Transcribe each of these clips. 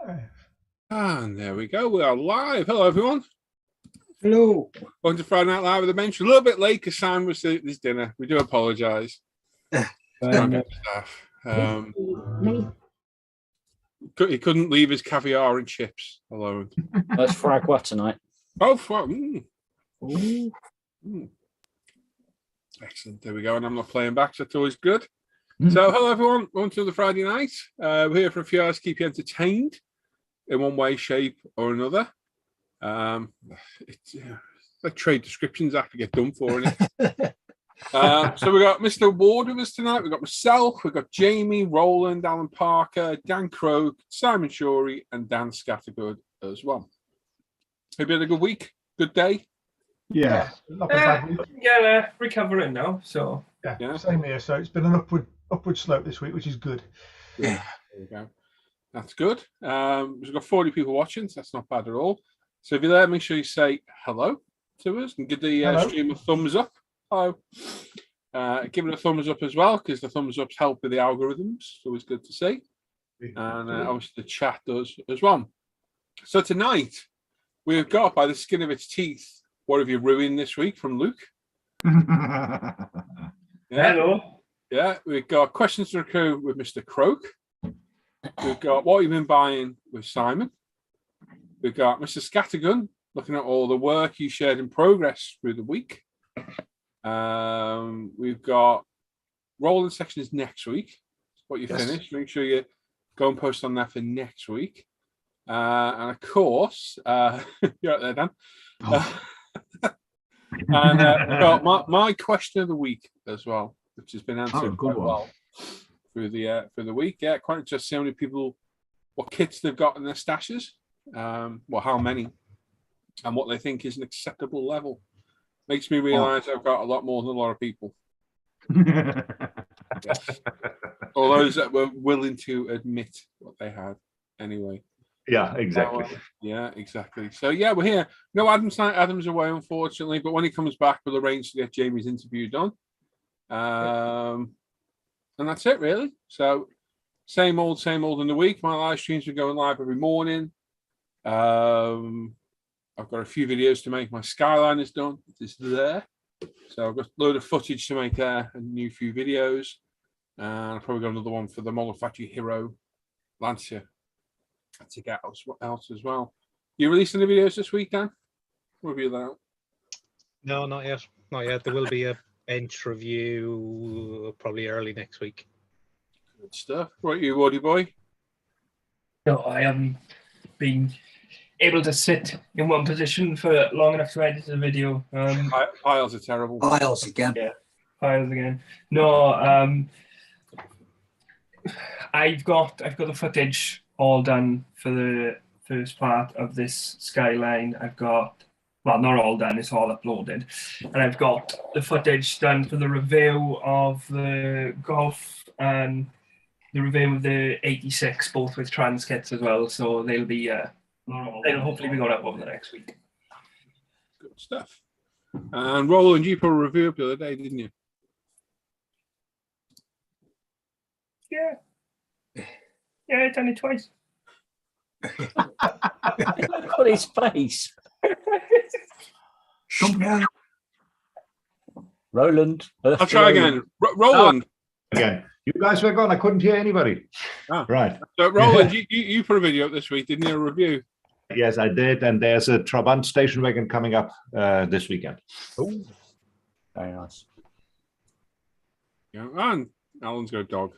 live. And there we go. We are live. Hello, everyone. Hello. Welcome to Friday Night Live with the Bench. A little bit late because Simon was at his dinner. We do apologise. He couldn't leave his caviar and chips alone. That's fragua tonight. Oh, excellent. There we go. And I'm not playing back, so it's always good. So, hello, everyone. Welcome to the Friday night. We're here for a few hours to keep you entertained in one way, shape, or another. It's like trade descriptions have to get done for it. So we got Mr. Ward with us tonight. We got myself. We got Jamie, Roland, Alan Parker, Dan Croak, Simon Shorey, and Dan Scattergood as well. Have you had a good week? Good day? Yeah. Recovering now. So yeah, same here. So it's been an upward slope this week, which is good. Yeah. There we go. That's good. We've got 40 people watching, so that's not bad at all. So if you're there, make sure you say hello to us and give the stream a thumbs up. Hello. Give it a thumbs up as well, because the thumbs ups help with the algorithms. It's always good to see. And obviously the chat does as well. So tonight, we've got, by the skin of its teeth, what have you ruined this week from Luke? Hello. Yeah, we've got questions to the crew with Mr. Croak. We've got what you've been buying with Simon. We've got Mr. Scattergun looking at all the work you shared in progress through the week. We've got Roland sections next week. What you finished. Make sure you go and post on that for next week. And of course, you're out there, Dan. And we've got my question of the week as well, which has been answered quite well through the week. Yeah, quite just see how many people, what kits they've got in their stashes, how many, and what they think is an acceptable level. Makes me realise I've got a lot more than a lot of people. Yes. All those that were willing to admit what they had anyway. Yeah, exactly. Yeah, exactly. So yeah, we're here. No Adam's tonight. Adam's away, unfortunately, but when he comes back, we'll arrange to get Jamie's interview done. And that's it, really. So same old in the week. My live streams are going live every morning. I've got a few videos to make. My skyline is done. It's there. So I've got a load of footage to make there and new few videos. And I've probably got another one for the Molofatu Hero Lancia to get else as well. You releasing the videos this week, Dan? Review that. No, not yet. Not yet. There will be a bench review probably early next week. Good stuff. Right, you Woody boy? No, I haven't been able to sit in one position for long enough to edit a video. Piles are terrible. Piles again. Yeah, piles again. No, I've got the footage all done for the first part of this Skyline. I've got, well, not all done, it's all uploaded. And I've got the footage done for the review of the Golf and the review of the 86, both with trans kits as well. So they'll be, they'll hopefully be going up over the next week. Good stuff. And Roland, you put a review up the other day, didn't you? Yeah. Yeah, I've done it twice. Look at his face. Roland. I'll try again. Roland. Again. You guys were gone. I couldn't hear anybody. Right. So, Roland, you put a video up this week, didn't you? A review. Yes, I did. And there's a Trabant station wagon coming up this weekend. Oh, very nice. Yeah, and Alan's got a dog.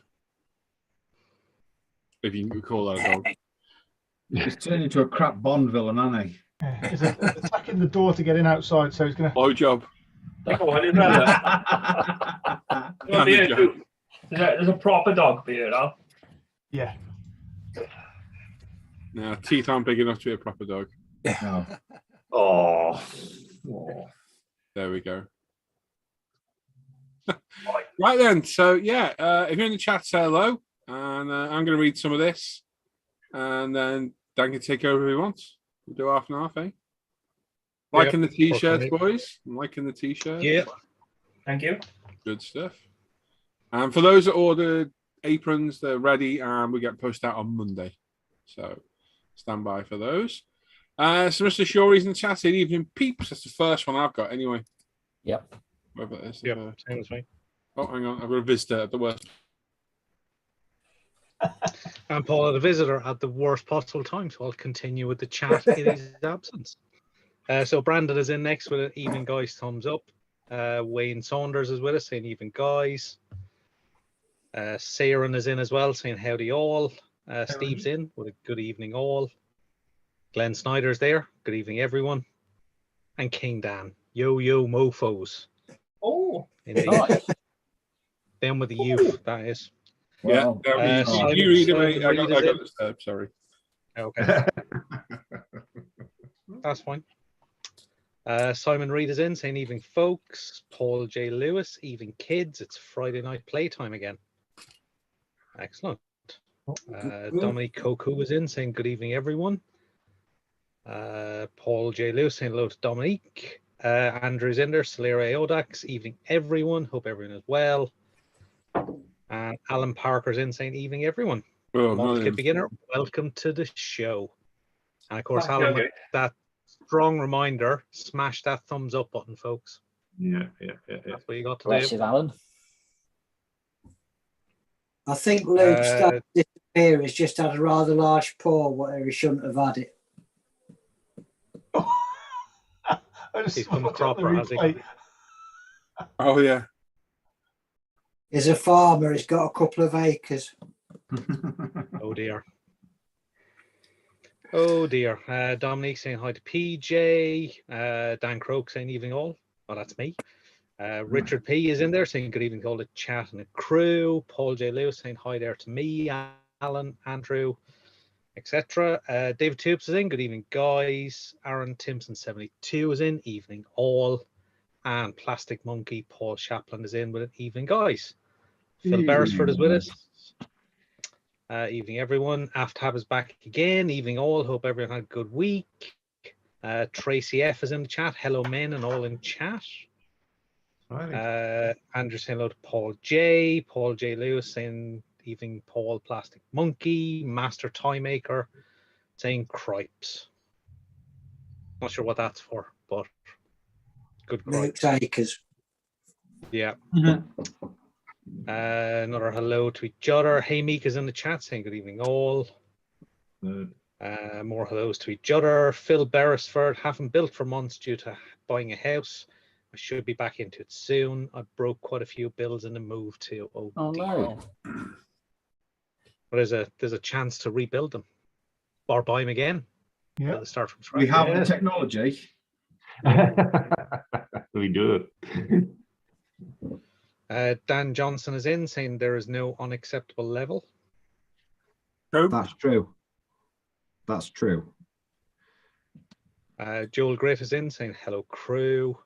If you can call that a dog. He's turned into a crap Bond villain, hasn't he? Yeah, he's attacking the door to get in outside, so he's going to... Blow job. There's a proper dog beard, huh? Yeah. No, teeth aren't big enough to be a proper dog. No. Oh. There we go. Right then, so yeah, if you're in the chat, say hello, and I'm going to read some of this, and then Dan can take over if he wants. We'll do half and half, eh? Liking the t-shirts, boys. I'm liking the t-shirt. Yeah. Thank you. Good stuff. And for those that ordered aprons, they're ready, and we get posted out on Monday. So stand by for those. So Mr. Shawry's in the chat saying evening peeps. That's the first one I've got anyway. Yep. Whatever it is. Yep, sounds right. Oh, hang on. I've got a visitor at the worst. And Paul had a visitor at the worst possible time, so I'll continue with the chat in his absence. So Brandon is in next with an evening guys thumbs up. Wayne Saunders is with us saying evening guys. Saren is in as well saying howdy all. Steve's in with a good evening all. Glenn Snyder's there. Good evening everyone. And King Dan. Yo mofos. Oh, Nice. Down with the youth, that is. Well, Yeah, Simon- you read Simon it. I Reed got is in. disturbed. Sorry. Okay. That's fine. Simon Reed is in saying evening folks. Paul J. Lewis, evening kids. It's Friday night playtime again. Excellent. Dominique Koku is in saying good evening everyone. Paul J. Lewis saying hello to Dominique. Andrew's in there. Solera Odax, evening everyone. Hope everyone is well. And Alan Parker's in saying evening everyone. Oh, Model no, Kit Beginner, welcome to the show. And of course, Thank Alan, you. with that strong reminder, smash that thumbs up button, folks. Yeah. That's what you got to Aggressive, do. Alan. I think Luke's started to disappear. He's just had a rather large paw, whatever he shouldn't have had it. I just He's come a watched on the cropper, has he? replay. Oh, yeah. He's a farmer. He's got a couple of acres. Oh dear. Oh dear. Dominique saying hi to PJ. Dan Croak saying evening all. Oh, that's me. Richard P is in there saying good evening to all the chat and the crew. Paul J. Lewis saying hi there to me, Alan, Andrew, etc. David Toops is in. Good evening, guys. Aaron Timpson 72 is in. Evening all. And Plastic Monkey Paul Chaplin is in with an evening, guys. Phil Beresford is with us. Evening, everyone. Aftab is back again. Evening, all. Hope everyone had a good week. Tracy F is in the chat. Hello, men, and all in chat. Andrew saying hello to Paul J. Paul J. Lewis saying evening, Paul Plastic Monkey. Master Toy Maker saying cripes. Not sure what that's for, but good cripes. Luke's acres. Yeah. Another hello to each other. Hey Meek is in the chat saying good evening all. More hellos to each other. Phil Beresford, haven't built for months due to buying a house. I should be back into it soon. I broke quite a few bills in the move too. Oh dear. No. But there's a chance to rebuild them or buy them again. Yeah. Start from scratch. We have the technology. We do. Dan Johnson is in saying there is no unacceptable level. That's true. That's true. Joel Griff is in saying hello crew.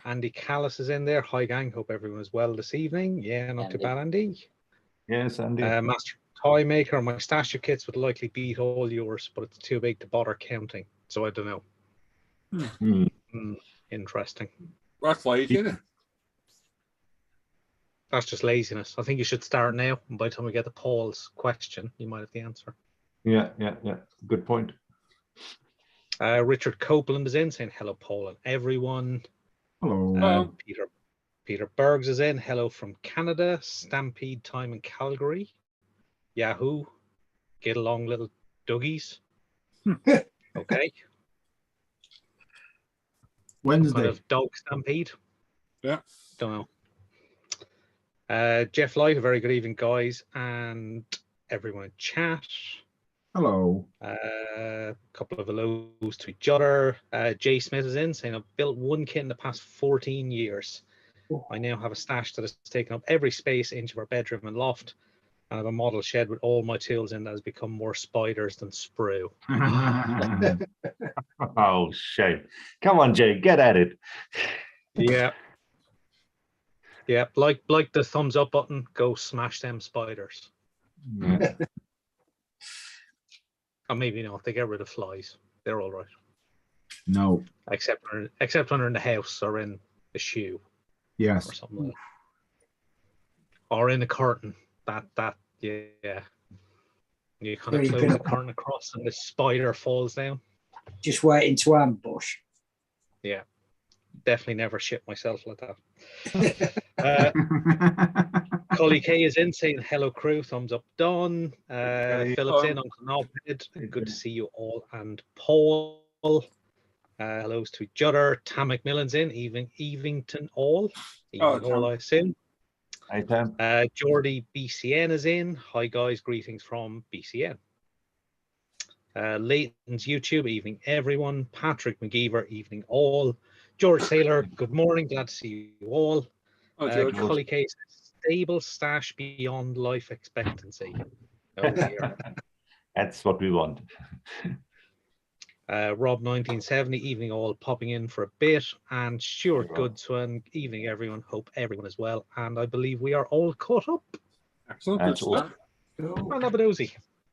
Andy Callis is in there. Hi gang, hope everyone is well this evening. Yeah, not too Andy. bad, Andy. Yes, Andy. Master Toy Maker, my stash of kits would likely beat all yours, but it's too big to bother counting. So I don't know. Interesting. That's lazy, isn't it? That's just laziness. I think you should start now. And by the time we get to Paul's question, you might have the answer. Yeah. Good point. Richard Copeland is in saying hello, Paul, and everyone. Hello. Peter Bergs is in. Hello from Canada. Stampede time in Calgary. Yahoo. Get along, little duggies. Okay. Wednesday. Kind of dog stampede. Yeah. Don't know. Jeff Light, a very good evening, guys, and everyone in chat. Hello. A couple of hellos to each other. Jay Smith is in saying, I've built one kit in the past 14 years. I now have a stash that has taken up every space inch of our bedroom and loft. And I have a model shed with all my tools in that has become more spiders than sprue. Oh, shame. Come on, Jay, get at it. Yeah. Yeah, like the thumbs up button, go smash them spiders. Yeah. Or maybe not, they get rid of flies. They're all right. No. Except when they're in the house or in the shoe Yes. or something like that. Or in a curtain. That yeah. You kind of close the curtain across and the spider falls down. Just waiting to ambush. Yeah. Definitely never shit myself like that. Collie K is in saying hello crew, thumbs up done. Philip's in, Uncle Knobhead. Good to see you all. And Paul. Hellos to each other. Tam McMillan's in, Evington all. Evening all, I assume. Hi, Tam. Geordie BCN is in. Hi guys, greetings from BCN. Leighton's YouTube, evening everyone. Patrick McGeever, evening all. George Saylor, good morning, glad to see you all. Collie Case, stable stash beyond life expectancy. Oh dear. That's what we want. Rob 1970, evening all, popping in for a bit. And Stuart Goodswan, evening everyone, hope everyone is well. And I believe we are all caught up. Excellent. Good stuff.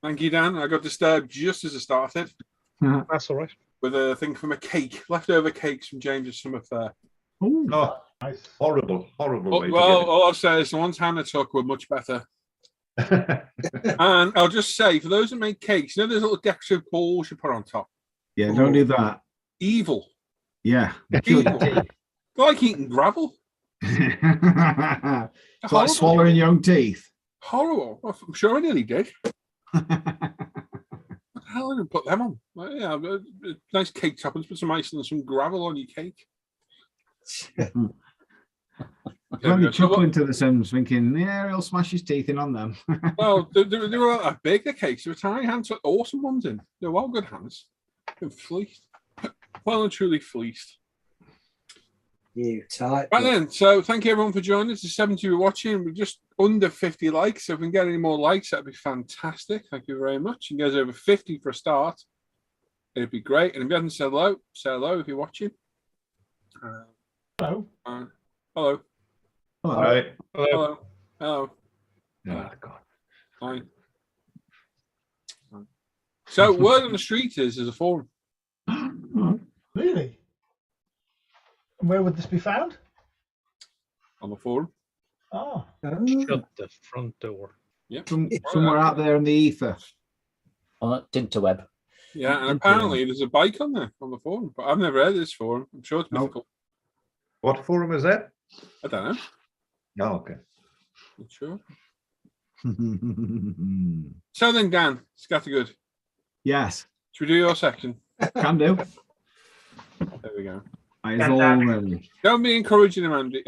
Thank you, Dan. I got disturbed just as I started. That's all right. With a thing from a cake, leftover cakes from James's summer fair. Ooh, no, nice. Horrible. All I'll say is the ones Hannah took were much better. And I'll just say, for those that make cakes, you know those little decorative balls you put on top? Yeah, don't do that. Evil. Yeah. Evil. They're like eating gravel. It's like swallowing your own teeth. Horrible. I'm sure I nearly did. What the hell did I put them on? Well, yeah, nice cake toppings, put some ice and some gravel on your cake. Only chuckling to the Sims, thinking, yeah, he'll smash his teeth in on them. Well, they were not big, the cakes. They were tiny hands, took awesome ones in. They're well good hands. Been fleeced. Well and truly fleeced. You type. Right then, so thank you everyone for joining us. The 70 we're watching. We're just under 50 likes. So if we can get any more likes, that'd be fantastic. Thank you very much. You guys over 50 for a start. It'd be great. And if you haven't said hello, say hello if you're watching. Hello. Hello. Hello. Hello. Hello. Oh, God. Hi. So word on the street is there's a forum. Really? And where would this be found? On the forum. Oh. Shut the front door. Yep. Somewhere out there in the ether. On Dinterweb. Yeah, and apparently there's a bike on there on the forum, but I've never heard of this forum. I'm sure it's mythical. What forum is that? I don't know. No, okay. Not sure. So then, Dan, Scattergood. Yes. Should we do your section? Can do. There we go. It's all ready. Don't be encouraging him, Andy.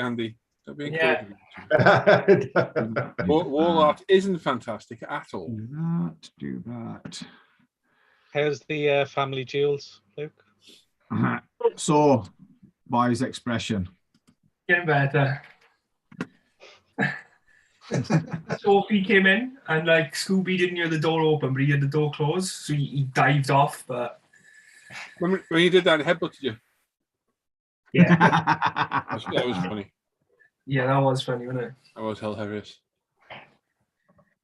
Don't be encouraging him. Wall art isn't fantastic at all. Do that. How's the family jewels, Luke? So, by his expression. Getting better. Sophie came in and like Scooby didn't hear the door open, but he had the door closed, so he dived off. But when you did that, headbutted you. Yeah, that was funny. Yeah, that was funny, wasn't it? That was hilarious.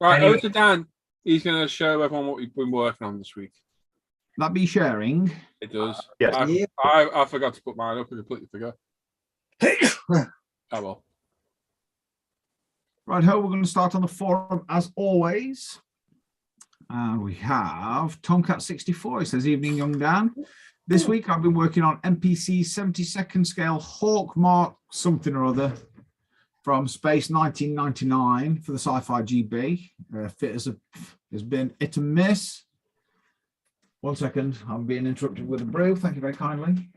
Right, Anyway. over to Dan. He's going to show everyone what we've been working on this week. That be sharing. It does. Yes. I forgot to put mine up. I completely forgot. Oh well. Right, we're going to start on the forum as always. And we have Tomcat64. It says, evening, young Dan. This week I've been working on NPC 72nd scale Hawk Mark something or other from Space 1999 for the Sci-Fi GB. Fit has been hit and miss. 1 second, I'm being interrupted with a brew. Thank you very kindly.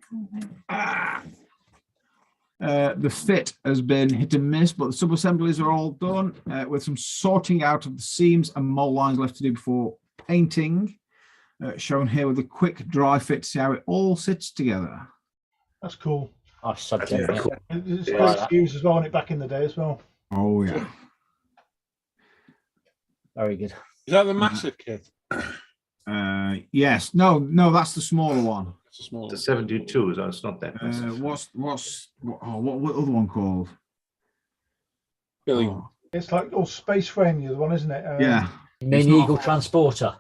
The fit has been hit and miss, but the sub-assemblies are all done with some sorting out of the seams and mold lines left to do before painting. Shown here with a quick dry fit to see how it all sits together. That's cool. Nice subject. Cool. It's quite used as well on it back in the day as well. Oh, yeah. Very good. Is that the massive kit? Yes. No, that's the smaller one. It's a small. The 72, so it's not that massive. What other one called? Billy. Oh, It's like Space Frame, the other one, isn't it? yeah. You mean It's not- Eagle Transporter?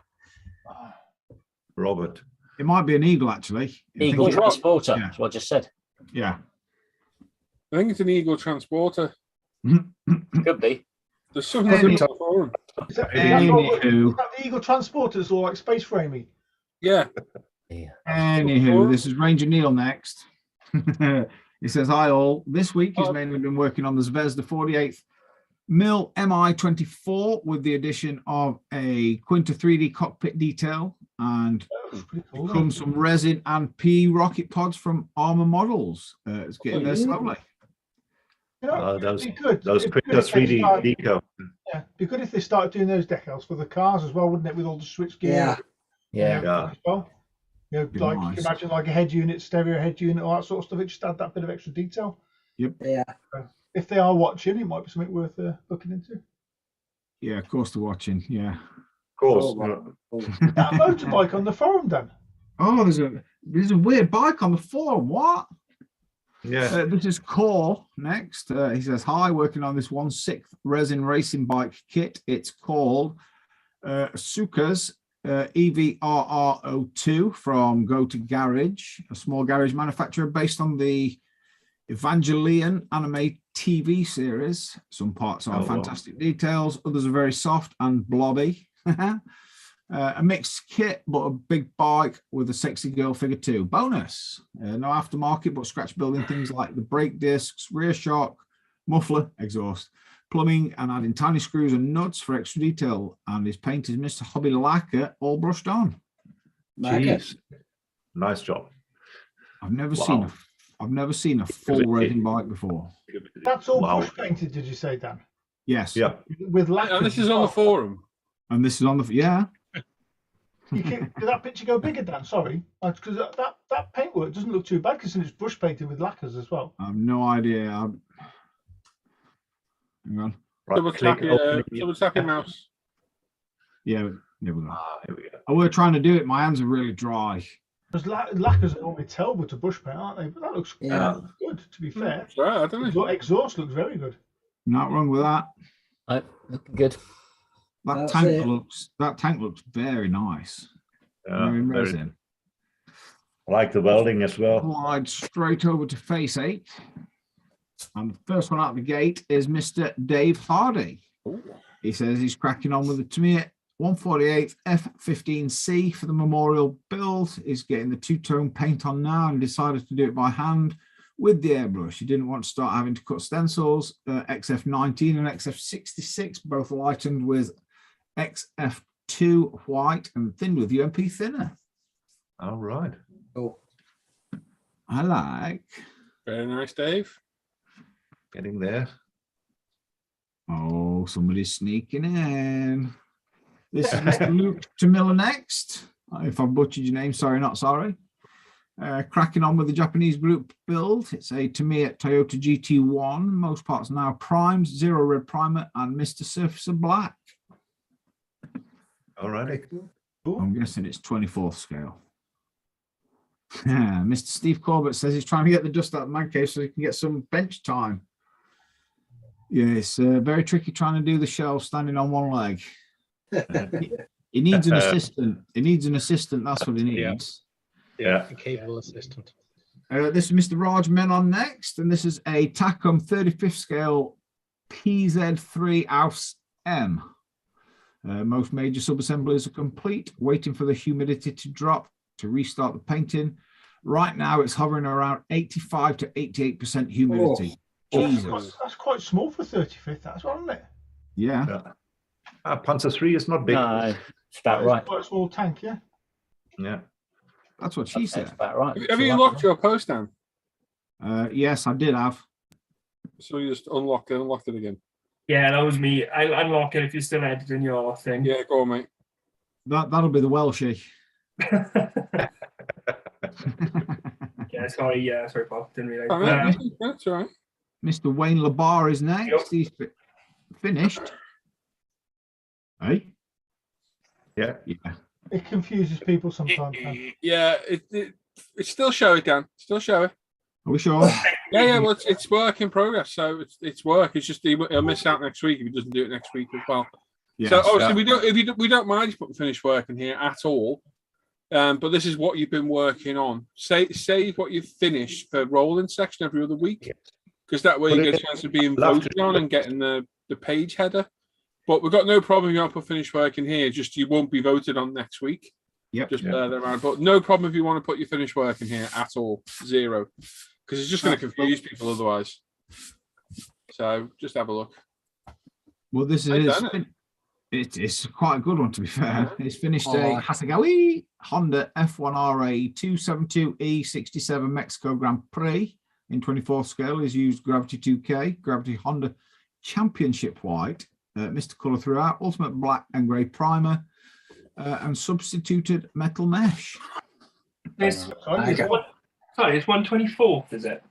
Robert. It might be an Eagle, actually. I think Eagle it- Transporter, yeah. that's what I just said. Yeah. I think it's an Eagle Transporter. Could be. There's something on the forum. Is that Anywho, the Eagle Transporters all like space framey? Yeah. Anywho, this is Ranger Neil next. He says, hi all. This week he's Oh. mainly been working on the Zvezda 48th Mil MI-24 with the addition of a Quinta 3D cockpit detail and Pretty cool. comes some resin and P rocket pods from Armor Models. It's getting there slowly. You know, Those it'd be good. those It'd be Quinta good if they 3D started- deco. Yeah, it'd be good if they started doing those decals for the cars as well, wouldn't it? With all the switch gear. Yeah. Yeah. As well. You know, Be like nice. imagine like a head unit, stereo head unit, all that sort of stuff. It just add that bit of extra detail. Yeah. If they are watching, it might be something worth looking into. Yeah, of course they're watching. Yeah. Of course. That motorbike on the forum, Dan. Oh, there's a weird bike on the forum. What? Yeah. This is Core next. He says, hi, working on this 1/6 resin racing bike kit. It's called Suka's EVRR02 from Go to Garage, a small garage manufacturer based on the Evangelion anime TV series. Some parts are Oh, wow. fantastic details, others are very soft and blobby. A mixed kit, but a big bike with a sexy girl figure too. Bonus, no aftermarket, but scratch building things like the brake discs, rear shock, muffler, exhaust, plumbing, and adding tiny screws and nuts for extra detail. And his paint is Mr. Hobby Lacquer, all brushed on. Jeez. Nice job. I've never Wow. seen a full resin bike before. That's all Wow. brush painted, did you say, Dan? Yes. Yeah. With lacquer. And this is on the forum. And this is on the Did that picture go bigger, Dan? Sorry, because that paintwork doesn't look too bad considering it's brush painted with lacquers as well. I have no idea. Hang on. Right, Double tap click, your open it. double tap your mouse. Yeah, here we go. Here we go. I were trying to do it. My hands are really dry. Because lacquers are normally terrible to brush paint, aren't they? But that looks good, to be fair. That's right, I don't know. The exhaust looks very good. Not wrong with that. Right, looking good. That That's tank looks very nice. Yeah, Very very- resin. I like the welding as well. Slide straight over to face 8. And the first one out the gate is Mr. Dave Hardy. He says he's cracking on with the Tamiya 148 F15C for the memorial build. He's getting the two-tone paint on now and decided to do it by hand with the airbrush. He didn't want to start having to cut stencils. XF19 and XF66 both lightened with XF2 white and thinned with UMP thinner. All right. I like. Very nice, Dave. Getting there. Oh, somebody's sneaking in. This is Mr. Luke Tamila next. If I butchered your name, sorry, not sorry. Cracking on with the Japanese group build. It's a Tamiya Toyota GT1. Most parts now primed, zero red primer, and Mr. Surfacer Black. All righty. I'm guessing it's 24th scale. Mr. Steve Corbett says he's trying to get the dust out of the man cave so he can get some bench time. Yeah, it's very tricky trying to do the shelf standing on one leg. He needs an assistant. He needs an assistant. That's what he needs. Yeah. A capable assistant. This is Mr. Raj Menon next, and this is a Tacom 35th scale PZ3 Aus M. Most major sub-assemblies are complete, waiting for the humidity to drop to restart the painting. Right now, it's hovering around 85 to 88% humidity. Jesus. That's quite small for 35th, that's well, isn't it? Yeah. Panzer 3 is not big. No, it's about right. Quite a small tank, yeah. Yeah. That's what she That's said. about right. Have you locked your post down? Yes, I did have. So you just unlocked it again. Yeah, that was me. I'll unlock it if you're still editing your thing. Yeah, go on, mate. That'll be the Welshie. Yeah, sorry, Bob. Didn't realize. Oh, no, that's all right. Mr. Wayne Labar is next. Yep. He's finished. Hey? Yeah. Yeah. It confuses people sometimes. Dan. Yeah, it's still showing, Dan. Still showing. Are we sure? Yeah. Well, it's work in progress, so it's work. It's just he'll miss out next week if he doesn't do it next week as well. Yes. So obviously we don't mind you putting finished work in here at all. But this is what you've been working on. Save what you've finished for rolling section every other week, because that way you get a chance of being voted on and getting the page header. But we've got no problem if you want to put finished work in here. Just you won't be voted on next week. Yep. Just bear that in mind. But no problem if you want to put your finished work in here at all. 0. Because it's just going to confuse people otherwise. So just have a look. Well, this is it's quite a good one, to be fair. It's finished a Hasegawa Honda F1RA 272E67 Mexico Grand Prix in 24 scale. Is used Gravity 2K, Gravity Honda Championship White, Mr. Colour throughout, Ultimate Black and Grey Primer, and substituted metal mesh. It's 124th, is it?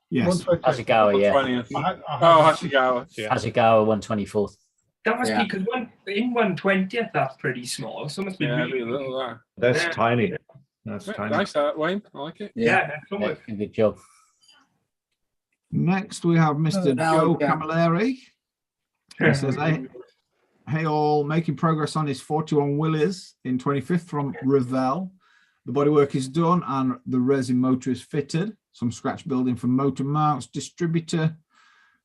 Yes. Hasegawa, yeah. 20th. Hasegawa. Yeah. Hasegawa 124th. That must be because in 120th, that's pretty small. So it must be Yeah, really a little there. That's tiny. That's tiny. Nice that, Wayne. I like it. Yeah, excellent. Good job. Next, we have Mr. Joe Camilleri. He says, hey all, making progress on his 41 Willys in 25th from Revell. The bodywork is done and the resin motor is fitted. Some scratch building for motor mounts, distributor,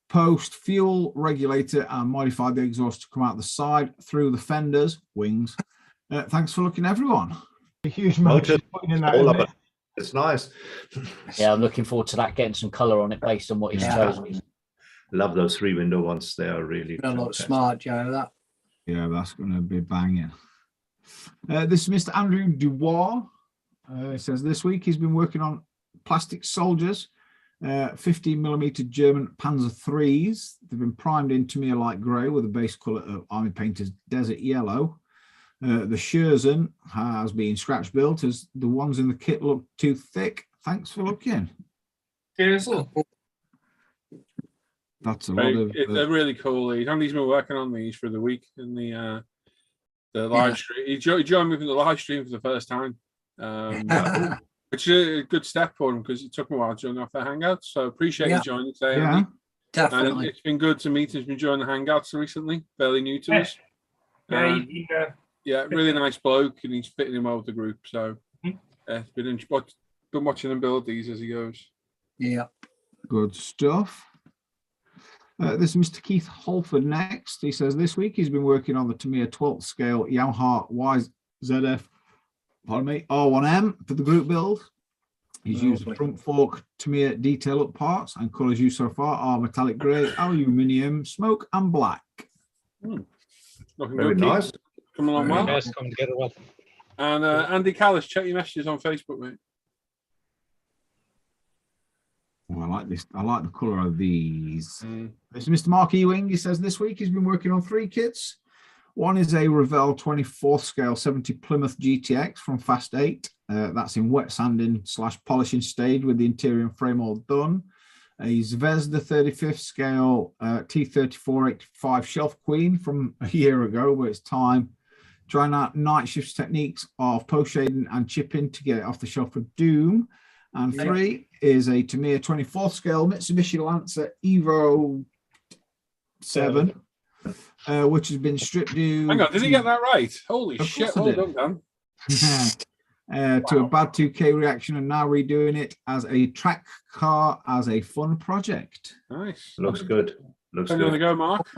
post, fuel regulator, and modified the exhaust to come out the side through the fenders, wings. Thanks for looking, everyone. A huge motor putting in that, All isn't of it. It's nice. Yeah, I'm looking forward to that, getting some colour on it based on what he's chosen. Love those 3-window ones. They are really That looks smart, Joe. That. Yeah, that's going to be banging. This is Mr. Andrew Dubois. He says this week he's been working on plastic soldiers, 15mm German Panzer IIIs. They've been primed in Tamiya light grey with a base colour of Army Painter's Desert Yellow. The Scherzen has been scratch built as the ones in the kit look too thick. Thanks for looking. Seriously. That's a lot of. They're really cool. Andy's been working on these for the week in the live stream. He joined me from the live stream for the first time, which is a good step for him because it took me a while to join Off Air Hangouts. So appreciate you joining today, Andy. Definitely. And it's been good to meet. He's been joining the Hangouts recently, fairly new to us. Yeah, really nice bloke, and he's fitting in well with the group. So it's been watching him build these as he goes. Yeah. Good stuff. This is Mr. Keith Holford next. He says this week he's been working on the Tamiya 12th scale Yamaha YZF R1M for the group build. He's used the front fork Tamiya detail up parts, and colours used so far are metallic grey, aluminium, smoke, and black. Looking Very good, nice. Keith. Coming along well. Yes, coming together well. And Andy Callis, check your messages on Facebook, mate. Oh, I like this. I like the colour of these. This is Mr. Mark Ewing. He says this week he's been working on 3 kits. One is a Revell 24th scale 70 Plymouth GTX from Fast 8. That's in wet sanding / polishing stage with the interior and frame all done. A Zvezda 35th scale T3485 Shelf Queen from a year ago, but it's time. Trying out night shifts techniques of post shading and chipping to get it off the shelf for Doom. And 3 is a Tamiya 24th scale Mitsubishi Lancer Evo 7, which has been stripped due. Hang on, did he get that right? Holy shit! Well done, Dan. To a bad 2K reaction, and now redoing it as a track car as a fun project. Nice. Looks good. Looks How do you want to good. go, Mark?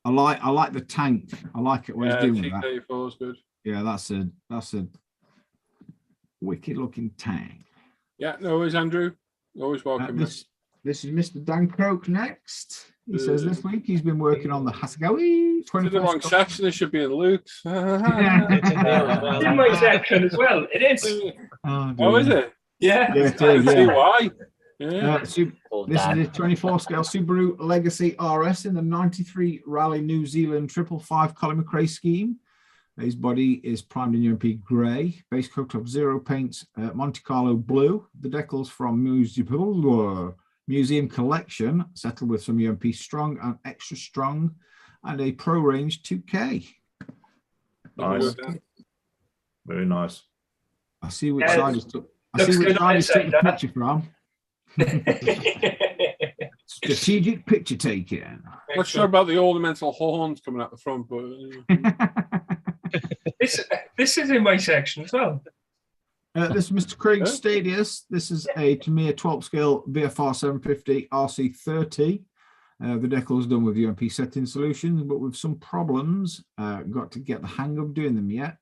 I like the tank. I like it. What he's doing with that. T34 is good. Yeah, that's a wicked looking tank. Yeah, no worries, Andrew. Always welcome. This is Mr. Dan Croak next. He says this week he's been working on the Hasegawa 24. the wrong section. It should be in Luke's. It's in my section as well. It is. Oh, is it? Yeah. Yeah, it is, See yeah. why? Yeah. This is a 24 scale Subaru Legacy RS in the 93 Rally New Zealand 555 Colin McRae scheme. His body is primed in UMP grey, base coat of 0 paints, Monte Carlo blue. The decals from Museum Collection, settled with some UMP strong and extra strong, and a Pro Range 2K. Nice. Very nice. I see which side he took. I see looks which good side on he took this the side, picture from. Strategic picture taking. Not sure about the ornamental horns coming out the front, but This is in my section as well. This is Mr. Craig Stadius. This is a Tamiya 12 scale VFR 750 RC30. The decal's done with UMP setting solutions, but with some problems. Got to get the hang of doing them yet.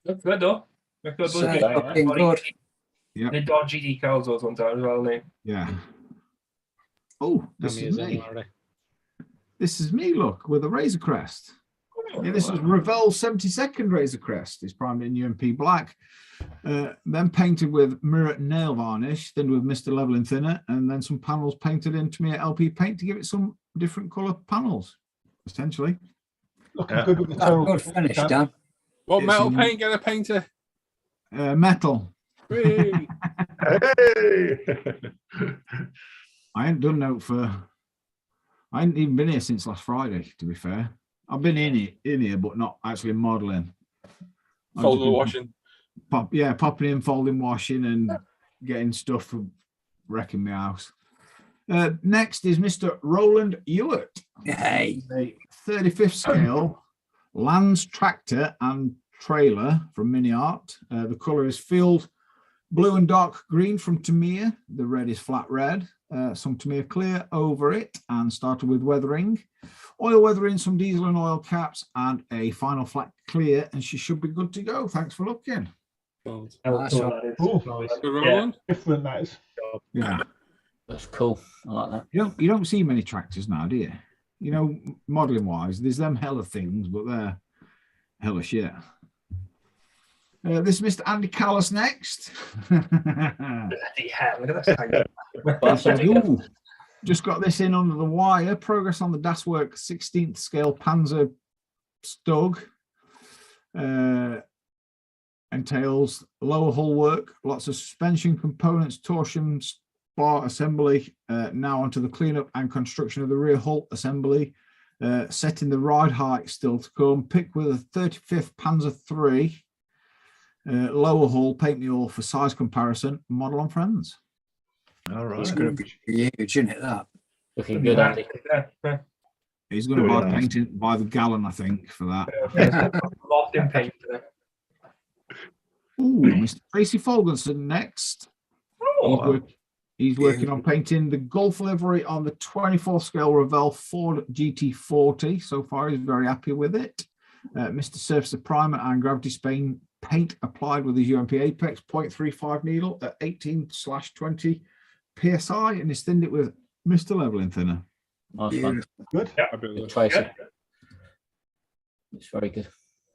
Look good though. Look good. So, Look looking good. Yeah. The dodgy decals those ones are as well, mate. Yeah. Oh, How this many is is in me. are they? This is me, look, with a Razor Crest. Yeah, this is Revell 72nd Razor Crest. It's primed in UMP black, then painted with mirror nail varnish, then with Mr. Leveling Thinner, and then some panels painted in Tamiya LP paint to give it some different colour panels, essentially. Looking good with the That's tonal. good finish, Dan. What It's metal in- paint get a painter? Metal. Whee! Hey! I ain't done no I ain't even been here since last Friday, to be fair. I've been in here, but not actually modelling. Folding the washing. Popping in, folding, washing, and getting stuff for wrecking my house. Next is Mr. Roland Ewart. Hey. A 35th scale Lands tractor and trailer from Mini Art. The colour is field blue and dark green from Tamiya. The red is flat red. Some Tamiya clear over it, and started with weathering. Oil weathering, some diesel and oil caps, and a final flat clear, and she should be good to go. Thanks for looking. Nice. Nice one. Ooh, Good, Roland. different that is. Yeah. That's cool. I like that. You don't see many tractors now, do you? You know, modelling wise, there's them hella things, but they're hella shit. This is Mr. Andy Callis next. Bloody hell, look at that. Well, so Ooh, just got this in under the wire. Progress on the Das Werk 16th scale Panzer Stug. Entails lower hull work, lots of suspension components, torsion bar assembly. Now onto the cleanup and construction of the rear hull assembly. Setting the ride height still to come. Pick with a 35th Panzer III. Lower hull, paint me all for size comparison. Model on friends. All It's right. going to be huge, isn't it, that? looking good, Andy. He's going to Very buy nice. painting by the gallon, I think, for that. Locked in paint today. Ooh, Mr. Tracy Folgenson next. He's working on painting the Gulf livery on the 24th scale Revell Ford GT40. So far, he's very happy with it. Mr. Surface primer and gravity Spain paint applied with his UMP Apex 0.35 needle at 18/20 psi, and he's thinned it with Mr. Leveling Thinner. Nice one. Good. Good Tracy. Yeah. It's very good.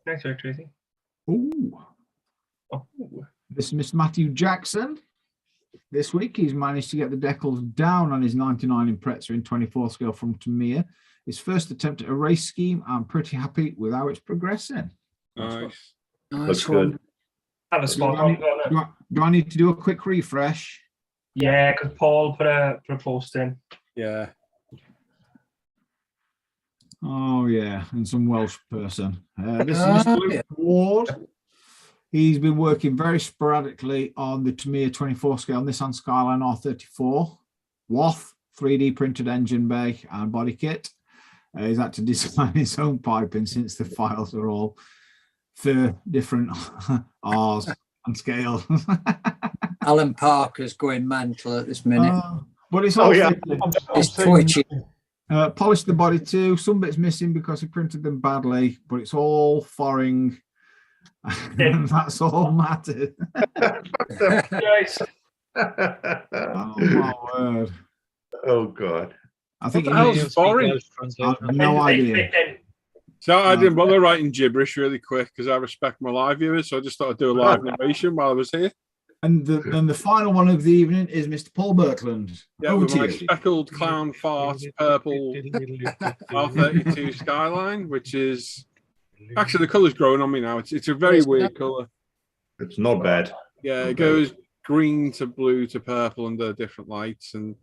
Thanks, Tracy. Ooh, Oh, this is Mr. Matthew Jackson. This week, he's managed to get the decals down on his 99 Impreza in 24 scale from Tamiya. His first attempt at a race scheme. I'm pretty happy with how it's progressing. Nice. Nice Looks one. good. have a spot on. Do I need to do a quick refresh? Yeah, because Paul put a post in. Yeah. Oh, yeah, and some Welsh person. This is Ah, Mr. Luke yeah. Ward. He's been working very sporadically on the Tamiya 24 scale Nissan Skyline R34, WAF, 3D printed engine bay and body kit. He's had to design his own piping since the files are all for different R's and scales. Alan Parker's going mental at this minute. But it's all yeah. fitted. I'm It's saying twitchy. nothing. Polished the body too. Some bits missing because he printed them badly, but it's all foreign. And that's all mattered. Guys, Oh my word! Oh God. I think What the hell's you Speak foreign? Welsh I translation. have no idea. So I didn't bother writing gibberish really quick because I respect my live viewers. So I just thought I'd do a live narration while I was here. And the final one of the evening is Mr. Paul Birkland. Yeah, Over with to my you. speckled clown fart purple R32 Skyline, which is actually the colour's growing on me now. It's a very weird colour. It's not bad. Yeah, it goes green to blue to purple under different lights, and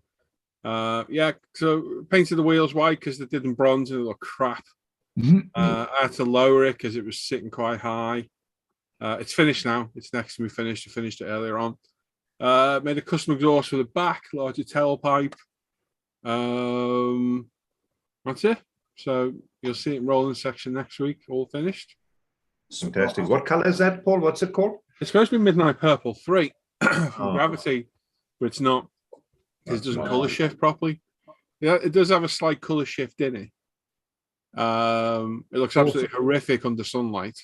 yeah. So painted the wheels white because they did them bronze and they look crap. I had to lower it because it was sitting quite high. It's finished now. It's next to me finished. I finished it earlier on. Made a custom exhaust for the back, larger tailpipe. That's it. So you'll see it in rolling section next week, all finished. Fantastic. What color is that, Paul? What's it called? It's supposed to be Midnight Purple 3 from Oh. Gravity, but it's not because it doesn't color shift properly. Yeah, it does have a slight colour shift in it. It looks absolutely horrific under sunlight.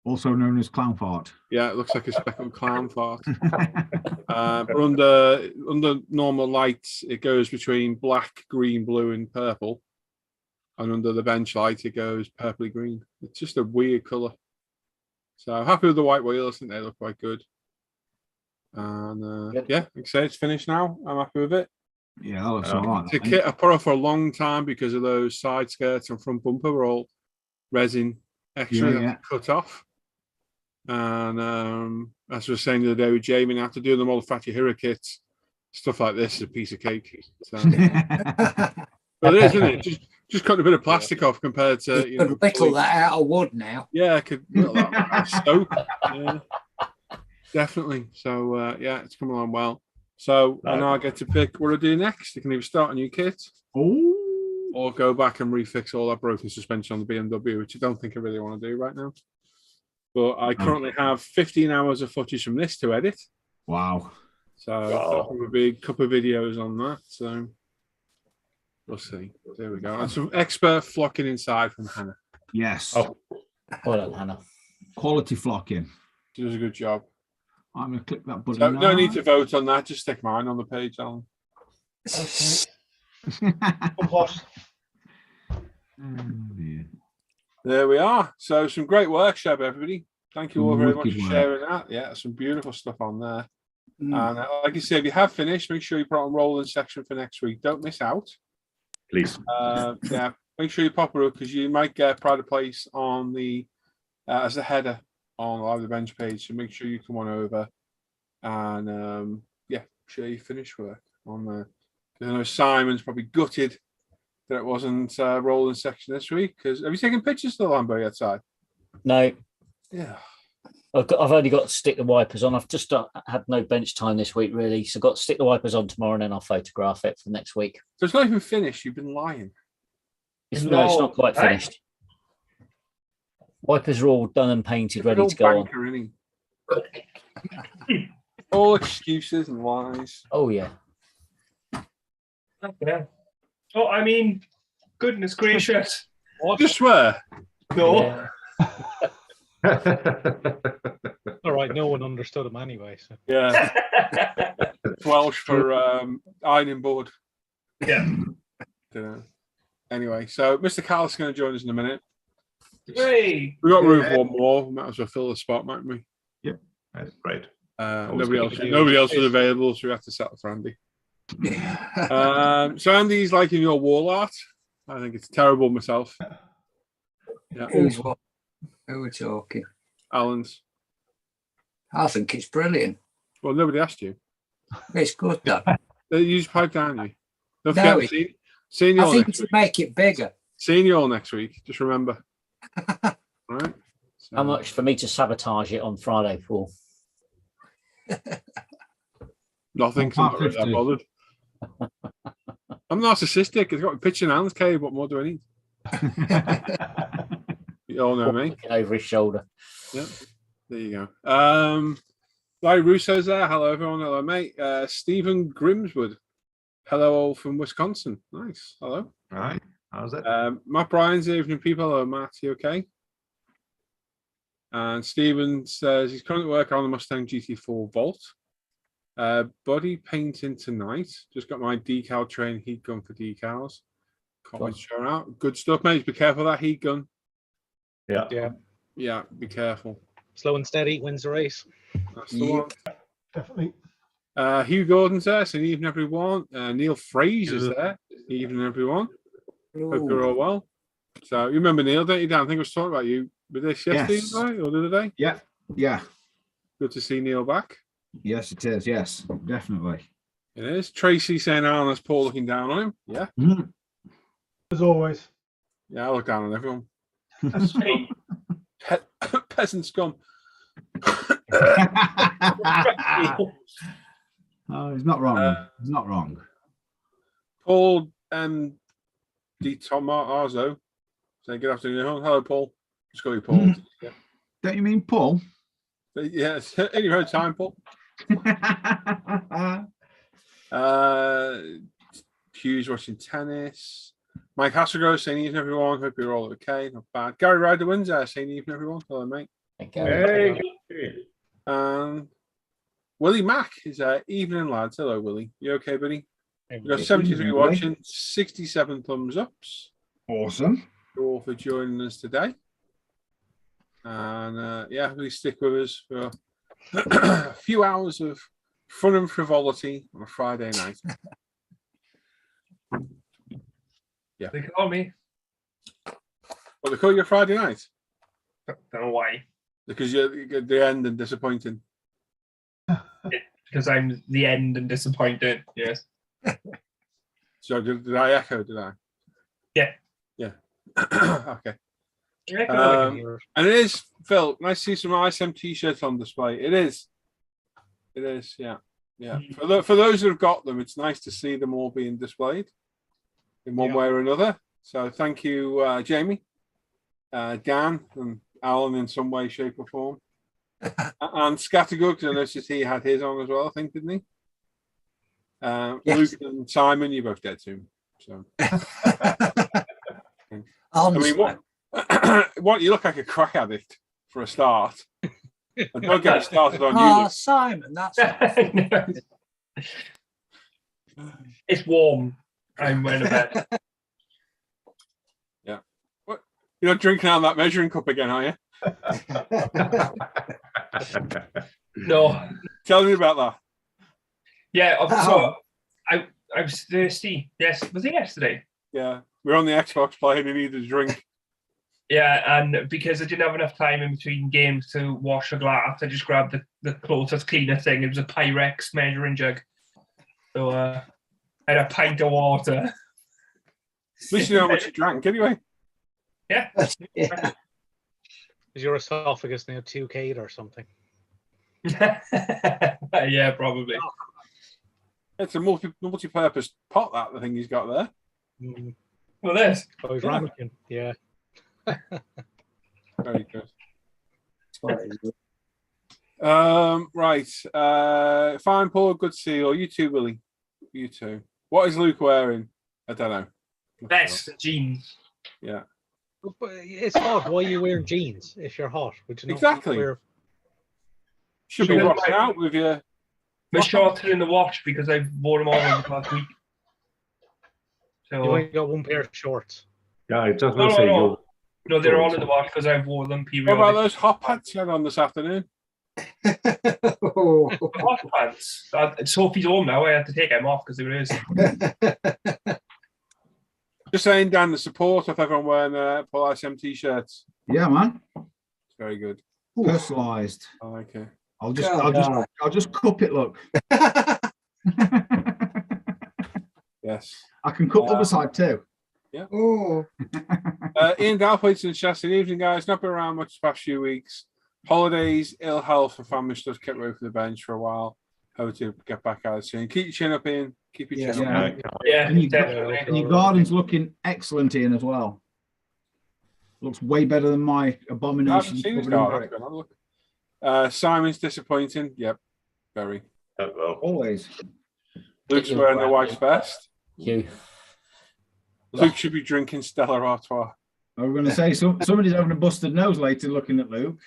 Also known as clown fart. Yeah, it looks like a speckled clown fart. But under normal lights, it goes between black, green, blue, and purple. And under the bench light, it goes purpley green. It's just a weird colour. So I'm happy with the white wheels. I think they look quite good. And yeah, like I say, it's finished now. I'm happy with it. Yeah, that looks all right. It's a kit I put off for a long time because of those side skirts and front bumper were all resin extra cut off. And as I was saying the other day with Jamie, after doing them all the Fatty Hero kits, stuff like this is a piece of cake. So, but it is, isn't it? Just cut a bit of plastic off compared to you could whittle that out of wood now. Yeah, I could whittle that out of soap. Yeah, definitely. So yeah, it's coming along well. So I now get to pick what I do next. You can either start a new kit or go back and refix all that broken suspension on the BMW, which I don't think I really want to do right now. But I currently have 15 hours of footage from this to edit. Wow. So there will be a couple of videos on that. So we'll see. There we go. And some expert flocking inside from Hannah. Yes. Well done, Hannah. Quality flocking. She does a good job. I'm going to click that button. So no need to vote on that. Just stick mine on the page, Alan. There we are. So some great work, Sheb, everybody. Thank you all very much for sharing that. Yeah, some beautiful stuff on there. And like you said, if you have finished, make sure you put it on rolling section for next week. Don't miss out. Please. Yeah, make sure you pop it up because you might get pride of place on the as a header on the bench page. So make sure you come on over and yeah, share your finished work on there. Because I know Simon's probably gutted that it wasn't rolling section this week. Because have you taken pictures of the Lambo outside? No. Yeah. I've only got to stick the wipers on. I've just had no bench time this week, really. So I've got to stick the wipers on tomorrow and then I'll photograph it for next week. So it's not even finished. You've been lying. It's not quite finished. Wipers are all done and painted, ready to go on. All excuses and lies. Oh, yeah. Yeah. Oh, I mean, goodness gracious. What? You swear? No. Yeah. All right, no one understood him anyway. So. Yeah. Welsh for ironing board. Yeah. Anyway, so Mr. Carl's going to join us in a minute. Hey. We've got room for one more. We might as well fill the spot, mightn't we? Yeah, that's great. Nobody else was available, so we have to settle for Andy. So Andy's liking your wall art. I think it's terrible myself. Yeah. Who's what? Who are we talking? Alan's. I think it's brilliant. Well, nobody asked you. It's good though. You just pipe down, you. Don't No, forget, seeing you all I think next to week. make it bigger. Seeing you all next week. Just remember. Right. So, How much for me to sabotage it on Friday, Paul? nothing. I'm not really that bothered. I'm narcissistic. It's got a picture in Alan's cave. What more do I need? You all know me. Over his shoulder. Yeah. There you go. Larry Russo's there. Hello, everyone. Hello, mate. Stephen Grimswood. Hello, all from Wisconsin. Nice. Hello. All right. How's that? Matt Bryan's the evening people. Hello, Matt. You okay? And Stephen says he's currently working on the Mustang GT4 Volt. Body painting tonight. Just got my decal train heat gun for decals. Can't wait to show out. Good stuff, mate. Be careful of that heat gun. Yeah. Be careful. Slow and steady wins the race. That's the one. Definitely. Hugh Gordon's there. So evening, everyone. Neil Fraser's there. Evening, everyone. Hope you're all well. So you remember Neil, don't you, Dan? I think I was talking about you with this yesterday, right? Or the other day? Yeah. Good to see Neil back. Yes, it is. Yes, definitely. It is. Tracy saying Alan has Paul looking down on him. Yeah. As always. Yeah, I look down on everyone. Peasant scum. Oh, he's not wrong. He's not wrong. Paul Di Tommaso saying good afternoon. Hello, Paul. Just call you Paul. Yeah. Don't you mean Paul? Yes, in your own Hughes watching tennis. Mike Hasselgrove saying evening everyone. Hope you're all okay. Not bad. Gary Ryder Windsor saying evening everyone. Hello, mate. Hey. Willie Mack is evening lads. Hello, Willie. You okay, buddy? We've got Good 73 evening, watching, 67 thumbs ups. Awesome. Thank you all for joining us today. And yeah, please stick with us for a few hours of fun and frivolity on a Friday night. Yeah. They call me. What, they call you a Friday night? Don't know why. Because you're the end and disappointing. Because I'm the end and disappointed. Yes. So did I echo? Did I? Yeah. Yeah. Okay. Yeah, And it is, Phil. Nice to see some ISM t-shirts on display. It is. It is. Yeah. Yeah. For those who have got them, it's nice to see them all being displayed in one way or another. So thank you, Jamie, Dan, and Alan in some way, shape, or form, and Scattergood, because I noticed he had his on as well. I think, didn't he? Yes. Luke and Simon, you're both dead soon. So. I mean, what you look like a crack addict for a start. And don't get me started on you. Luke. Simon, that's it's warm. I'm wearing a bed. Yeah. What? You're not drinking out of that measuring cup again, are you? No. Tell me about that. Yeah, so I was thirsty. Yes, was it yesterday? Yeah. We're on the Xbox playing and needed a drink. Yeah, and because I didn't have enough time in between games to wash a glass, I just grabbed the closest cleaner thing. It was a Pyrex measuring jug. So I had a pint of water. At least you know how much you drank, anyway. Yeah. yeah. Is your esophagus now 2K or something? Yeah, probably. It's a multi-purpose pot, that the thing he's got there. Mm. Well, this. Oh, he's ramekin. Yeah. Very good. Right. Fine, Paul. Good to see you. You too, Willie. You too. What is Luke wearing? I don't know. Vest, jeans. Yeah. But it's hot. Why are you wearing jeans if you're hot? Would you not Exactly. wear... Should be rocking out with your... My shorts are in the wash because I've worn them all over the last week. So You only got one pair of shorts. Yeah, I just want to say you. No, they're all in the wash because I've worn them What periodically. about those hot pants you had on this afternoon? Hot pants. Sophie's home now. I had to take them off because they were his. Just saying, Dan, the support of everyone wearing Paul-ISM t-shirts. Yeah, man. It's very good. Personalised. I like it. I'll just cup it. Look. Yes. I can cup the other side too. Yeah. Oh. Ian Dalpwaits and Shasta, evening, guys. Not been around much the past few weeks. Holidays, ill health, and family stuff kept away from the bench for a while. Hope to get back out soon. Keep your chin up, Ian. Keep your chin up. Yeah, And definitely. your garden's looking excellent, Ian, as well. Looks way better than my I abomination. haven't seen his garden. Go and have a look. Simon's disappointing. Yep, very. Always. Luke's wearing the wife's vest. You. Luke should be drinking Stella Artois. I was going to say somebody's having a busted nose later looking at Luke.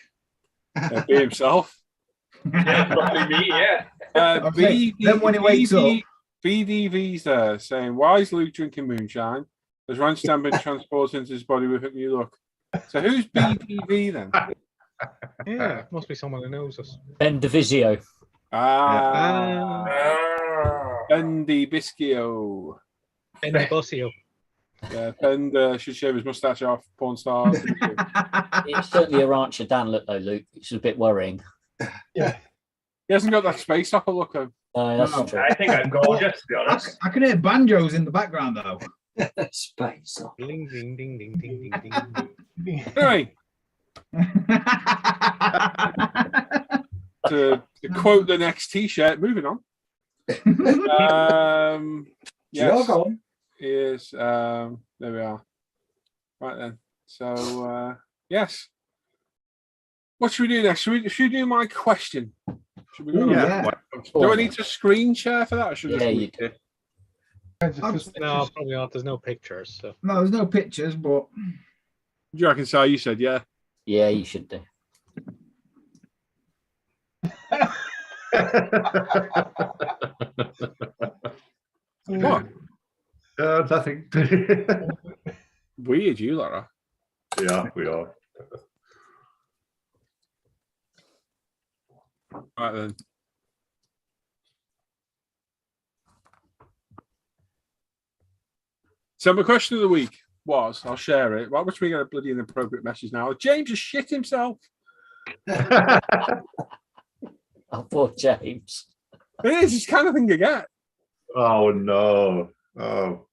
Be himself. Yeah, probably me, yeah. Then when he wakes up. BDV's there saying, why is Luke drinking moonshine? Has Ranstam been transported into his body with a new look? So who's BDV then? Yeah, must be someone who knows us. Ben DeVizio. Bendy Biscio. Ben DeBusio. Yeah, Ben should shave his moustache off, porn star. It's certainly a rancher Dan look though, Luke, which is a bit worrying. Yeah. He hasn't got that space opera look. No, that's true. I think I'm gorgeous, to be honest. I can hear banjos in the background though. Space. Ding, ding, ding, ding, ding, ding, ding. Anyway, to quote the next t-shirt, moving on. Yes, is there we are. Right then. So yes. What should we do next? Should we do my question? Should we go? Yeah. Do I need to screen share for that? Or should Yeah, you do. No, probably not. There's no pictures. So. No, there's no pictures, but Do you reckon, Si? You said yeah. Yeah, you should do. What? Nothing. Weird, you, Laura. Yeah, we are. Right then. So my question of the week was, I'll share it. Why would we get a bloody inappropriate message now? James has shit himself. Oh, poor James. It is. It's the kind of thing you get. Oh no. Oh.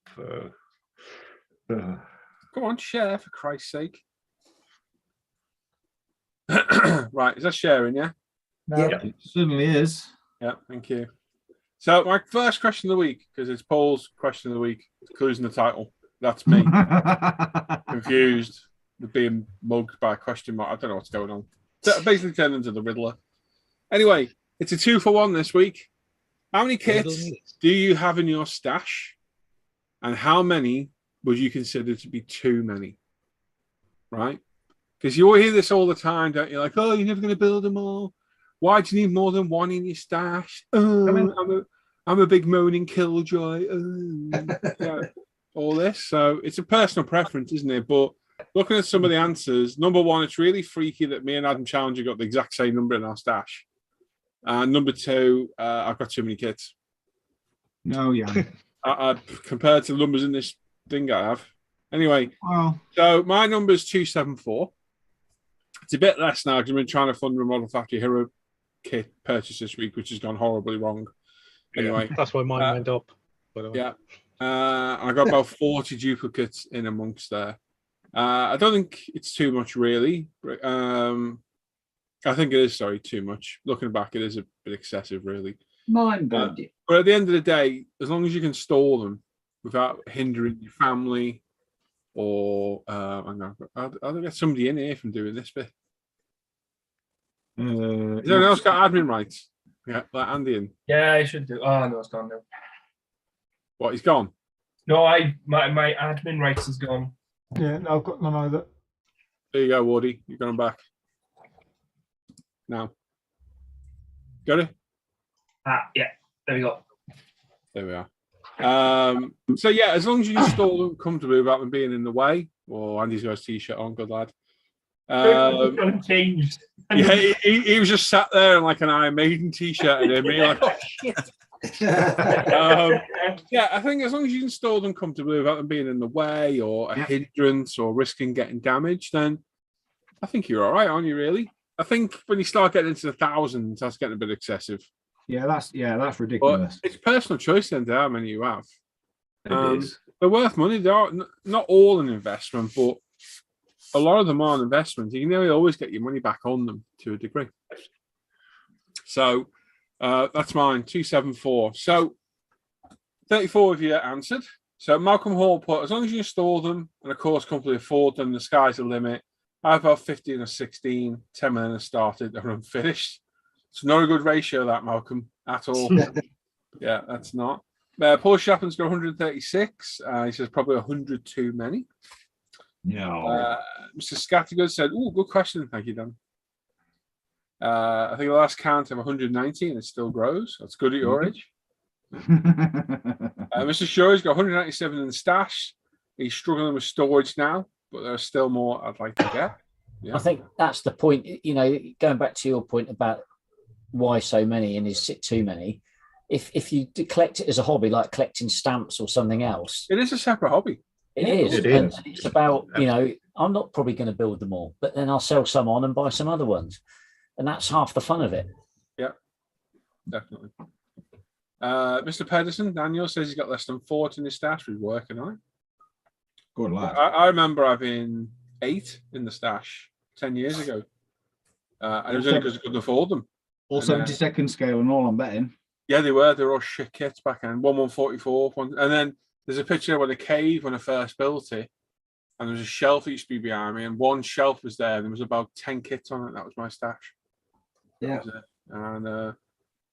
Come on, share for Christ's sake. Right, is that sharing? Yeah. No. Yeah. it certainly is. Yeah. Thank you. So my first question of the week, because it's Paul's question of the week, clues in the title. That's me. Confused with being mugged by a question mark. I don't know what's going on. Basically turned into the Riddler. Anyway, it's a 2-for-1 this week. How many kits do you have in your stash? And how many would you consider to be too many? Right? Because you all hear this all the time, don't you? Like, oh, you're never going to build them all. Why do you need more than one in your stash? Oh, I'm a big moaning killjoy. Yeah, all this. So it's a personal preference, isn't it? But looking at some of the answers, number one, it's really freaky that me and Adam Challenger got the exact same number in our stash. And number two, I've got too many kits. No, yeah. Compared to the numbers in this thing I have. Anyway, Well, so my number is 274. It's a bit less now because I've been trying to fund a Model Factory Hero kit purchase this week, which has gone horribly wrong. Anyway, That's why mine went up. By the way. yeah. I got about 40 duplicates in amongst there. I don't think it's too much, really. I think it is, too much. Looking back, it is a bit excessive, really. Mine budget. But at the end of the day, as long as you can store them without hindering your family or I'll get somebody in here from doing this bit. Has anyone else got admin rights? Yeah, like Andy in. Yeah, I should do. Oh no, it's gone now. What, he's gone? No, my admin rights is gone. Yeah, no, I've got none either. There you go, Wardy. You've got him back. Now. Got it? Yeah, there we go. There we are. So yeah, as long as you can store them comfortably without them being in the way. Or Andy's got his t-shirt on, good lad. Changed. Yeah, he was just sat there in like an Iron Maiden t-shirt and me like, oh shit. Yeah, I think as long as you can store them comfortably without them being in the way or a hindrance or risking getting damaged, then I think you're all right, aren't you? Really? I think when you start getting into the thousands, that's getting a bit excessive. yeah, that's ridiculous. But it's personal choice then to how many you have. It is. They're worth money. They are not all an investment, but a lot of them are an investment. You can nearly always get your money back on them to a degree. So that's mine, 274. So 34 of you answered. So Malcolm Hall put, as long as you store them and of course comfortably afford them, the sky's the limit. I've got 15 or 16, 10 million have started and unfinished. It's not a good ratio, that, Malcolm, at all. Yeah, that's not. Paul Shapman's got 136. He says probably 100 too many. No. Mr. Scattergood said, "Oh, good question. Thank you, Dan." I think the last count of 190 and it still grows. That's good at your age. Mr. Shaw's got 197 in the stash. He's struggling with storage now, but there's still more I'd like to get. Yeah. I think that's the point. You know, going back to your point about why so many and is it too many? If you collect it as a hobby, like collecting stamps or something else, It is a separate hobby. it is. It And is. it's about, you know, I'm not probably going to build them all, but then I'll sell some on and buy some other ones. And that's half the fun of it. Definitely. Mr. Pedersen, Daniel says he's got less than 40 in his stash. He's working on it. Good lad. I remember having 8 in the stash 10 years ago. And it was only because I couldn't afford them. All 72nd scale and all, I'm betting. Yeah, they were. They were all shit kits back then. 144. And then there's a picture of a cave when I first built it. And there was a shelf that used to be behind me. And one shelf was there. And there was about 10 kits on it. That was my stash. Yeah. And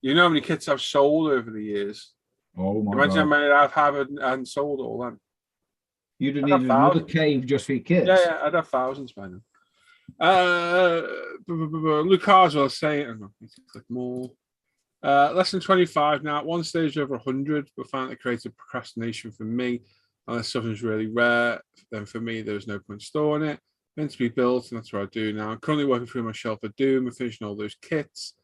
you know how many kits I've sold over the years? Oh my Imagine how God. many I'd have and sold all then. You'd have I'd have needed another thousands. cave just for your kids. Yeah, I'd have thousands by now. Luke Carswell saying, I need to click more. Less than 25 now. At one stage over 100, but found it created procrastination for me. Unless something's really rare, then for me, there's no point storing it. Meant to be built, and that's what I do now. I'm currently working through my shelf of Doom and finishing all those kits.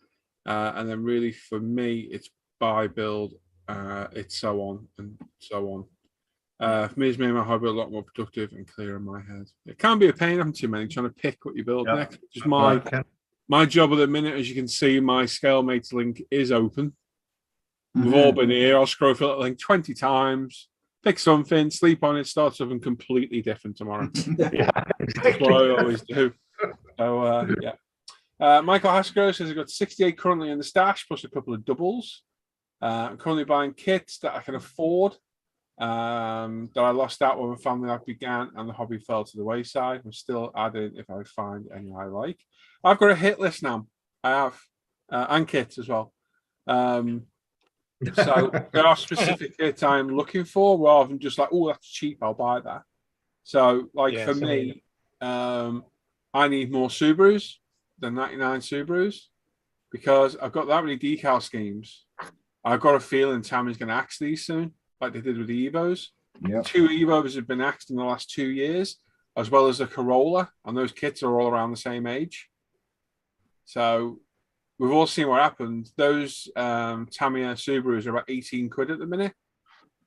And then really for me, it's buy, build, it's so on and so on. For me, it's made my hobby a lot more productive and clear in my head. It can be a pain having too many, trying to pick what you build next. Just my job at the minute, as you can see, my ScaleMates link is open. We've all been here. I'll scroll through that link 20 times, pick something, sleep on it, start something completely different tomorrow. That's what I always do. So, Michael Haskell says I've got 68 currently in the stash, plus a couple of doubles. I'm currently buying kits that I can afford. That I lost out when my family life began and the hobby fell to the wayside. I'm still adding if I find any I like. I've got a hit list now. I have, and kits as well. So there are specific kits I'm looking for rather than just like, oh, that's cheap, I'll buy that. So, like for me, I need more Subarus than 99 Subarus because I've got that many decal schemes. I've got a feeling Tammy's going to axe these soon, like they did with the Evos. Yep. 2 Evos have been axed in the last 2 years, as well as a Corolla, and those kits are all around the same age. So we've all seen what happened. Those Tamiya Subarus are about 18 quid at the minute,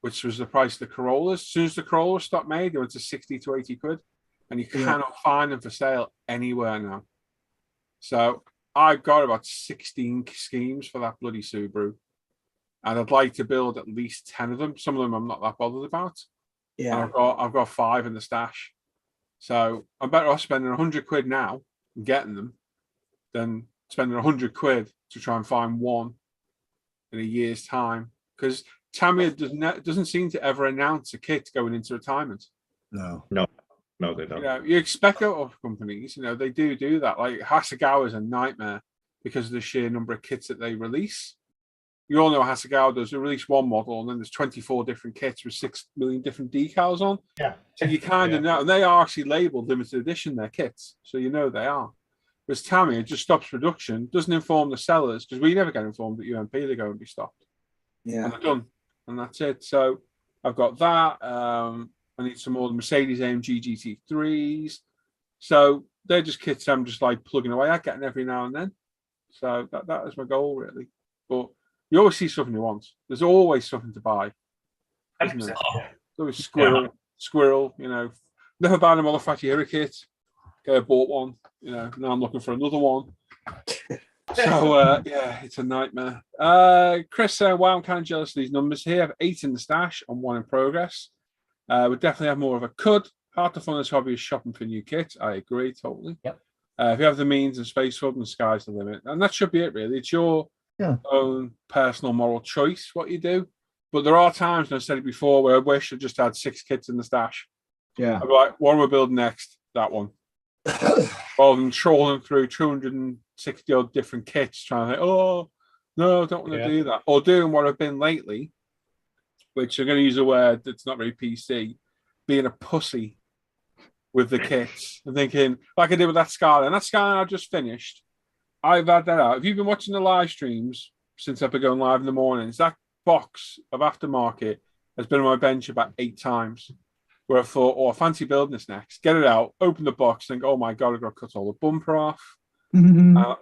which was the price of the Corollas. As soon as the Corollas stopped made, they went to 60 to 80 quid, and you cannot find them for sale anywhere now. So I've got about 16 schemes for that bloody Subaru. And I'd like to build at least 10 of them. Some of them I'm not that bothered about. Yeah. And I've got 5 in the stash. So I'm better off spending 100 quid now and getting them than spending 100 quid to try and find one in a year's time. Because Tamiya doesn't seem to ever announce a kit going into retirement. No, they don't. You know, you expect out of companies, they do that. Like Hasegawa is a nightmare because of the sheer number of kits that they release. You all know Hasegawa does. They release one model, and then there's 24 different kits with 6 million different decals on. Yeah. So you kind of know, and they are actually labeled limited edition, their kits. So you know they are. Whereas Tamiya just stops production, doesn't inform the sellers, because we never get informed that UMP they're going to be stopped. Yeah. And they're done. And that's it. So I've got that. I need some more Mercedes AMG GT3s. So they're just kits I'm just like plugging away at, getting every now and then. So that is my goal, really. But you always see something you want. There's always something to buy. Isn't there? There's squirrel, Never buying a Molofati Hero kit. Okay, I bought one. Now I'm looking for another one. So, it's a nightmare. Chris, wow, I'm kind of jealous of these numbers here. I have 8 in the stash and 1 in progress. Would definitely have more of a could. Part of the fun of this hobby is shopping for new kits. I agree, totally. Yep. If you have the means and space for them, the sky's the limit. And that should be it, really. It's your own personal moral choice what you do. But there are times, and I've said it before, where I wish I just had 6 kits in the stash. Yeah. I'd be like, what am I building next? That one. Rather than trawling through 260 odd different kits, trying to think, oh, no, I don't want to do that. Or doing what I've been lately, which I'm going to use a word that's not very PC, being a pussy with the kits and thinking, like I did with that Skyline. That Skyline I just finished. I've had that out. If you've been watching the live streams since I've been going live in the mornings, that box of aftermarket has been on my bench about 8 times. Where I thought, I fancy building this next. Get it out, open the box, think, oh my God, I've got to cut all the bumper off. Nah,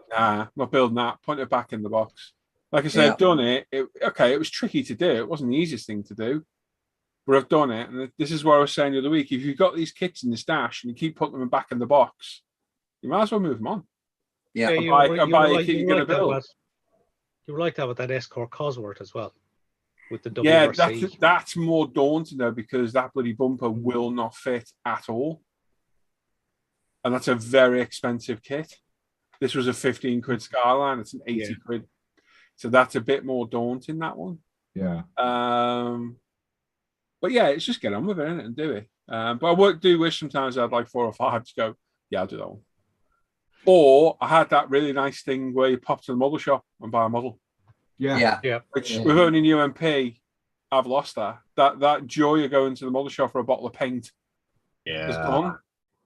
not building that. Put it back in the box. Like I said, I've done it. It was tricky to do. It wasn't the easiest thing to do. But I've done it. And this is what I was saying the other week. If you've got these kits in the stash and you keep putting them back in the box, you might as well move them on. Yeah, you buy a kit you're going to build. You were like that with that Escort Cosworth as well. With the WRC. That's more daunting though, because that bloody bumper will not fit at all. And that's a very expensive kit. This was a 15 quid Skyline. It's an 80 quid. So that's a bit more daunting, that one. Yeah. But it's just get on with it and do it. But I do wish sometimes I had like 4 or 5 to go, I'll do that one. Or I had that really nice thing where you pop to the model shop and buy a model. Which with owning UMP, I've lost that. That joy of going to the model shop for a bottle of paint is gone.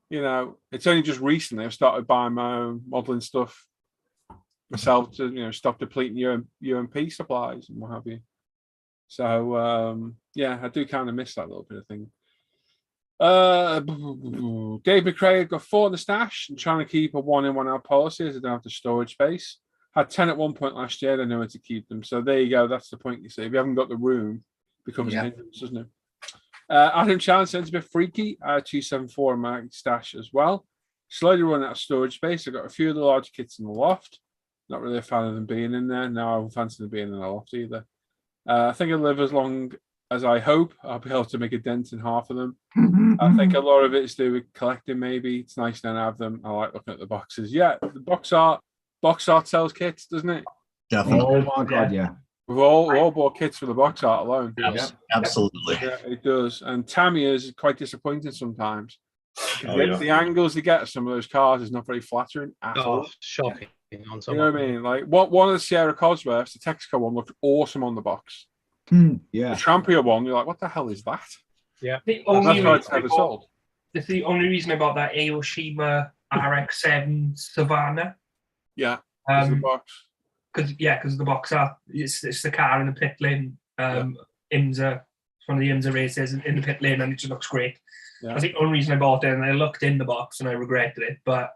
You know, it's only just recently I've started buying my own modeling stuff myself to, you know, stop depleting UMP supplies and what have you. So yeah, I do kind of miss that little bit of thing. Dave McRae got 4 in the stash and trying to keep a 1 in 1 out policy as I don't have the storage space. Had 10 at one point last year. I know where to keep them. So there you go. That's the point. You see, if you haven't got the room, it becomes a hindrance, doesn't it? Adam Challenge sounds a bit freaky. 274 in my stash as well. Slowly running out of storage space. I've got a few of the large kits in the loft. Not really a fan of them being in there. No, I don't fancy them being in the loft either. I think I'll live as long as I hope. I'll be able to make a dent in half of them. I think a lot of it is to do with collecting, maybe. It's nice to have them. I like looking at the boxes. Yeah, the box art sells kits, doesn't it? Definitely. Oh my God, yeah. We've all bought kits for the box art alone. Absolutely. Yeah, it does. And Tamiya's is quite disappointing sometimes. Oh, yeah. The angles they get some of those cars is not very flattering at all. Shocking. On some You know what I mean? Like one of the Sierra Cosworths, the Texaco one, looked awesome on the box. Yeah. The Trampier one, you're like, what the hell is that? Yeah. The That's only why it's never sold. That's the only reason I bought that Aoshima RX-7 Savannah. Yeah. The box. Because the box art, it's the car in the pit lane. IMSA, it's one of the IMSA races in the pit lane, and it just looks great. Yeah. That's the only reason I bought it, and I looked in the box and I regretted it. But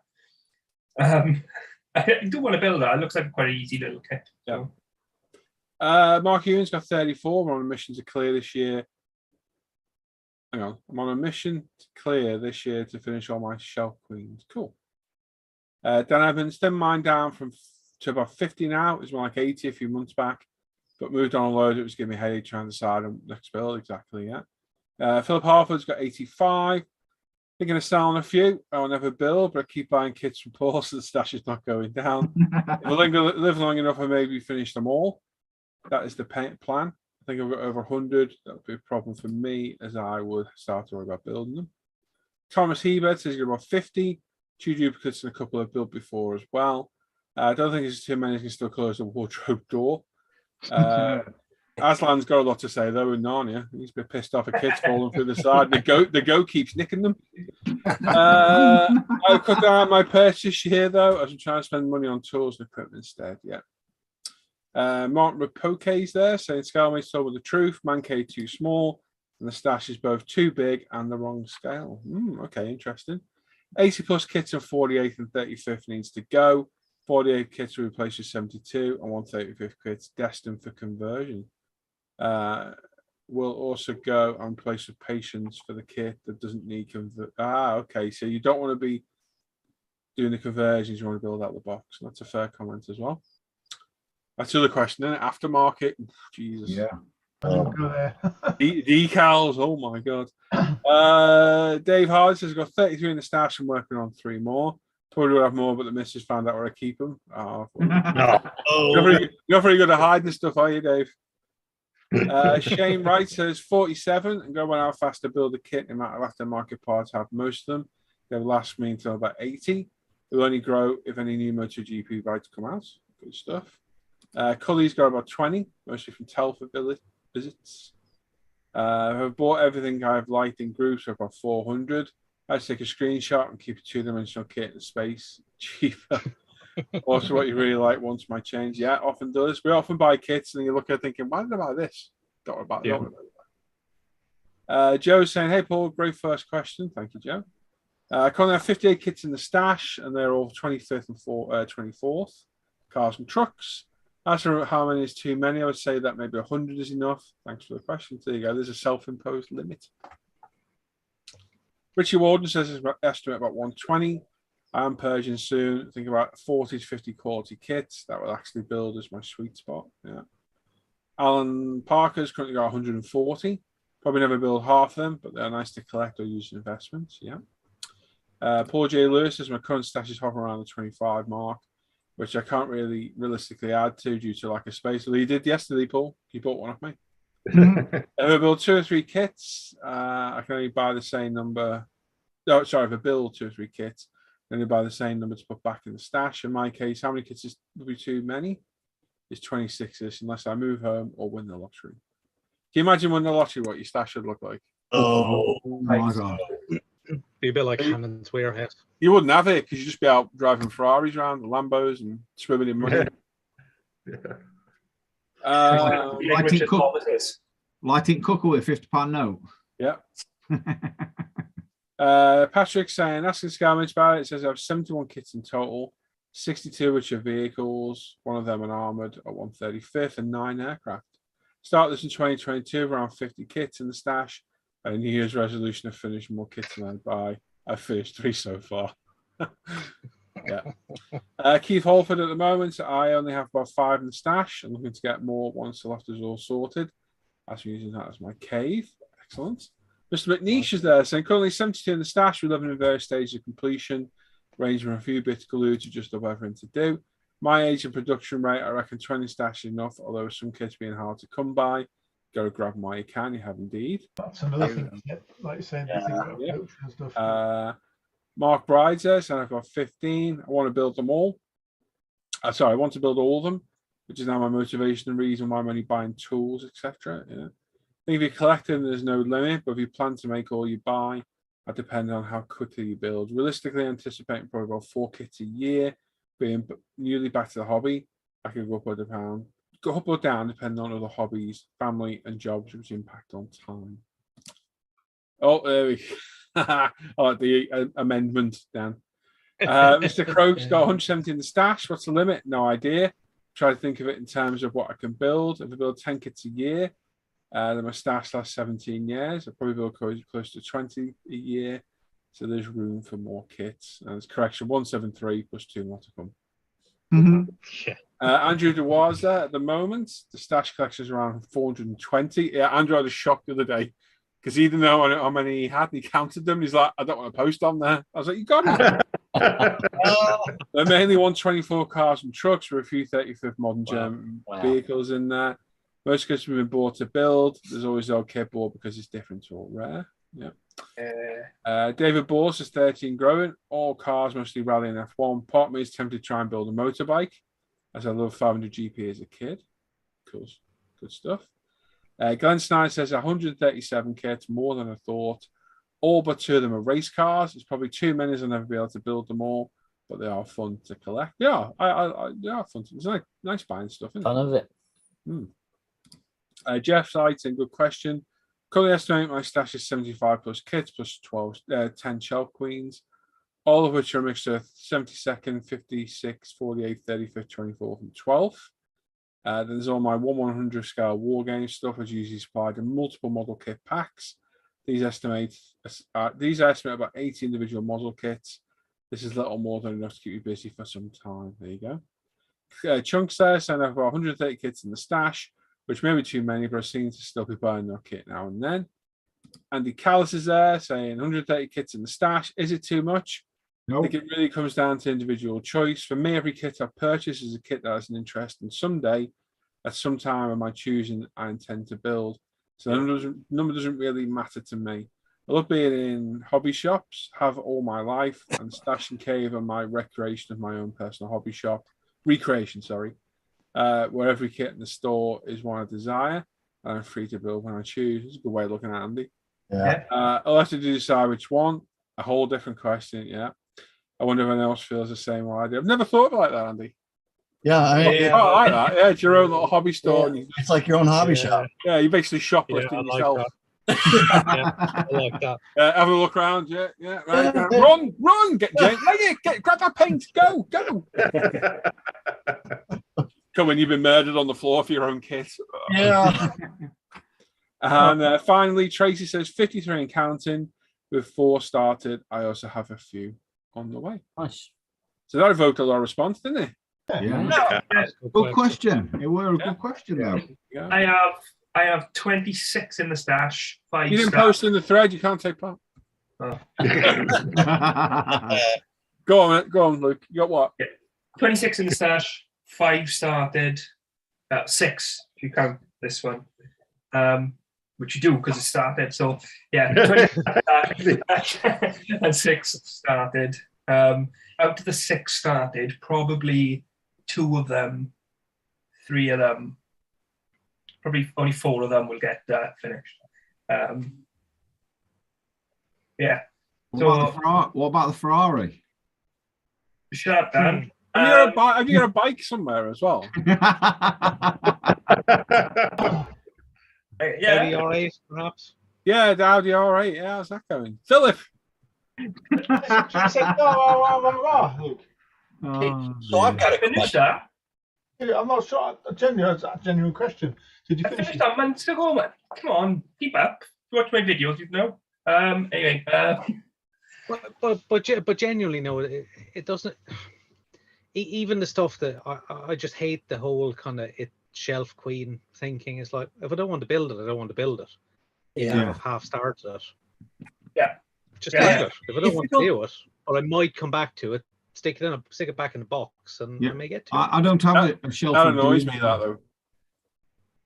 I do want to build that. It looks like quite an easy little kit. Yeah. Mark Ewan's got 34. We're on a mission to clear this year. Hang on. I'm on a mission to clear this year to finish all my Shelf Queens. Cool. Dan Evans, didn't mind down to about 50 now. It was more like 80 a few months back, but moved on a load. It was giving me a headache trying to decide on next build. Exactly, yeah. Philip Harford's got 85. Thinking of selling a few. I'll never build, but I keep buying kits from Paul, so the stash is not going down. If I live long enough, I maybe finish them all. That is the plan. I think I've got over 100. That would be a problem for me, as I would start to worry about building them. Thomas Hebert says he's got about 50. 2 duplicates and a couple I've built before as well. I don't think it's too many. Can still close the wardrobe door. Aslan's got a lot to say though in Narnia. He's a bit pissed off at kids falling through the side. The goat keeps nicking them. I cut down my purchase here though, as I'm trying to spend money on tools and equipment instead. Yeah. Martin Rapoke's there saying Scalemate's told with the truth. Mankey too small, and the stash is both too big and the wrong scale. Okay, interesting. 80 plus kits on 48th and 35th needs to go. 48 kits will replace with 72 and 135th kits destined for conversion. Will also go and place with patience for the kit that doesn't need okay. So you don't want to be doing the conversions, you want to build out the box. That's a fair comment as well. That's the other question, isn't it? Aftermarket. Jesus. Yeah. Go there. Decals. Oh my god. Dave Hardy says I've got 33 in the stash. I'm working on 3 more. Probably will have more, but the missus found out where I keep them. No. You're very good at hiding stuff, are you, Dave? Shane Wright says 47 and go out fast to build a kit. The amount of aftermarket parts have most of them. They'll last me until about 80. It will only grow if any new MotoGP rides come out. Good stuff. Cully's got about 20, mostly from Telford visits. I've bought everything I've liked in groups, so about 400. I take a screenshot and keep a 2-dimensional kit in space. Cheaper. Also, what you really like once might change. Yeah, often does. We often buy kits and you look at it thinking, why did I buy this? Don't worry about it. Joe's saying, hey, Paul, great first question. Thank you, Joe. I currently have 58 kits in the stash and they're all 25th and 24th. Cars and trucks. As for how many is too many, I would say that maybe 100 is enough. Thanks for the question. There you go. There's a self-imposed limit. Richie Warden says his estimate about 120. I am purging soon. I think about 40 to 50 quality kits. That will actually build as my sweet spot. Yeah. Alan Parker's currently got 140. Probably never build half of them, but they're nice to collect or use in investments. Yeah. Paul J. Lewis says my current stash is hovering around the 25 mark, which I can't really realistically add to due to lack of space. Well, you did yesterday, Paul. You bought one off me. If I build 2 or 3 kits, I can only buy the same number. No, sorry, if I build 2 or 3 kits, I can only buy the same number to put back in the stash. In my case, how many kits would be too many? It's 26-ish unless I move home or win the lottery. you imagine winning the lottery what your stash would look like? Oh, my God. Be a bit like Hannon's warehouse. You wouldn't have it because you'd just be out driving Ferraris around, the Lambos, and swimming in money. Lighting cooker with a £50 note. Yeah. Patrick saying, asking Scammage about it, says I have 71 kits in total, 62 which are vehicles, one of them an armoured at 135th, and 9 aircraft. Start this in 2022, around 50 kits in the stash. A New Year's resolution to finish more kits than I buy. I've finished 3 so far. Yeah. Keith Holford at the moment. I only have about 5 in the stash. I'm looking to get more once the loft is all sorted. I'm using that as my cave. Excellent. Mr. McNeish is there saying currently 72 in the stash. We're living in various stages of completion, ranging from a few bits of glue to just about everything to do. My age and production rate, I reckon 20 stash is enough, although some kits being hard to come by. Go grab them while you can. You have indeed. That's another thing, like you said. Mark Bride says, and I've got 15. I want to build them all. I want to build all of them, which is now my motivation and reason why I'm only buying tools, etc. Yeah. I think if you're collecting, there's no limit, but if you plan to make all you buy, that depends on how quickly you build. Realistically, anticipating probably about 4 kits a year, being newly back to the hobby. I could go up or down depending on other hobbies, family, and jobs, which impact on time. Oh, there we go. I like the amendment, Dan. Mr. Croak's got 170 in the stash. What's the limit? No idea. Try to think of it in terms of what I can build. If I build 10 kits a year, then my stash lasts 17 years. I'll probably build close to 20 a year. So there's room for more kits. And it's correction 173 plus 2 more to come. Andrew DeWaz there at the moment. The stash collection is around 420. Yeah, Andrew had a shock the other day because he didn't know how many he had. And he counted them. He's like, I don't want to post on there. I was like, you got it. They're mainly 124 cars and trucks with a few 35th modern German vehicles in there. Most kits have been bought to build. There's always the old kit bought because it's different or rare. Yeah. David Bors is 13 growing. All cars, mostly rally and F1. Part of me is tempted to try and build a motorbike, as I love 500 GP as a kid. Cool, good stuff. Glenn Snyder says 137 kits, more than I thought. All but 2 of them are race cars. It's probably too many, as I'll never be able to build them all, but they are fun to collect. Yeah, they are fun. It's nice buying stuff. Isn't it? I love it. Jeff Sighton, good question. Currently estimate my stash is 75 plus kits plus 10 shelf queens, all of which are a mixture of 72nd, 56, 48, 35th, 24th, and 12th. Then there's all my 1/100 scale war game stuff, which is usually supplied in multiple model kit packs. These estimate about 80 individual model kits. This is little more than enough to keep you busy for some time. There you go. Chunks there saying I've got 130 kits in the stash, which may be too many, but I seem to still be buying their kit now and then. Andy Callis is there saying 130 kits in the stash. Is it too much? No. I think it really comes down to individual choice. For me, every kit I purchase is a kit that has an interest, and someday, at some time of my choosing, I intend to build. So the number doesn't really matter to me. I love being in hobby shops, have all my life, and Stash and Cave are my recreation of my own personal hobby shop. Recreation, sorry. Where every kit in the store is one I desire, and I'm free to build when I choose. It's a good way of looking at Andy. Yeah. I'll have to decide which one. A whole different question, yeah. I wonder if anyone else feels the same way I do. I've never thought of it like that, Andy. Yeah, I like that. Yeah, it's your own little hobby store. Yeah, it's like your own hobby shop. Yeah, you're basically shoplifting yourself. I like that. Have a look around. Yeah. Right. Run! Get Jane. Grab that paint. Go. Come when you've been murdered on the floor for your own kit. Yeah. And finally, Tracy says 53 and counting. With 4 started, I also have a few on the way. Nice. So that evoked a lot of response, didn't it? Yeah. Good question. It were a good question, though. Yeah. I have 26 in the stash. 5 You didn't post in the thread. You can't take part. Oh. Go on, Luke. You got what? 26 in the stash. 5 started. 6 if you count this one. Which you do because it started. So yeah, 26 started and 6 started. Out of the 6 started, probably 2 of them, 3 of them probably only 4 of them will get finished. Yeah. What about the Ferrari? Shut up, Dan. Have you got a bike somewhere as well? Yeah. Audi R8, perhaps. Yeah, the Audi R8. Yeah, how's that going? Philip. Luke. Oh, So I've got a Finished question. that. yeah, I'm not sure. That's a genuine question. Did you I finish finished it? that months ago, man. Come on, keep up. Watch my videos, you know. Anyway. But genuinely, no, it doesn't. Even the stuff that I just hate the whole kind of shelf queen thinking. Is like, if I don't want to build it, I don't want to build it. Yeah. I've half started it. Yeah. Just Yeah. leave it. If I don't want to do it, or I might come back to it, stick it back in the box, and I may get to it. I don't have a shelf. That of annoys doom. me, that though.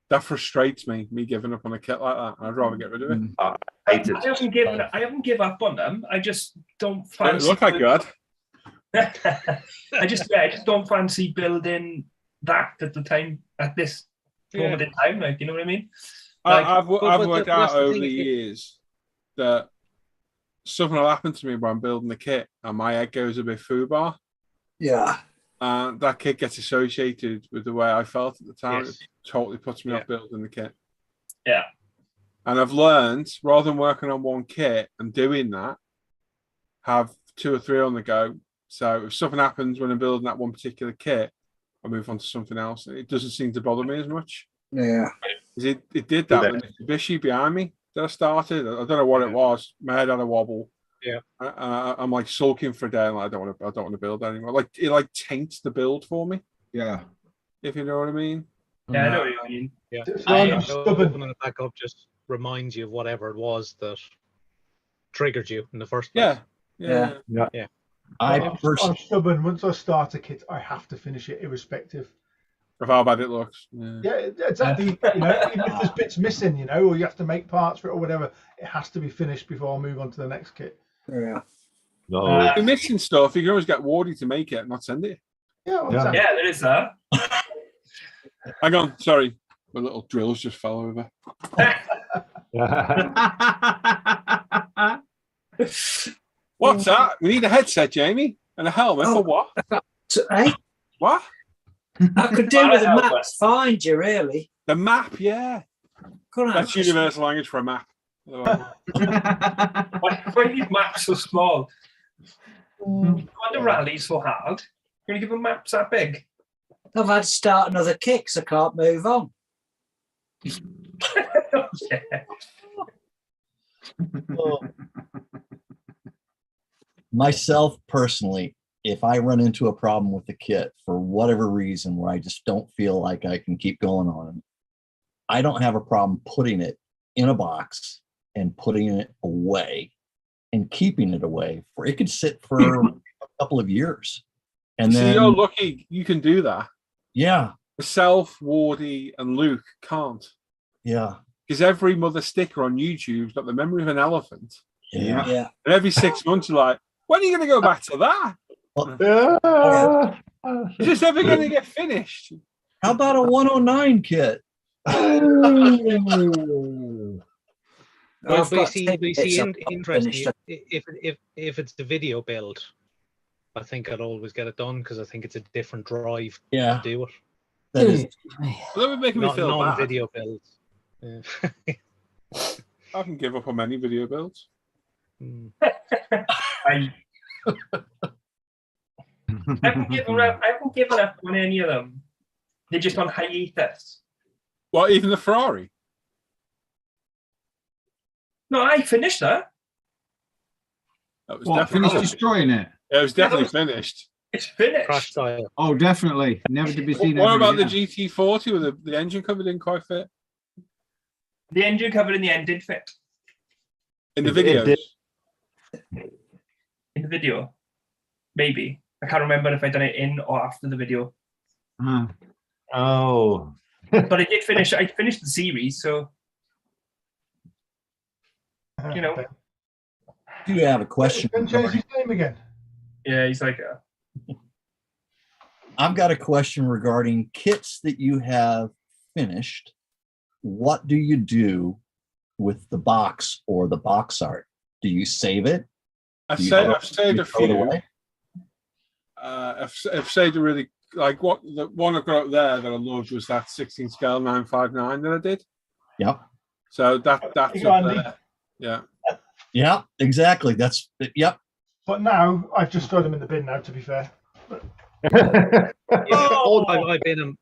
That frustrates me giving up on a kit like that. I'd rather get rid of it. I hate it. I haven't given up on them. I just don't It fancy. look like God. I just don't fancy building that at this moment in time. Like, you know what I mean? I've but worked that's out the over thing, the years that something will happen to me when I'm building the kit and my head goes a bit foobar. Yeah. And that kit gets associated with the way I felt at the time. Yes. It totally puts me off building the kit. Yeah. And I've learned, rather than working on one kit and doing that, have 2 or 3 on the go. So if something happens when I'm building that one particular kit, I move on to something else. It doesn't seem to bother me as much. Yeah. It did that with Mitsubishi behind me that I started. I don't know what it was. My head had a wobble. Yeah. I'm like sulking for a day. And like, I don't want to build anymore. Like it taints the build for me. Yeah. If you know what I mean. Yeah, I know what you mean. Yeah. So I'm stubborn. Opening it back up just reminds you of whatever it was that triggered you in the first place. Yeah. I'm stubborn. Once I start a kit, I have to finish it, irrespective of how bad it looks. Yeah, exactly. You know, even if there's bits missing, you know, or you have to make parts for it or whatever, it has to be finished before I move on to the next kit. Yeah. No. If you're missing stuff, you can always get Wardy to make it and not send it. Yeah, well, Yeah, there is that. Hang on, sorry. My little drills just fell over. What's that? We need a headset, Jamie, and a helmet for what? Eh? What? I could do with a map to find you, really. The map, yeah. That's universal language for a map. Why are these maps so small? Why are the rallies so hard? You're going to give them maps that big? I've had to start another kick, so I can't move on. Myself personally, if I run into a problem with the kit for whatever reason where I just don't feel like I can keep going on it, I don't have a problem putting it in a box and putting it away and keeping it away for it could sit for a couple of years. And then you're lucky you can do that. Yeah. Myself, Wardy, and Luke can't. Yeah. Because every mother sticker on YouTube's got the memory of an elephant. Yeah. And every 6 months you're like, when are you going to go back to that? Is this ever going to get finished? How about a 109 kit? Well, but you see, interesting. If it's the video build, I think I'd always get it done because I think it's a different drive to do it. That is. That would make me feel bad. Video builds. Yeah. I can give up on many video builds. I haven't given up on any of them. They're just on hiatus. What, even the Ferrari? No, I finished that. That was Finished destroying it? Yeah, it was definitely finished. It's finished. Crash style. Oh, definitely. Never to be seen. What about the GT40 where the engine cover didn't quite fit? The engine cover in the end did fit. In the videos? In the video. Maybe. I can't remember if I done it in or after the video. Oh. But I did finish. I finished the series, so you know. Do you have a question? Can change his name again. Yeah, he's like. I've got a question regarding kits that you have finished what do you do with the box or the box art? Do you save it? I've saved a few. I've saved a really, like, what the one I've got up there that I loved was that 16 scale 959 that I did. Yep. So that's up there. Yeah. Yeah, exactly. That's yep. But now I've just thrown them in the bin now, to be fair. I've been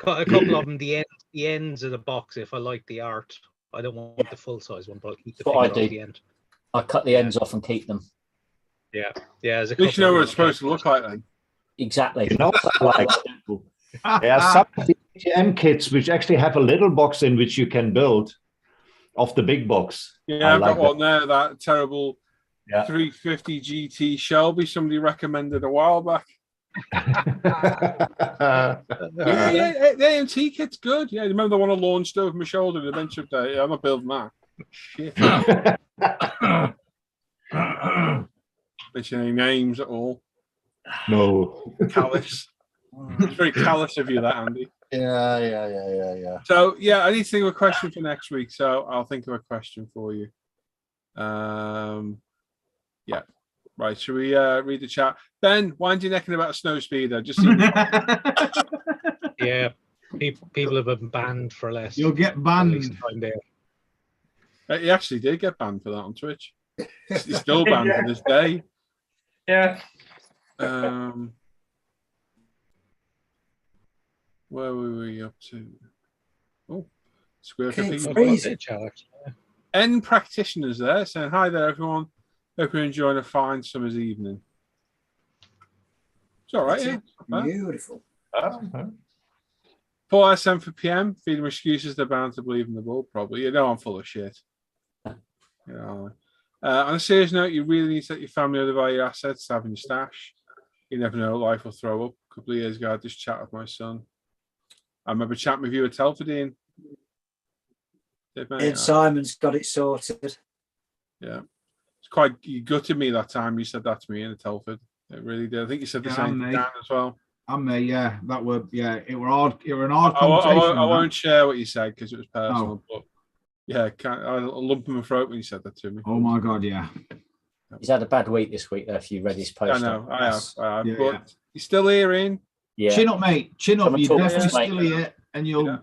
a couple of them, the ends of the box, if I like the art. I don't want the full size one, but I'll keep the figure at the end. I cut the ends off and keep them. Yeah. There's a At least you know what it's supposed to look like then. Exactly. You know, like, there are some DTM kits which actually have a little box in which you can build off the big box. Yeah, I've got one there, that terrible 350 GT Shelby somebody recommended a while back. The AMT kit's good. Yeah, remember the one I launched over my shoulder the adventure day? Yeah, I'm not building that. Shit. Mention any names at all? No. Callous. It's very callous of you, that, Andy. Yeah. So I need to think of a question for next week. So I'll think of a question for you. Right. Should we read the chat? Ben, wind your neck in about a snow speeder. Just see. Yeah, people have been banned for less. You'll get banned. He actually did get banned for that on Twitch. He's still banned to this day. Yeah. Where were we up to? Oh, Square N practitioners there saying hi there, everyone. Hope you're enjoying a fine summer's evening. It's all right, yeah. Beautiful. Paul-ISM for PM, feeding excuses they're bound to believe in the bull, probably. You know I'm full of shit. On a serious note, you really need to let your family know about your assets, having your stash. You never know, life will throw up. A couple of years ago, I had this chat with my son. I remember chatting with you at Telford, Ian. Ed Simon's got it sorted. Yeah. It's quite, you gutted me that time you said that to me in Telford. It really did. I think you said the same to Dan as well. I'm there, yeah. That were, yeah, it were hard. It were an hard conversation. I won't share what you said because it was personal. But yeah, I lump in my throat when you said that to me. Oh my God, yeah. He's had a bad week this week, though, if you read his post. I know, I have. But he's still here, Ian. Yeah. Chin up, mate. Chin up. You're definitely still here, and you'll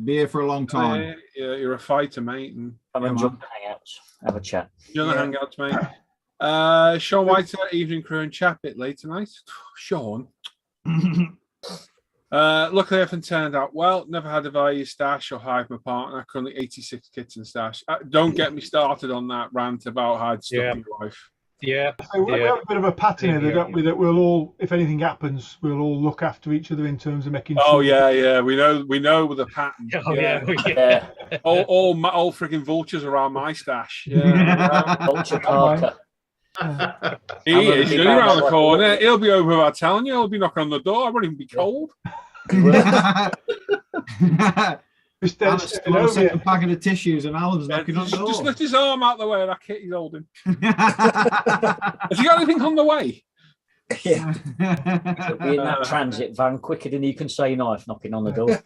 be here for a long time. Yeah, you're a fighter, mate. And come and join the Hangouts. Have a chat. Join the Hangouts, mate. Sean White, evening crew and chat bit late tonight. Sean. Luckily, everything turned out well. Never had a value stash or hide my partner. Currently 86 kits in stash. Don't get me started on that rant about hide stuff in your life. Yeah. So we have a bit of a pattern here, don't we? That we'll all, if anything happens, we'll all look after each other in terms of making sure. Oh yeah. We know the pattern. Oh yeah. all freaking vultures around my stash. Yeah. Vulture Parker. He is. He's only around the corner. He'll be over without telling you. He'll be knocking on the door. I won't even be cold. Just a packet of tissues and Alan's knocking on the door. Just lift his arm out the way of that kit he's holding. Has he got anything on the way? Yeah. He'll be in that transit van quicker than you can say knife knocking on the door.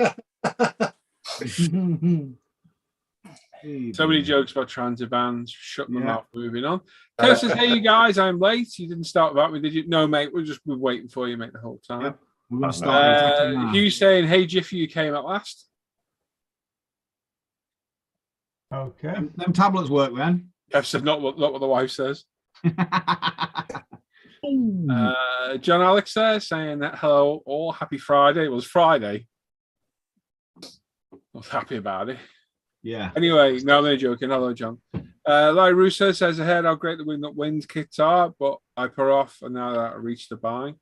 So many jokes about transit vans. Shut them out. Moving on. Kurt says, "Hey, you guys, I'm late. You didn't start without me, did you?" No, mate. We're waiting for you, mate, the whole time. Yep. We're going to start. Hugh saying, "Hey, Jiffy, you came at last." Okay. Them tablets work then. Kev said, "Not what the wife says." John Alex there saying that hello all, happy Friday. It was Friday. I was happy about it. Yeah. Anyway, no, they're joking. Hello, John. Larry Russo says, "I heard how great the Win That Wins kits are, but I put off and now that I reached the buy.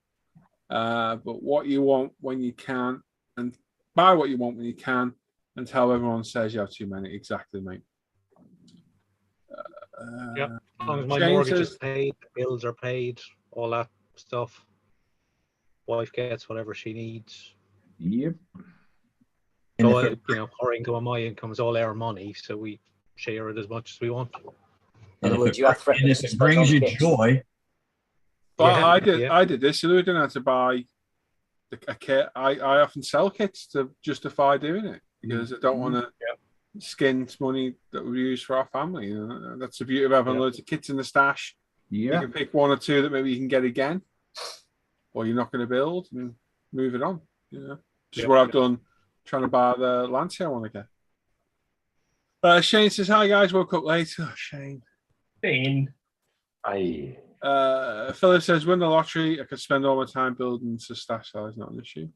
But what you want when you can, and buy what you want when you can, and tell everyone says you have too many." Exactly, mate. Yep. As long as my mortgage is paid, bills are paid, all that stuff. Wife gets whatever she needs. Yep. So, her income and my income is all our money, so we share it as much as we want. In other words, you have and if it brings you joy. But I did this. So we didn't have to buy a kit. I often sell kits to justify doing it because I don't want to. skint money that we use for our family. You know? That's the beauty of having loads of kits in the stash. You Yeah. can pick one or two that maybe you can get again, or you're not going to build, and move it on. You know, which is what I've done trying to buy the Lancia I want to get. Shane says, "Hi guys, woke up late." Oh, Shane. Aye. Philip says, "Win the lottery. I could spend all my time building, so stash size not an issue."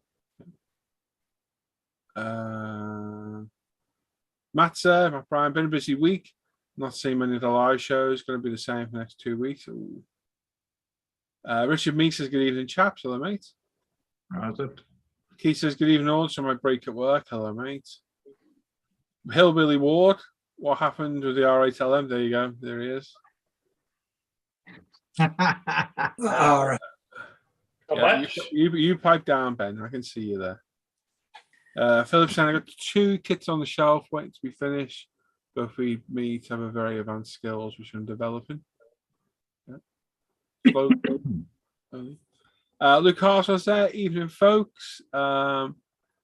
Matt said, "My Brian, been a busy week. Not seeing many of the live shows. Going to be the same for the next 2 weeks." Richard Meeks says, "Good evening, chaps. Hello, mate." How's it? Keith says, "Good evening, all. So my break at work. Hello, mate." Hillbilly Ward, what happened with the R8LM? There you go. There he is. All right. Yeah, you pipe down, Ben. I can see you there. Philip saying, "I got 2 kits on the shelf waiting to be finished. Both we meet have a very advanced skills which I'm developing." Yeah. Luke Harson's there. Evening, folks.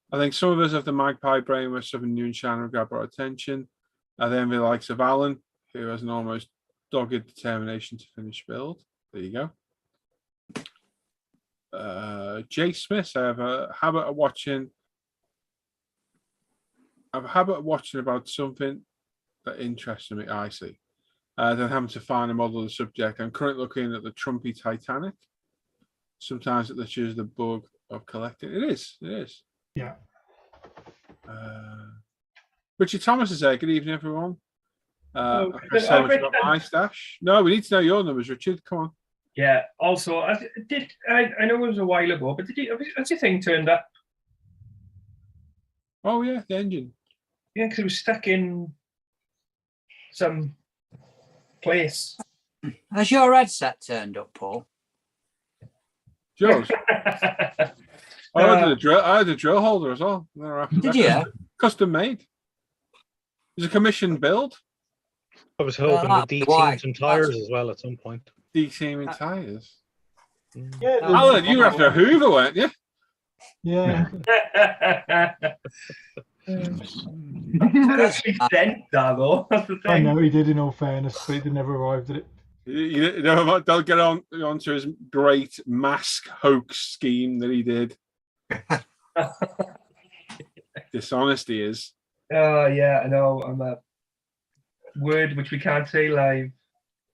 I think some of us have the magpie brain where something new and shiny will grab our attention. I then the likes of Alan, who has an almost dogged determination to finish build. There you go. Jay Smith, I have a habit of watching about something that interests me. I see. Then having to find a model of the subject. I'm currently looking at the Trumpy Titanic. Sometimes it literally is the bug of collecting. It is. Yeah. Richard Thomas is there. Good evening, everyone. Oh, So much about my stash. No, we need to know your numbers, Richard. Come on. Yeah. Also, I know it was a while ago, but has your thing turned up? Oh yeah, the engine. Yeah, because it was stuck in some place. Has your headset turned up, Paul? Yours. I had a drill holder as well. Did you? Custom made. It's a commissioned build. I was hoping to de-team some tires as well at some point. De-teaming tires. Yeah. Alan, you were after a Hoover, weren't you? Yeah. Actually sent that though. That's the thing. I know he did, in all fairness, but he never arrived at it. You know, they'll get onto his great mask hoax scheme that he did. Dishonesty is. Oh yeah, I know. I'm a word which we can't say live.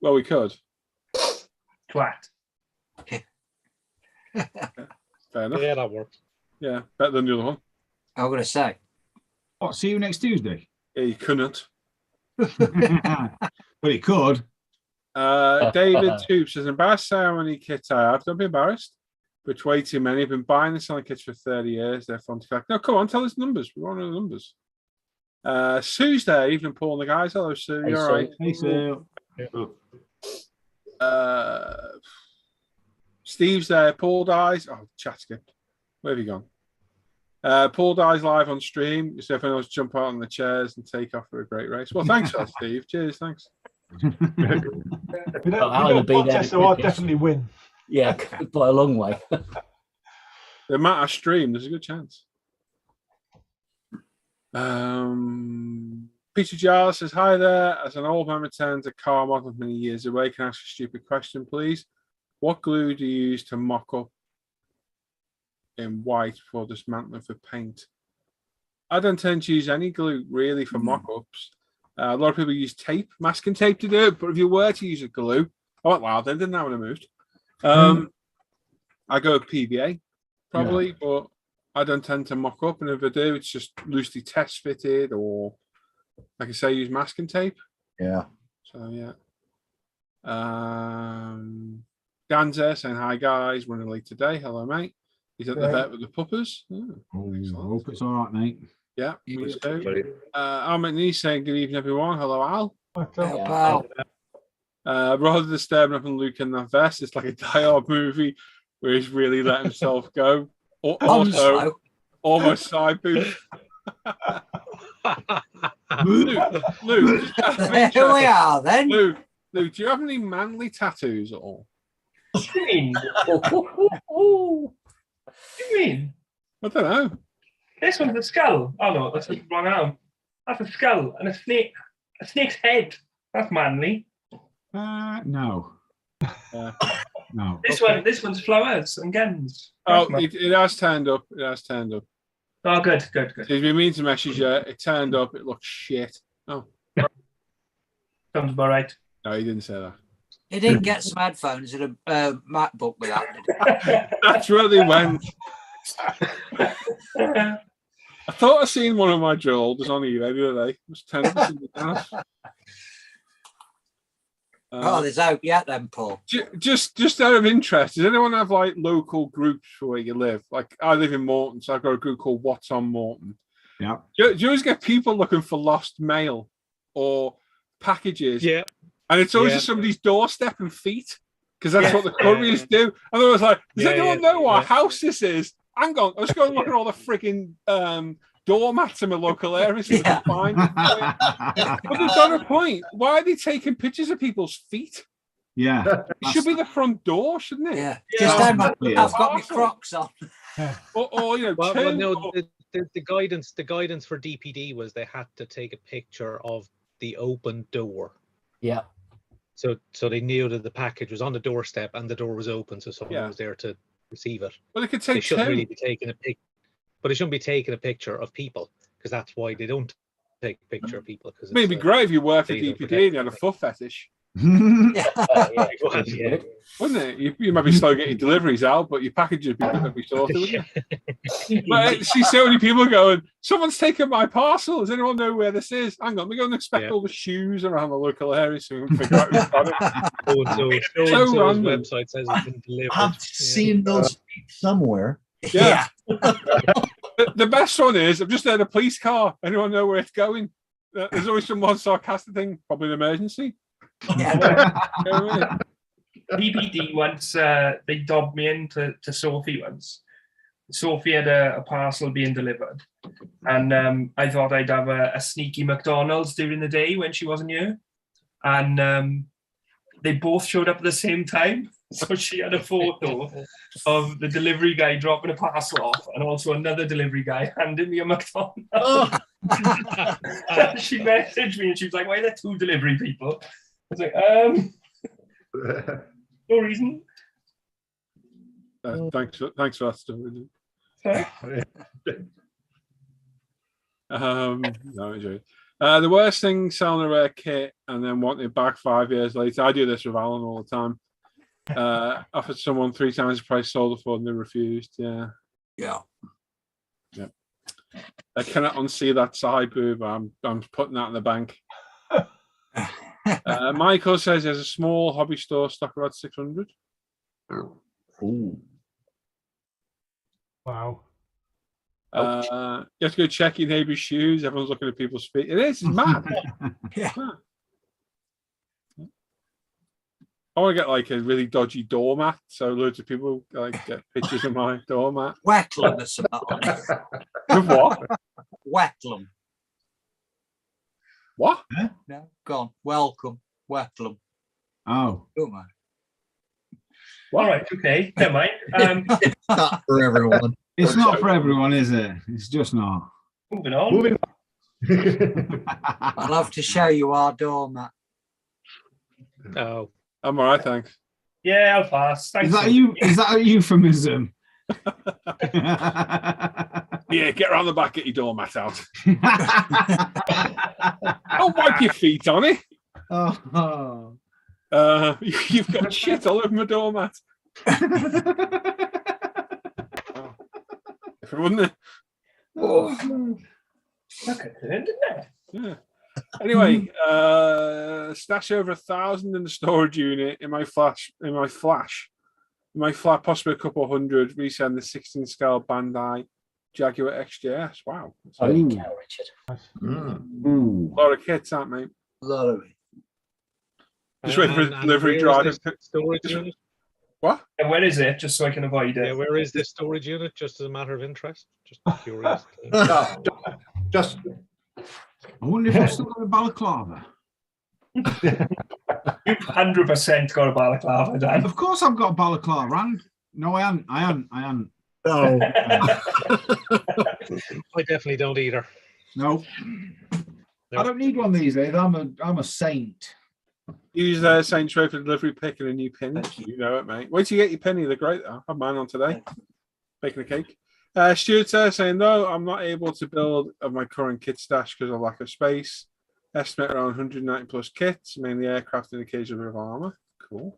Well, we could. Twat. Fair enough. Yeah, that works. Yeah, better than the other one. I'm going to say. What, see you next Tuesday? Yeah, you couldn't. But it could. David Tube says, "Embarrassed to say how many kits I have. Don't be embarrassed. But it's way too many. I've been buying and selling kits for 30 years. They're fun to collect." No, come on, tell us the numbers. We want to know the numbers. Sue's there, evening, Paul and the guys. Hello, Sue. You're all right. Hey, Sue. Steve's there. Paul dies. Oh, chat skipped. Where have you gone? Paul dies live on stream. So everyone else jump out on the chairs and take off for a great race. Well, thanks, Steve. Cheers. Thanks. We don't contest, so I'll definitely win. Yeah, by a long way. The amount I stream, there's a good chance. Peter Giles says, "Hi there. As an old man returns a car model many years away, can I ask a stupid question, please? What glue do you use to mock up in white before dismantling for paint?" I don't tend to use any glue really for mock-ups. A lot of people use tape, masking tape to do it, but if you were to use a glue, I went loud then, didn't I, when I moved? I go with PVA, probably, but I don't tend to mock up, and if I do, it's just loosely test fitted, or like I say, use masking tape. Yeah. So yeah. Dan's there saying, "Hi guys, running late today." Hello, mate. He's at the vet with the puppers. I hope it's all right, mate. Yeah, me too. Al McNeese saying, "Good evening, everyone." Hello, Al. Rather disturbing up and Luke in that vest, it's like a die-hard movie where he's really let himself go. Also, almost side booth. Luke, here we are then. Luke, do you have any manly tattoos at all? What do you mean? What do you mean? I don't know. This one's the skull. Oh no, that's the wrong arm. That's a skull and a snake. A snake's head. That's manly. No. No. This one's flowers and guns. Oh, it has turned up. It has turned up. Oh, good. So if you mean to message you, it turned up. It looks shit. Oh. Sounds about right. No, he didn't say that. He didn't get some headphones and a MacBook with that, did he? That's where they went. I thought I seen one of my jewels on eBay the other day. It was 10%. There's hope yet then, Paul. Just out of interest, does anyone have like local groups for where you live? Like I live in Morton, so I've got a group called What's on Morton. Yeah. Do you always get people looking for lost mail or packages? Yeah. And it's always at somebody's doorstep and feet, because that's what the couriers do. And I was like, does anyone know what house this is? Hang on, let's go and look at all the freaking doormats in my local areas we can find. But they've got a point. Why are they taking pictures of people's feet? Yeah. It should be the front door, shouldn't it? Yeah. Just I've got my Crocs on. Or you know, well, no, the guidance for DPD was they had to take a picture of the open door. Yeah. So they knew that the package was on the doorstep and the door was open, so someone was there to receive it. Well, they could take. They shouldn't really be taking a pic, but they shouldn't be taking a picture of people, because that's why they don't take a picture of people. Because it'd be great if you worked for DPD and you had a foot fetish. Yeah. Wouldn't it? You might be slow getting deliveries out, but your packages would be sorted, wouldn't it? But I see so many people going, someone's taken my parcel. Does anyone know where this is? Hang on, let me go and inspect all the shoes around the local area so we can figure out who's got it. So website says it's been delivered. I've seen those somewhere. Yeah. The best one is, I've just heard a police car. Anyone know where it's going? There's always some one sarcastic thing, probably an emergency. DPD once, they dobbed me in to Sophie once. Sophie had a parcel being delivered, and I thought I'd have a sneaky McDonald's during the day when she wasn't here, and they both showed up at the same time. So she had a photo of the delivery guy dropping a parcel off, and also another delivery guy handing me a McDonald's. She messaged me and she was like, "Why are there two delivery people?" I was like, no reason. Thanks for that story. No, enjoy it. The worst thing, selling a rare kit and then wanting it back 5 years later. I do this with Alan all the time. Offered someone 3 times the price sold it for and they refused. Yeah. I cannot unsee that side boob. I'm putting that in the bank. Michael says there's a small hobby store stock about 600. Ooh. Wow. You have to go check your neighbour's shoes. Everyone's looking at people's feet. It's mad. I want to get like a really dodgy doormat, so loads of people like get pictures of my doormat. Wetland or something. With what? Wetland. What? No, go on. Welcome. Wetland. Oh. Don't mind. All right, okay, never mind. It's not for everyone. It's not for everyone, is it? It's just not. Moving on. I'd love to show you our doormat. Oh. I'm all right, thanks. Yeah, I'll pass. Thanks. Is that a euphemism? Yeah, get around the back, get your doormat out. Don't wipe your feet on it. You've got shit all over my doormat. Wouldn't it? Look at it, didn't it? Yeah. Anyway, stash over 1,000 in the storage unit in my flat, possibly a couple 100. Resend the 16 scale Bandai Jaguar XJS. Wow. Holy cow, Richard. A lot of kits, aren't mate? A lot of it. Just waiting for the delivery driver. Storage unit? What? And where is it? Just so I can avoid it. Yeah, where is this storage unit? Just as a matter of interest. Just curious. Just. I wonder if I've still got a balaclava. You've 100% got a balaclava, Dan. Of course I've got a balaclava. No, I haven't. No. I definitely don't either. No. I don't need one these days. I'm a saint. Use Saint Tray for delivery pick and a new penny. You know it, mate. Wait till you get your penny. They're great. I have mine on today. Baking a cake. Stuart saying, no, I'm not able to build of my current kit stash because of lack of space. Estimate around 190 plus kits, mainly aircraft and occasional bit of armor. Cool.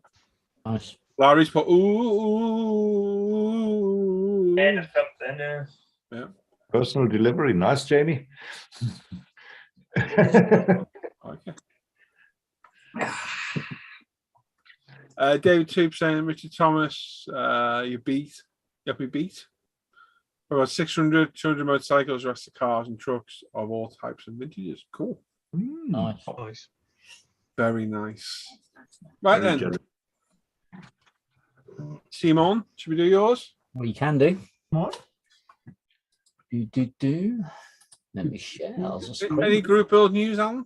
Nice. Larry's put, ooh. Yeah. Yeah. Personal delivery. Nice, Jamie. Okay. David Toop saying, Richard Thomas, you beat. Yep, we beat. About 600, 200 motorcycles, rest of cars and trucks of all types and vintages. Cool. Nice. Nice. Very nice. Right Very then. jealous. Simon, should we do yours? Well, you can do. What? Do. Let me share. Any group build news, Alan?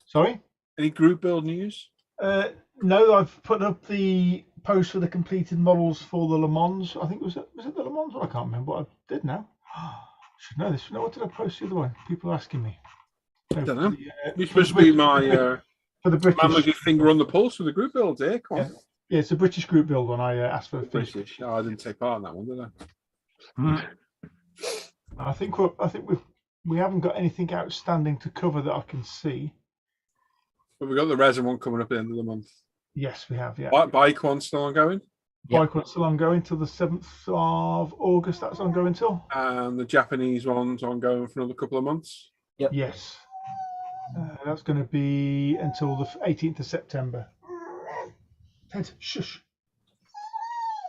Sorry? Any group build news? No, I've put up the post for the completed models for the Le Mans. I think was it the Le Mans? I can't remember what I did now. I should know this. No, what did I post the other one? People are asking me. I don't know. You're supposed to be my for the British. man with your finger on the pulse for the group build here. Come on. Yeah, it's a British group build one. I asked for a British. Oh, I didn't take part in that one, did I? I think we haven't got anything outstanding to cover that I can see. But we've got the resin one coming up at the end of the month. Yes, we have. Yeah. Bike one still ongoing. Bike one's still ongoing till the 7th of August. That's ongoing till. And the Japanese one's ongoing for another couple of months. Yep. Yes. That's going to be until the 18th of September. Ted, shush.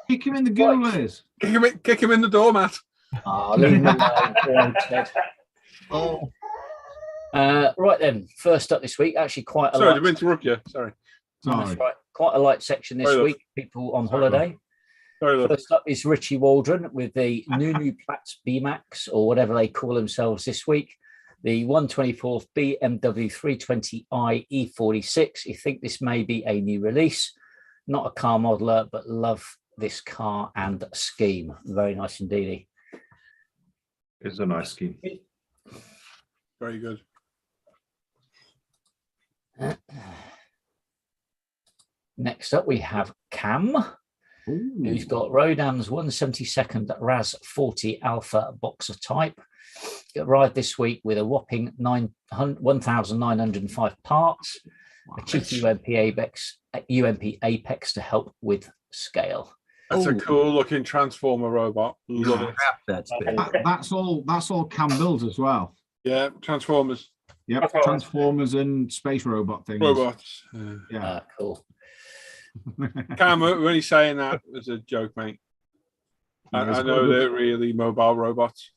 Kick him in the goolies. Kick him in the doormat. Oh, leave him alone. Go on, Ted. Oh. Right then, first up this week, actually quite a Sorry, light. didn't interrupt you. Sorry. That's right. Quite a light section this week. People on holiday. First up is Richie Waldron with the Nunu Platts B-Max, or whatever they call themselves this week. The 124th BMW 320i E46. You think this may be a new release. Not a car modeler, but love this car and scheme. Very nice indeed. It's a nice scheme. Very good. Next up, we have Cam, who's got Rodan's 172nd RAS 40 Alpha Boxer type. Arrived this week with a whopping 1,905 parts, a cheeky UMP Apex to help with scale. That's a cool looking Transformer robot. Love it. That's all Cam builds as well. Yeah, Transformers. Yep, Transformers and space robot things. Robots. Yeah. Cool. Cam, we're only saying that as a joke, mate. I know they're really mobile robots.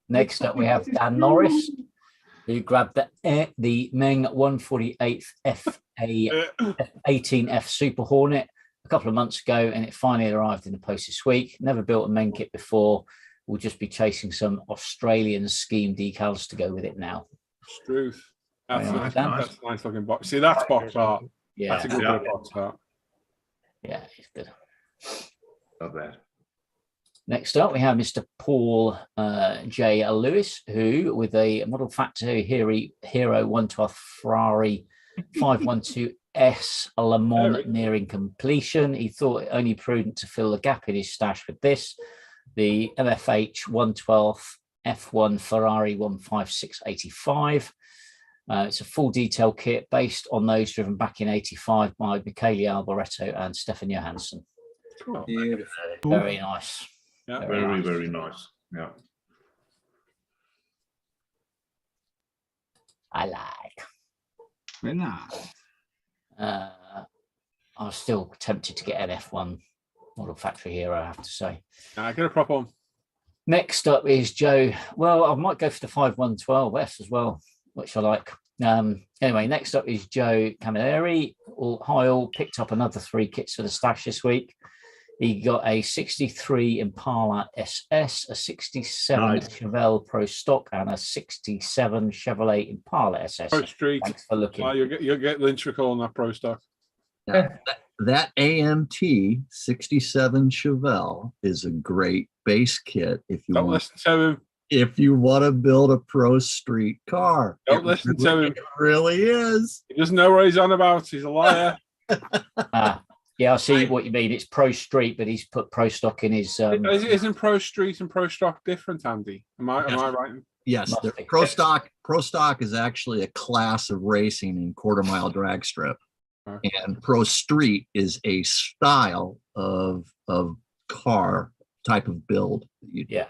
Next up, we have Dan Norris, who grabbed the Meng 148th F18F Super Hornet a couple of months ago, and it finally arrived in the post this week. Never built a Meng kit before. We'll just be chasing some Australian scheme decals to go with it now. Struth. That's Nice. a nice looking box. See, that's box art. Yeah, that's a good bit of box art. Yeah, it's good. Not bad. Next up, we have Mr. Paul J. Lewis, who, with a Model Factory Hero 112 Ferrari 512S Le Mans nearing completion, he thought it only prudent to fill the gap in his stash with this. The MFH 112 F1 Ferrari 15685. It's a full detail kit based on those driven back in 85 by Michele Alboreto and Stefan Johansson. Cool. Very nice. Yeah. Very nice. Yeah. I like. Very nice. I was still tempted to get an F1 Model Factory Hero, I have to say. Get a prop on. Next up is Joe. Well, I might go for the 5112S as well, which I like. Anyway, next up is Joe Camilleri. Hi all, picked up another 3 kits for the stash this week. He got a 63 Impala SS, a 67 Chevelle Pro Stock, and a 67 Chevrolet Impala SS. Pro Street. Thanks for looking. You'll get Lynch recall on that Pro Stock. Yeah. that AMT 67 Chevelle is a great base kit if you Don't want. listen to him. If you want to build a pro street car. Don't listen to him. It really is. He doesn't know what he's on about. He's a liar. Yeah, I see what you mean. It's pro street, but he's put pro stock in his. Isn't pro street and pro stock different, Andy? Am I right? Yes, the pro stock is actually a class of racing in quarter mile drag strip, and pro street is a style of car type of build that you do. Yeah.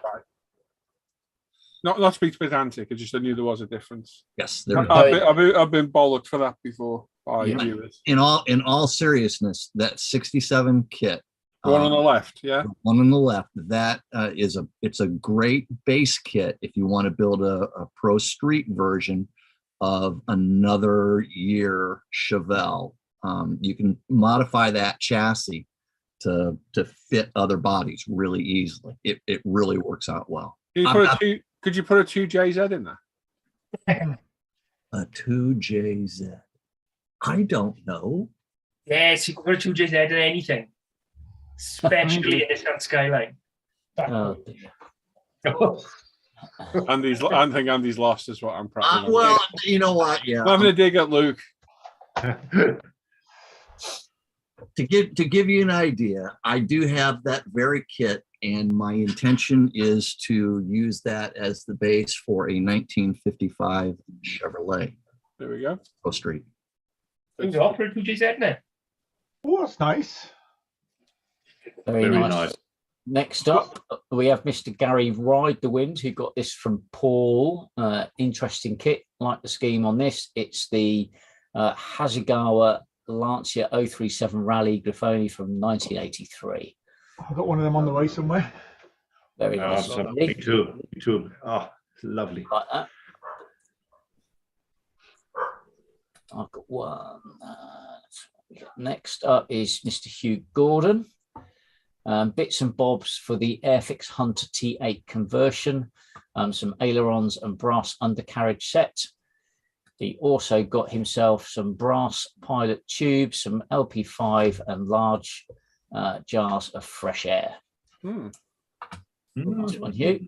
Not to be pedantic, I just knew there was a difference. Yes, I've been bollocked for that before by viewers. In all seriousness, that 67 kit, the one on the left, yeah, the one on the left, that it's a great base kit if you want to build a pro street version of another year Chevelle. You can modify that chassis to fit other bodies really easily. It really works out well. Could you put a 2JZ in there? A 2JZ? I don't know. Yes, you can put a 2JZ in anything, especially in this Skyline. Oh, I think Andy's lost is what I'm probably. Well, you know what? Yeah, I'm having a dig at Luke. To give you an idea, I do have that very kit, and my intention is to use that as the base for a 1955 Chevrolet. There we go. Pro Street. Things off for a 2JZ now. Oh, that's nice. Very nice. Next up, we have Mr. Gary Ride the Wind, who got this from Paul. Interesting kit, like the scheme on this. It's the Hasegawa Lancia 037 Rally Grifoni from 1983. I've got one of them on the way somewhere. Very nice. Me too. Oh, lovely. Like that. I've got one. Next up is Mr. Hugh Gordon. Bits and bobs for the Airfix Hunter T8 conversion. Some ailerons and brass undercarriage set. He also got himself some brass pilot tubes, some LP5 and large jars of fresh air. Nice one, Hugh.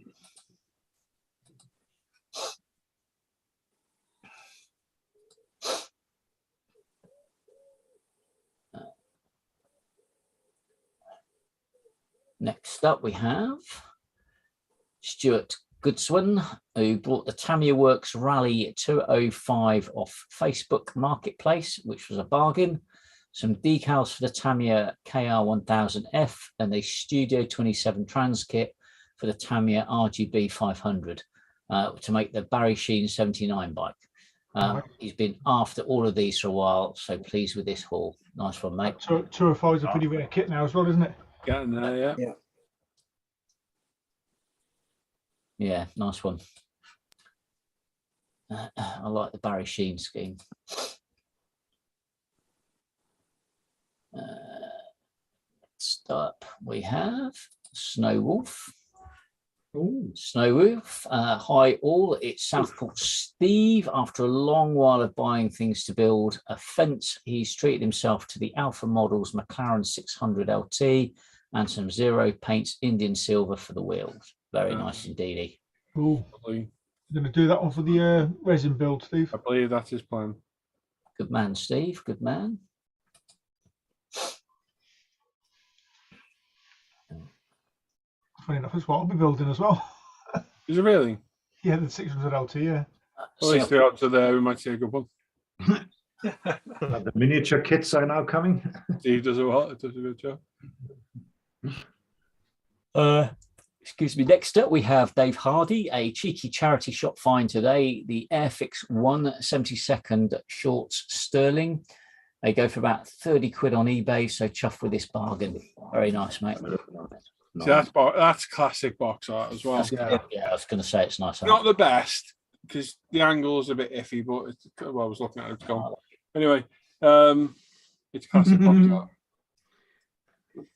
Next up, we have Stuart Goodswin, who bought the Tamiya Works Rally 205 off Facebook Marketplace, which was a bargain. Some decals for the Tamiya KR1000F and a Studio 27 trans kit for the Tamiya RGB 500 to make the Barry Sheen 79 bike. He's been after all of these for a while, so pleased with this haul. Nice one, mate. 205 is a pretty rare kit now as well, isn't it? Getting there, yeah. Yeah, nice one. I like the Barry Sheen scheme. Next up, we have Snow Wolf. Snow Wolf, hi all. It's Southport Steve. After a long while of buying things to build a fence, he's treated himself to the Alpha Models McLaren 600 LT and some Zero Paints Indian Silver for the wheels. Very nice indeed. Cool. You're going to do that one for the resin build, Steve? I believe that's his plan. Good man, Steve. Good man. Funny enough, that's what I'll be building as well. Is it really? Yeah, the 600 LT, yeah. Well, at least they're up to there. We might see a good one. The miniature kits are now coming. Steve does a good job. Excuse me. Next up, we have Dave Hardy, a cheeky charity shop find today. The Airfix 1/72 shorts sterling. They go for about 30 quid on eBay. So chuff with this bargain. Very nice, mate. See, that's classic box art as well. Yeah, I was going to say it's nice. Not the best because the angle is a bit iffy, but I was looking at it. It's gone. Anyway, it's classic box art.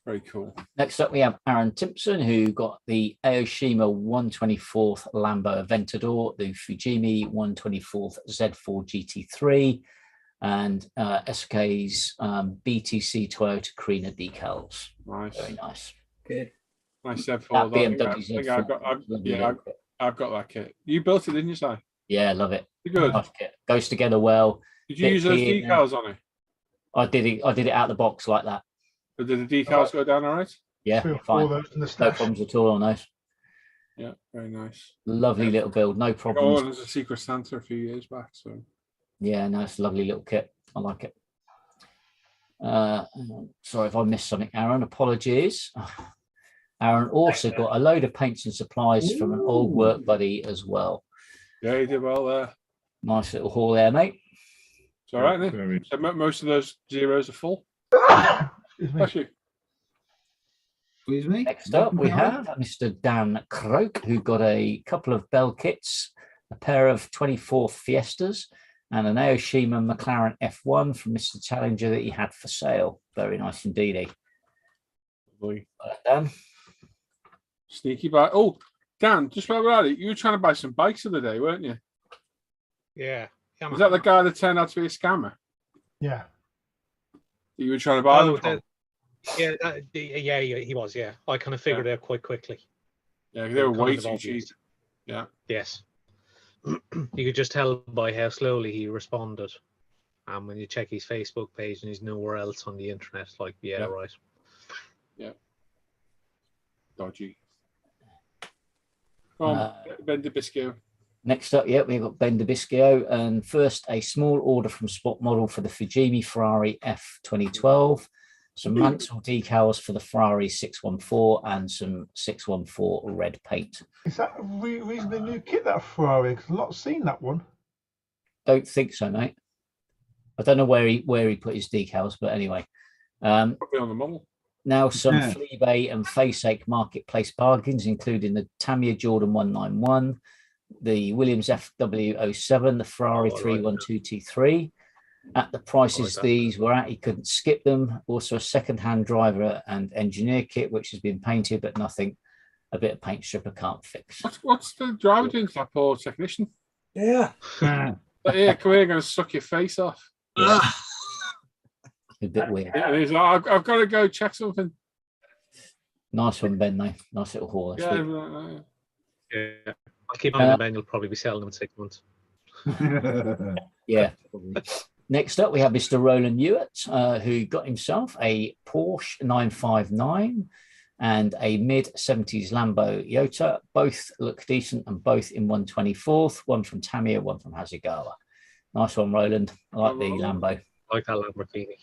Very cool. Next up, we have Aaron Timpson, who got the Aoshima 124th Lambo Aventador, the Fujimi 124th Z4 GT3, and SK's BTC Toyota Carina decals. Nice. Very nice. Good. Nice Z4. That I think BMW I've got, I've got that kit. You built it, didn't you, Si? Yeah, love it. Good. Nice kit. Goes together well. Did you use those decals on it? I did it out the box like that. But did the decals go down all right? Yeah, fine. No problems at all on those. Yeah, very nice. Lovely little build, no problems. Oh, there's a Secret Santa a few years back, so yeah, nice, lovely little kit. I like it. Sorry if I missed something, Aaron. Apologies. Aaron also got a load of paints and supplies from an old work buddy as well. Yeah, you did well there. Nice little haul there, mate. It's all right, then. So most of those zeros are full. Excuse me. Excuse me. Next up, we have Mr. Dan Croak, who got a couple of bell kits, a pair of 24 Fiestas, and an Aoshima McLaren F1 from Mr. Challenger that he had for sale. Very nice indeed. Dan. Sneaky buy. Oh, Dan, just while we're at it, you were trying to buy some bikes the other day, weren't you? Yeah. Was that the guy that turned out to be a scammer? Yeah. You were trying to buy them from? Yeah, he was. Yeah, I kind of figured it out quite quickly. Yeah, they were way too cheap. Yeah. Yes. You could just tell by how slowly he responded. And when you check his Facebook page and he's nowhere else on the internet, it's like, yeah, right. Yeah. Dodgy. Ben DeBisco. Next up, we've got Ben DeBisco. And first, a small order from Spot Model for the Fujimi Ferrari F 2012. Some Mansell decals for the Ferrari 614 and some 614 red paint. Is that a reasonably new kit, that Ferrari? Because I've not seen that one. Don't think so, mate. I don't know where he put his decals, but anyway. Probably on the model. Now some Fleabay and Faceache marketplace bargains, including the Tamiya Jordan 191, the Williams FW07, the Ferrari 312 T3. At the prices these were at, he couldn't skip them. Also a second-hand driver and engineer kit, which has been painted, but nothing a bit of paint stripper can't fix. What's the driver doing to that poor technician? Yeah. But yeah, come here, going to suck your face off. Yeah. A bit weird. Yeah, he's like, I've got to go check something. Nice one, Ben, though. Nice little haul. Yeah. I'll keep on the Ben. You'll probably be selling them in 6 months. Yeah. Next up, we have Mr. Roland Hewitt, who got himself a Porsche 959 and a mid-70s Lambo Yota. Both look decent and both in 124th, one from Tamiya, one from Hasegawa. Nice one, Roland. I like the Lambo. I like that Lamborghini.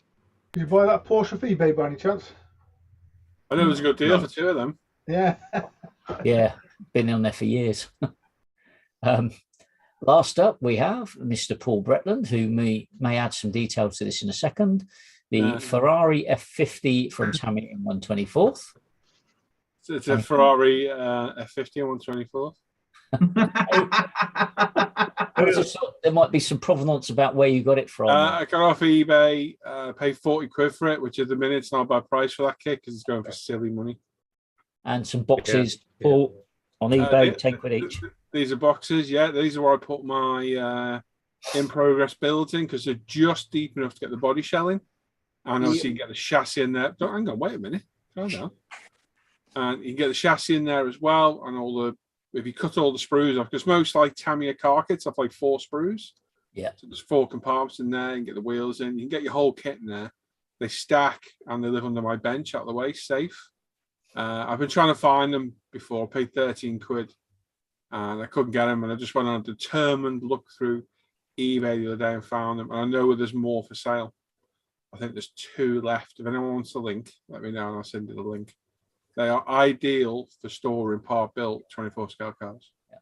Did you buy that Porsche off eBay by any chance? I know it was a good deal for two of them. Yeah. Yeah, been on there for years. Last up, we have Mr. Paul Bretland, who may add some details to this in a second. The Ferrari F50 from Tamiya in 124th. So it's a Ferrari F50 on 124th. There might be some provenance about where you got it from. I got off eBay, paid 40 quid for it, which at the minute it's not a bad price for that kit because it's going for silly money. And some boxes, Paul, on eBay, 10 quid each. These are boxes, yeah. These are where I put my in-progress builds in because they're just deep enough to get the body shell in. And obviously you can get the chassis in there. Hang on, wait a minute. Calm down. And you can get the chassis in there as well. And if you cut all the sprues off, because most like Tamiya car kits have like 4 sprues. Yeah. So there's 4 compartments in there. You can get the wheels in. You can get your whole kit in there. They stack and they live under my bench out of the way, safe. I've been trying to find them before. I paid 13 quid. And I couldn't get them, and I just went on a determined look through eBay the other day and found them. And I know there's more for sale. I think there's 2 left. If anyone wants the link, let me know and I'll send you the link. They are ideal for storing part-built 24 scale cars. Yeah.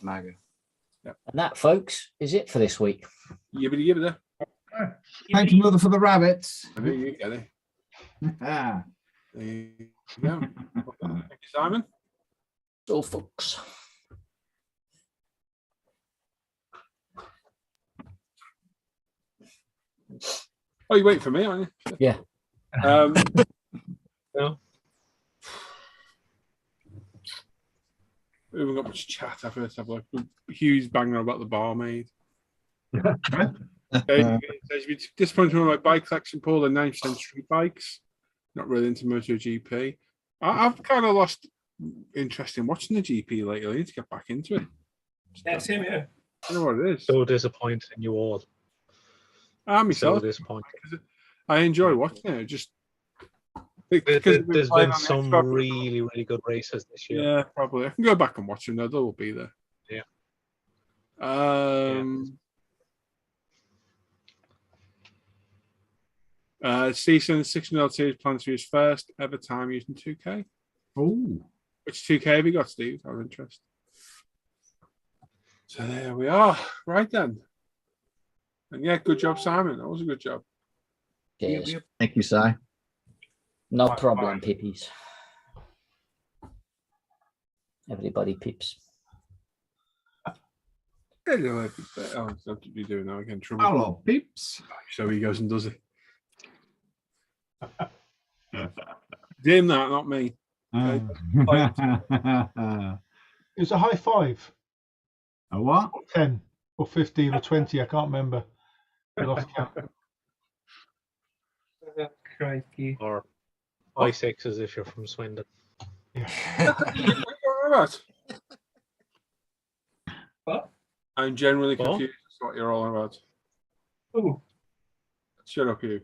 Mega. Yeah. And that, folks, is it for this week. Yibbity yibbity. Thank you, Mother, for the rabbits. I think you get it. There you go. Thank you, Simon. So, folks. Oh, you're waiting for me, aren't you? Yeah. No. We haven't got much chat. I've heard stuff like Hugh's banging on about the barmaid. Says, "You'd be disappointed with my bike collection, Paul. The 9th century bikes. Not really into MotoGP. I've kind of lost interest in watching the GP lately. I need to get back into it. Yeah, same here. I don't know what it is. So disappointing you all. Myself. So disappointing. I enjoy watching it. Just there's been some really, really good races this year. Yeah, probably. I can go back and watch them. They will be there. Yeah. Season 6 is plans for his first ever time using 2K. Oh. Which 2K have you got, Steve? Out of interest. So there we are. Right then. And yeah, good job, Simon. That was a good job. Cheers. Thank you, Si. No problem, pippies. Everybody pips. Hello, everybody. Oh, it's not to be doing that again. Trouble. Hello, peeps. So he goes and does it. Him that, not me. Okay. It was a high five. A what? 10 or 15 or 20. I can't remember. I lost count. Crikey. Or I6 as if you're from Swindon. What? I'm generally confused as to what you're all about. Oh. Shut up, you.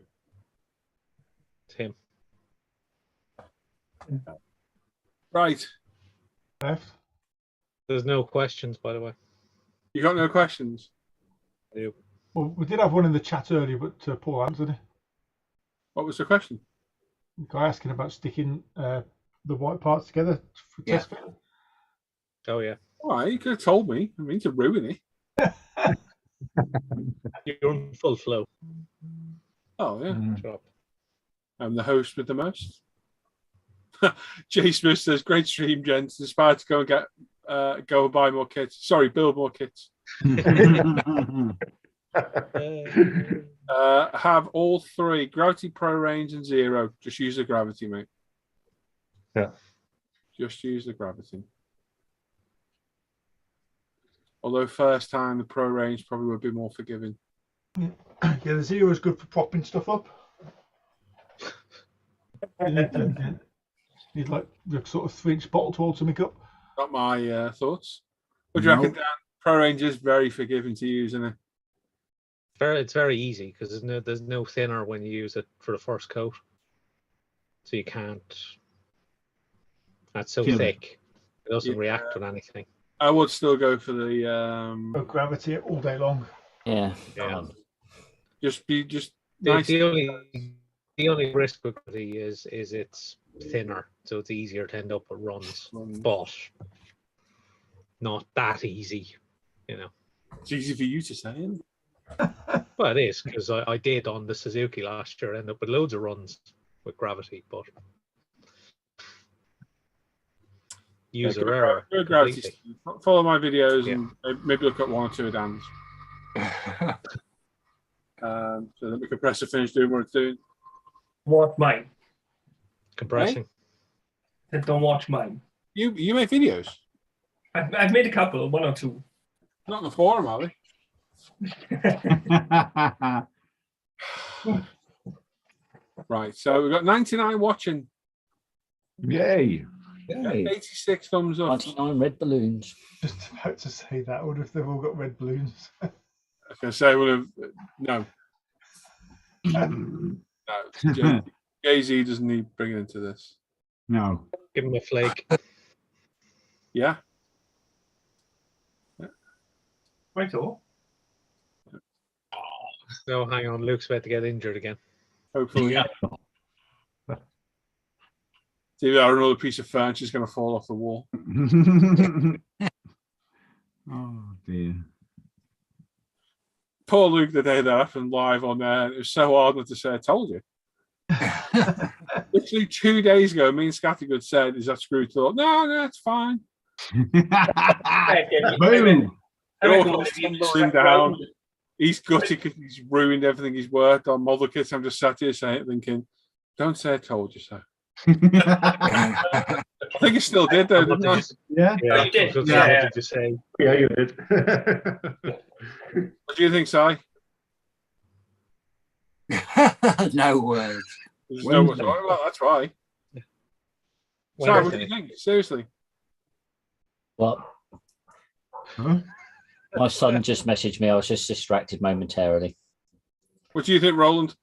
It's him. Right. Left. There's no questions, by the way. You got no questions? Nope. Well, we did have one in the chat earlier, but Paul answered it. What was the question? The guy asking about sticking the white parts together for test fit. Oh, yeah. All right, you could have told me. I mean to ruin it. You're in full flow. Oh, yeah. Drop. I'm the host with the most. Jay Smith says, great stream, gents. Inspired to go and go and buy more kits. Sorry, build more kits. Have all three: Gravity, Pro Range, and Zero. Just use the Gravity, mate. Yeah. Just use the Gravity. Although first time the Pro Range probably would be more forgiving. Yeah, the Zero is good for propping stuff up. Need like the sort of 3-inch bottle to hold something up. Not my thoughts. What do you reckon, Dan? Pro Range is very forgiving to use, isn't it? It's very easy because there's no thinner when you use it for the first coat, so you can't. That's so thick; it doesn't react with anything. I would still go for the Gravity all day long. Yeah. Just nice. The only risk with Gravity is it's thinner, so it's easier to end up with runs, but not that easy, you know. It's easy for you to say, isn't it? Well, it is because I did on the Suzuki last year, end up with loads of runs with Gravity, but user error. Gravity. Follow my videos and maybe look at one or two of Dan's. So that we can press to finish doing what it's doing. Watch mine. Compressing. Don't watch mine. You make videos? I've made a couple, 1 or 2. Not in the forum, are they? Right, so we've got 99 watching. Yay. 86 thumbs up. 99 red balloons. Just about to say that. I wonder if they've all got red balloons. I was going to say, no. No. Jay-Z doesn't need bringing into this. No. Give him a flake. Yeah. Right, all. No, hang on. Luke's about to get injured again. Hopefully. See, another piece of furniture is going to fall off the wall. Oh, dear. Poor Luke, the day that happened live on there, it was so hard not to say, I told you. Literally 2 days ago, me and Scattergood said, is that screw thought? No, it's fine. Boom. Down. He's gutted because he's ruined everything he's worked on. Model kits. I'm just sat here saying, thinking, don't say I told you so. I think he still did, though, didn't I? Yeah. You did. What did you say? Yeah, you did. What do you think, Si? No words. There's no what's wrong about that's why. Sorry, what do you think? Seriously. What? Huh? My son just messaged me. I was just distracted momentarily. What do you think, Roland?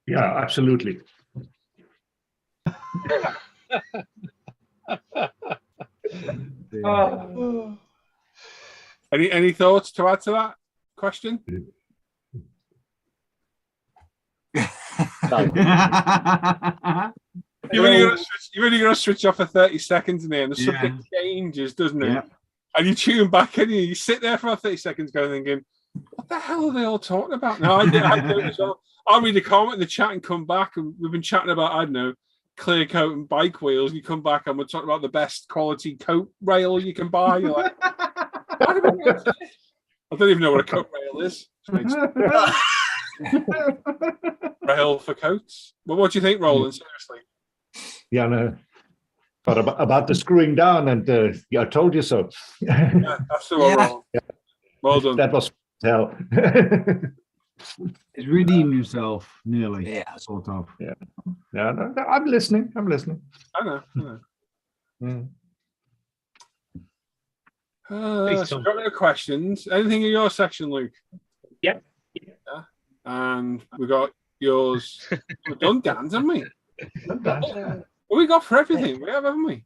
Yeah, absolutely. Any thoughts to add to that question? No. You've only got to switch off for 30 seconds in there, and the subject changes, doesn't it? Yeah. And you tune back in, and you sit there for 30 seconds going thinking, what the hell are they all talking about? No, I do it as well. I'll read a comment in the chat and come back, and we've been chatting about, I don't know, clear coat and bike wheels. And you come back and we're talking about the best quality coat rail you can buy. You're like, I don't even know what a coat rail is. Rail for coats. Well, what do you think, Roland? Seriously? Yeah, no. But about the screwing down, and I told you so. Yeah, that's the one, Roland. Yeah. Well done. That was hell. He's redeemed himself nearly. Yeah. Sort of. Yeah. Yeah, no, I'm listening. I know. Mm. So we've got no questions. Anything in your section, Luke? Yeah. And we got yours. We've done Dan's, haven't we? Dan. Well, we got for everything. We have, haven't we?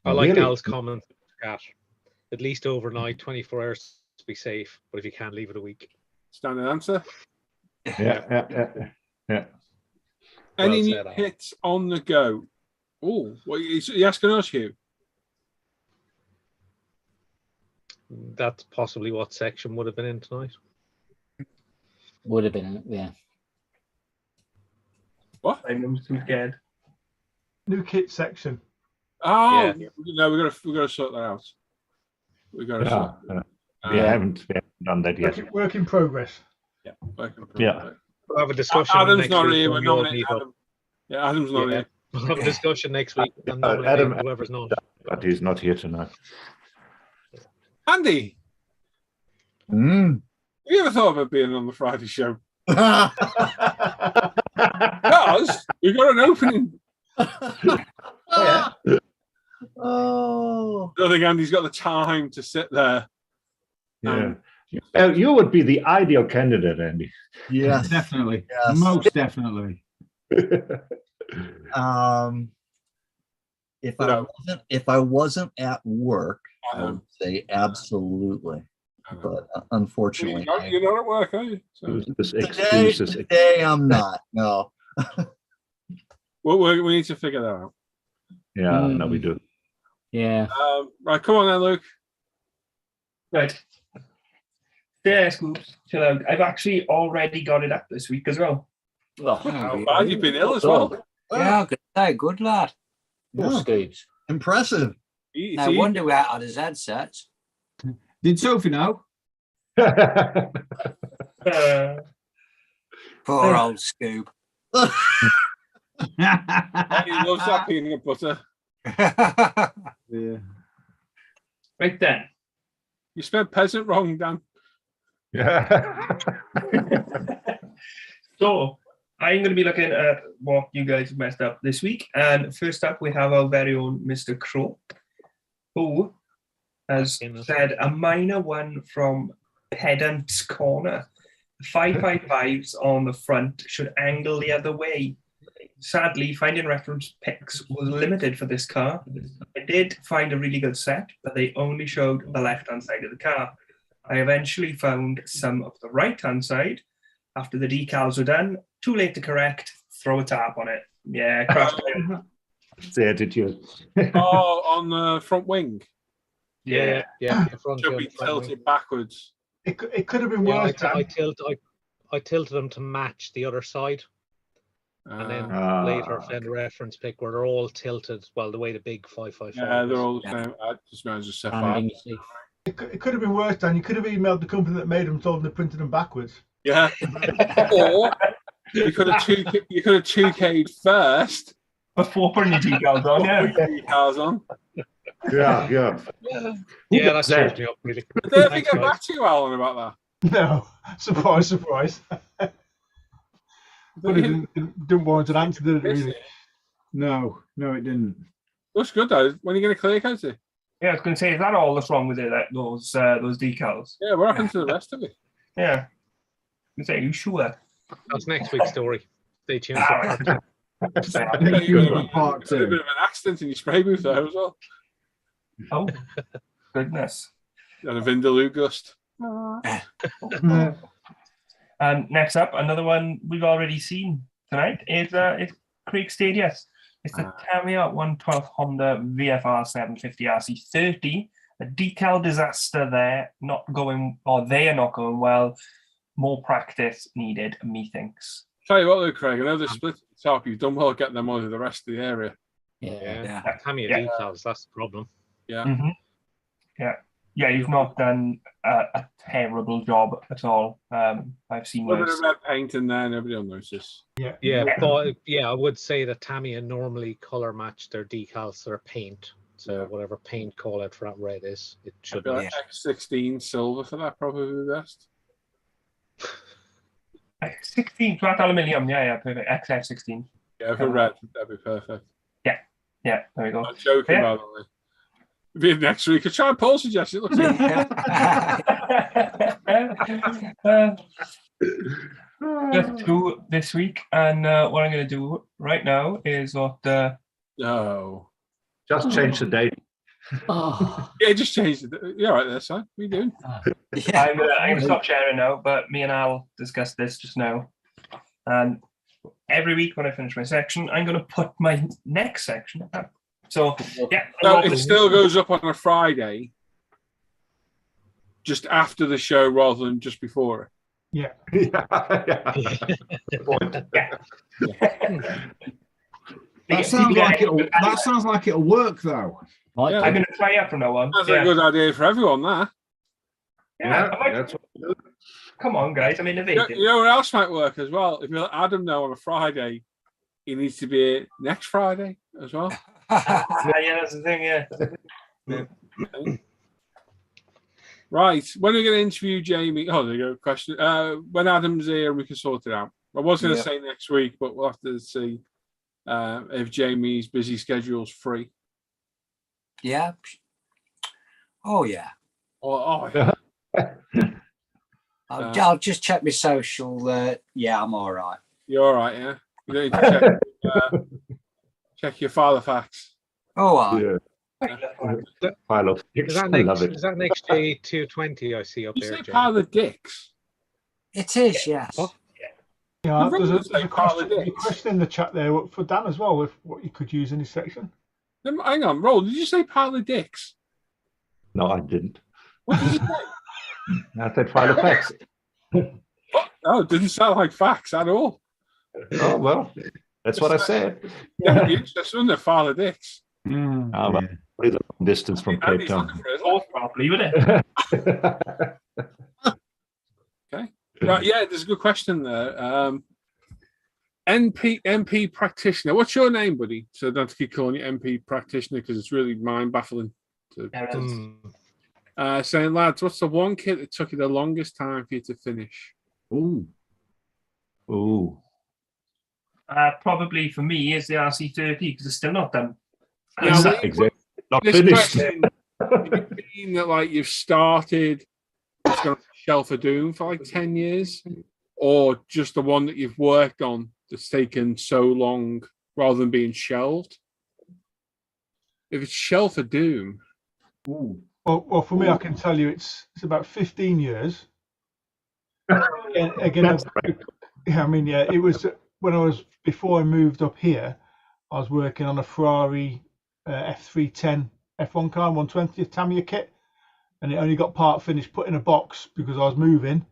I like Really? Al's comment. At least overnight, 24 hours to be safe. But if you can't, leave it a week. Standard answer. Yeah. Any Well new said, Al. hits on the go? Oh, what are you asking us, Hugh? That's possibly what section would have been in tonight. Would have been, yeah. What? I'm too scared. New kit section. Oh, Yeah. no, we've got to sort that out. We haven't done that yet. Work in progress. Yeah. We'll have a discussion. Adam's next not week here. when We're we all nominating meet up. Adam. Yeah, Adam's not here. We'll have a discussion next week. And Adam- whoever's not. But he's not here tonight. Andy, Mm. have you ever thought about being on the Friday show? Oh, Because we've got an opening. oh. I don't think Andy's got the time to sit there. Yeah. You would be the ideal candidate, Andy. Yes. Definitely. Yes. Most definitely. If I wasn't at work, I Um, would say absolutely. But unfortunately, You're not at work, are you? So, today I'm not. No. well, we need to figure that out. Yeah, no, we do. Yeah. Right, come on then, Luke. Right. Yeah, Scoops. Chill out. I've actually already got it up this week as well. How bad you've been ill as well. Yeah, good lad. More Yeah. scoops. Impressive. No wonder we're out of his headsets. Did Sophie know? Uh, Poor old Scoop. He loves that peanut butter. Yeah. right then. You spelled peasant wrong, Dan. Yeah. So I'm going to be looking at what you guys have messed up this week. And first up, we have our very own Mr. Crow, who has said a minor one from Pedant's Corner. 555s on the front should angle the other way. Sadly, finding reference pics was limited for this car. I did find a really good set, but they only showed the left-hand side of the car. I eventually found some of the right-hand side. After the decals were done, too late to correct, throw a tarp on it. Yeah, crashed it. It's the attitude. Oh, on the front wing. Yeah. The front Should wheel, be front wing. tilted backwards. It could have been Yeah, worse. I tilted them to match the other side, and then later found a reference pic where they're all tilted. Well, the way the big 555. Yeah, they're is. all the same. I just managed to set And fire. you see, It could have been worse, Dan. You could have emailed the company that made them, told them they printed them backwards. Yeah. Or you could have 2K'd first. Before putting the decals on, yeah. Decals on. Yeah. Yeah, that cheers me up really. Did they ever Thanks, get guys. back to you, Alan, about that? No. Surprise, surprise. But it didn't warrant an answer, did it, really? No, it didn't. Looks good though. When are you going to clear coat it? Yeah, I was going to say, is that all that's wrong with it? Those decals? Yeah, what happened to the rest of it? Yeah. I say, are you sure? That's next week's story. Stay tuned for part 2. Thank you for part A bit of 2. an accident in your spray booth there as well. Oh, goodness. And a Vindaloo gust. Next up, another one we've already seen tonight is Creek Stadia. It's the Tamiya 112 Honda VFR 750 RC30. A decal disaster there, they are not going well. More practice needed, methinks. Tell you what, though, Craig, I know they're split at the top. You've done well getting them over the rest of the area. Yeah. Tamiya decals, that's the problem. Yeah. Mm-hmm. Yeah, you've not done a terrible job at all. I've seen A bit worse. of red paint in there, nobody will notice. Yeah, but I would say that Tamiya normally color match their decals to their paint. So whatever paint call out for that red is, it should be. Like X16 silver for that, probably the best. 16 flat aluminium, perfect. XF16. Yeah, for red, that'd be perfect. Yeah, there we go. I'm joking, by the way. Be next week. I try and Paul suggest it. Looks Just 2 this week, and what I'm going to do right now is what. No. Just change the date. Yeah, just change it. You're right there, son. What are you doing? I'm gonna stop sharing now, but me and Al discussed this just now. And every week when I finish my section, I'm gonna put my next section up. So yeah. No, it still goes up on a Friday, just after the show rather than just before it. Yeah. That sounds like it'll work though. Yeah. I'm going to try out from now on. That's a good idea for everyone, that. That's Come on, guys, I'm innovating. You know what else might work as well? If you let Adam know on a Friday, he needs to be here next Friday as well. Yeah, that's the thing, yeah. Right. When are we going to interview Jamie? Oh, there you go. Question. When Adam's here, we can sort it out. I was going to say next week, but we'll have to see if Jamie's busy schedule's free. Yeah. Oh, yeah. I'll just check my social. Yeah, I'm all right. You're all right, yeah? You don't need to check your father facts. Oh, I. Yeah. Pile of dicks. Is that I love it. Is that next J220 I see up You there, say Jamie? pile of dicks? It is, yes. What? Yeah, there's a question in the chat there for Dan as well, with what you could use in his section. Hang on, Roll, did you say pile of dicks? No, I didn't. What did you say? I said pile of facts. Oh, it didn't sound like facts at all. Oh, well, that's what I said. Yeah, that's under pile of dicks. Well, it's a long distance from Cape Town. Properly, would it? Okay. Right, yeah, there's a good question there. MP practitioner. What's your name, buddy? So I don't have to keep calling you MP practitioner because it's really mind baffling. Saying, lads, what's the one kit that took you the longest time for you to finish? Ooh. Probably for me is the RC30 because it's still not done. Exactly. Not This finished. question, you mean that like you've started it's got a shelf of doom for like 10 years, or just the one that you've worked on that's taken so long rather than being shelved? If it's shelf of doom. Ooh. Well, for me, I can tell you it's about 15 years. Again, yeah, I mean, yeah, it was when before I moved up here, I was working on a Ferrari F310 F1 car, 120 Tamiya kit, and it only got part finished put in a box because I was moving,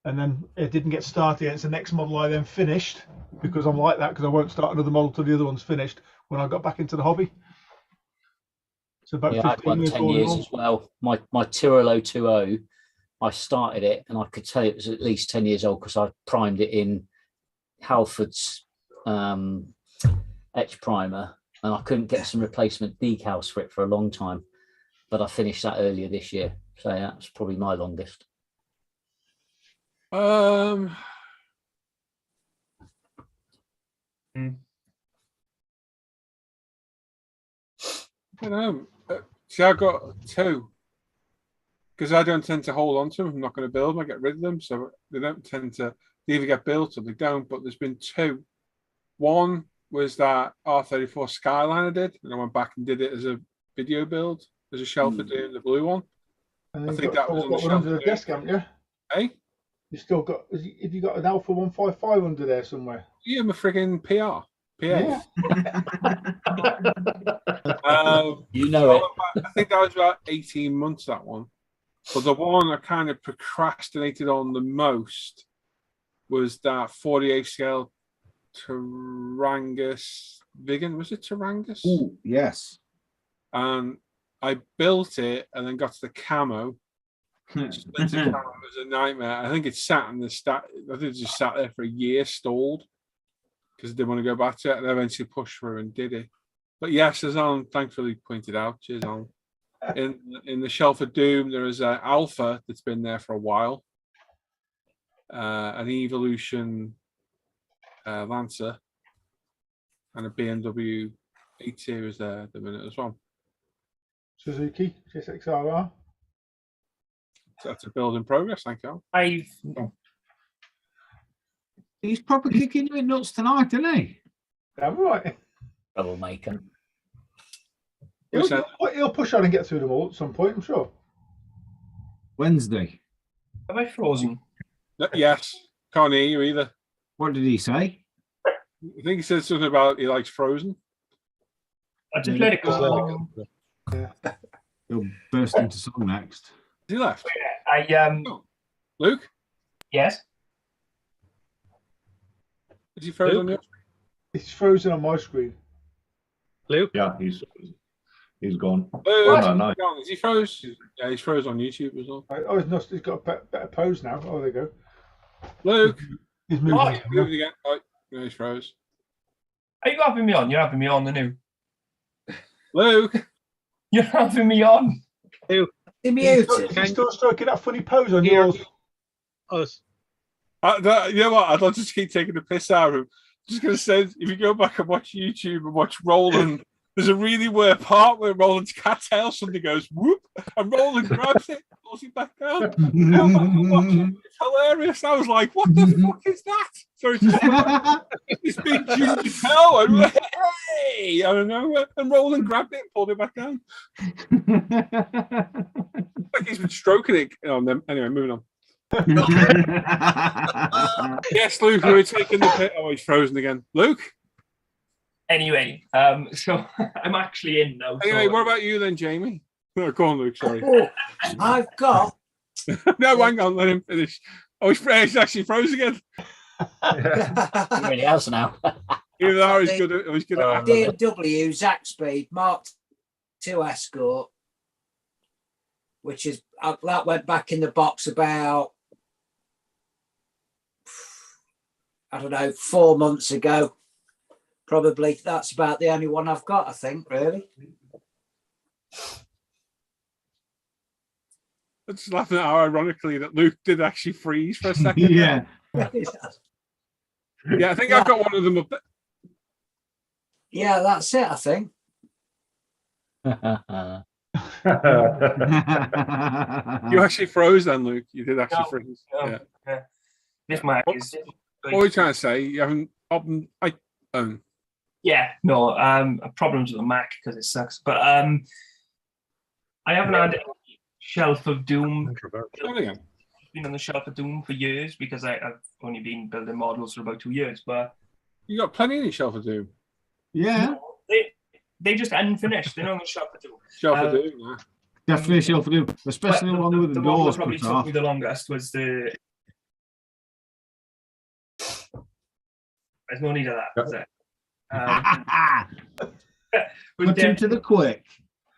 and then it didn't get started. It's the next model I then finished because I'm like that because I won't start another model till the other one's finished when I got back into the hobby. So about 15 I'd won years, 10 years as well. My Tirolo 20, I started it and I could tell it was at least 10 years old because I primed it in Halford's etch primer, and I couldn't get some replacement decals for it for a long time, but I finished that earlier this year. So that's probably my longest. I don't know. See, I got two because I don't tend to hold on to them. I'm not going to build them. I get rid of them, so they don't tend to. They either get built or they don't. But there's been two. One was that R34 Skyline I did, and I went back and did it as a video build, as a shelf of doom, the blue one. And I you've think got that was on the one shelf under of the doom. desk, haven't you? Hey, You still got? Have you got an Alpha 155 under there somewhere? you're my friggin' PA. Yeah. You know it. I think that was about 18 months, that one. But the one I kind of procrastinated on the most was that 48 scale Tarangus Vegan. Was it Tarangus? Oh, yes. And I built it and then got to the camo. Splinter camo was a nightmare. I think it sat in the I think it just sat there for a year stalled because I didn't want to go back to it, and I eventually pushed through and did it. But yes, as Alan thankfully pointed out, cheers Alan. In the Shelf of Doom, there is an Alpha that's been there for a while, an Evolution Lancer, and a BMW 8 Series there at the minute as well. Suzuki GSX-RR. So that's a build in progress, thank you. He's proper kicking you in nuts tonight, isn't he? Damn right. Troublemaker. He'll push on and get through them all at some point, I'm sure. Wednesday. Am I frozen? Yes, can't hear you either. What did he say? I think he said something about he likes Frozen. I just let it go. Yeah. He'll burst into song next. He left. Luke? Yes. Is he frozen on your screen? It's frozen on my screen. Luke? Yeah, he's gone. No. Is he froze? Yeah, he's froze on YouTube as well. Oh, he's got a better pose now. Oh, there you go. Luke. He's moving. He's moving again. Oh, no, he's froze. Are you having me on? You're having me on the new. Luke. You're having me on. You're muted. He's still stroking that funny pose on yours. Us. You know what? I'll just keep taking the piss out of him. Just going to say, if you go back and watch YouTube and watch Roland, there's a really weird part where Roland's cat tail suddenly goes whoop, and Roland grabs it, pulls it back down. It's hilarious. I was like, what the fuck is that? So it's just this big ginger tail, and like, hey, I don't know, and Roland grabbed it and pulled it back down. Like he's been stroking it. Anyway, moving on. Yes, Luke, we're taking the pit. Oh, he's frozen again. Luke? Anyway, so I'm actually in now. Anyway, so... what about you then, Jamie? No, go on, Luke, sorry. Oh, I've got... No, hang on, let him finish. Oh, he's actually froze again. He really has now. Either that or he's good at BMW Zack Speed Mark II Escort, which is, that went back in the box about, I don't know, 4 months ago. Probably that's about the only one I've got, I think, really. I'm just laughing at how ironically that Luke did actually freeze for a second. Yeah. Yeah, I think I've got one of them up there. Yeah, that's it, I think. You actually froze then, Luke. You did actually freeze. No, yeah. This mic is... What are you trying to say? You haven't... Yeah, no, problems with the Mac because it sucks. But I haven't had Shelf of Doom. It's been on the Shelf of Doom for years because I've only been building models for about 2 years. But you got plenty in your Shelf of Doom. Yeah. No, they just unfinished. They're on the Shelf of Doom. Shelf of Doom, yeah. Definitely a Shelf of Doom, especially the one with the one doors that probably cut took off. me the longest was the... There's no need of that, is there? Put him to the quick.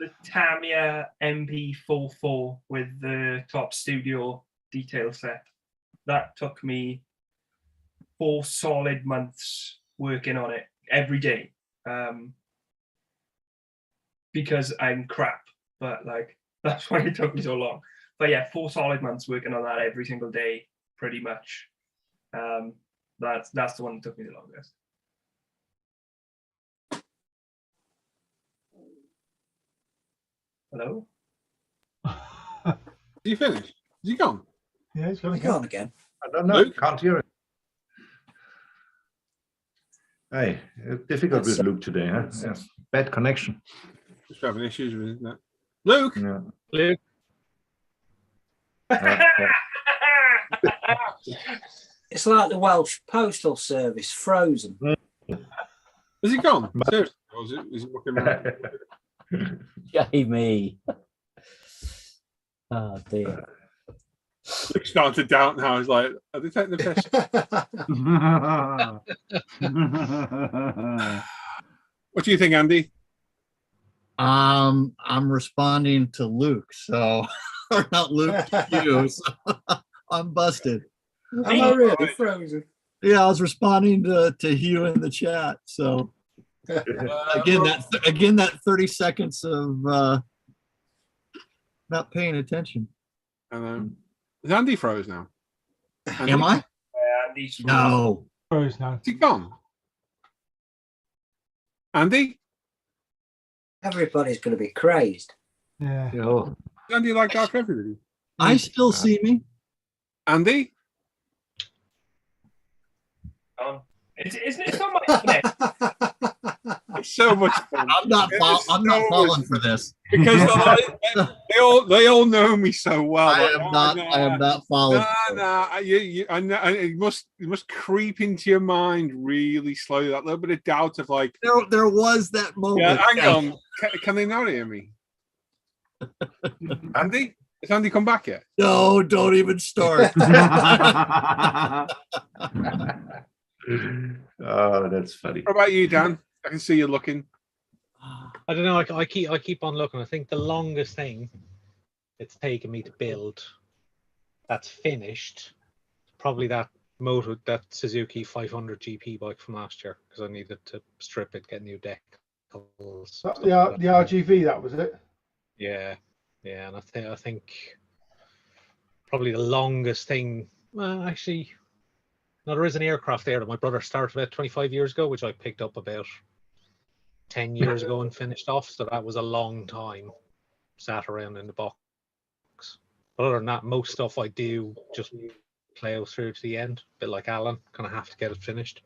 The Tamiya MP44 with the top studio detail set. That took me 4 solid months working on it every day. Because I'm crap, but like that's why it took me so long. But yeah, 4 solid months working on that every single day, pretty much. That's the one that took me the longest. Hello. Did you finish? Is he gone? Yeah, he's gonna He's gone again. I don't know. Luke? Can't hear it. Hey, difficult with Luke today, huh? Yeah. Bad connection. Just having issues with it, isn't it? Luke? Yeah. Luke. It's like the Welsh Postal Service, frozen. Is he gone? Seriously? Or is he walking around? Jamie. Oh dear. Luke's starting to doubt now. He's like, are they taking the piss? What do you think, Andy? I'm responding to Luke, so or not Luke to you. So I'm busted. Am I really frozen? Yeah, I was responding to Hugh in the chat. So again, that 30 seconds of not paying attention. Is Andy froze now? Andy? Am I? Yeah, Andy's No. Froze now. Is he gone? Andy? Everybody's going to be crazed. Yeah. Oh. Is Andy like that for everybody? I still see me. Andy? It's not my internet. It's so much fun. I'm not falling for this. Because they all know me so well. I am not falling. I know. It must creep into your mind really slowly. That little bit of doubt of like. There was that moment. Yeah, hang on. Can they not hear me? Andy, has Andy come back yet? No, don't even start. Oh, that's funny. What about you, Dan? I can see you looking. I don't know. I keep on looking. I think the longest thing it's taken me to build that's finished, probably that Suzuki 500 GP bike from last year, because I needed to strip it, get new deck. The RGV, that was it. Yeah, and I think probably the longest thing. Well, actually, no, there is an aircraft there that my brother started about 25 years ago, which I picked up about 10 years ago and finished off. So that was a long time sat around in the box. But other than that, most stuff I do just plow through to the end, a bit like Alan, kind of have to get it finished.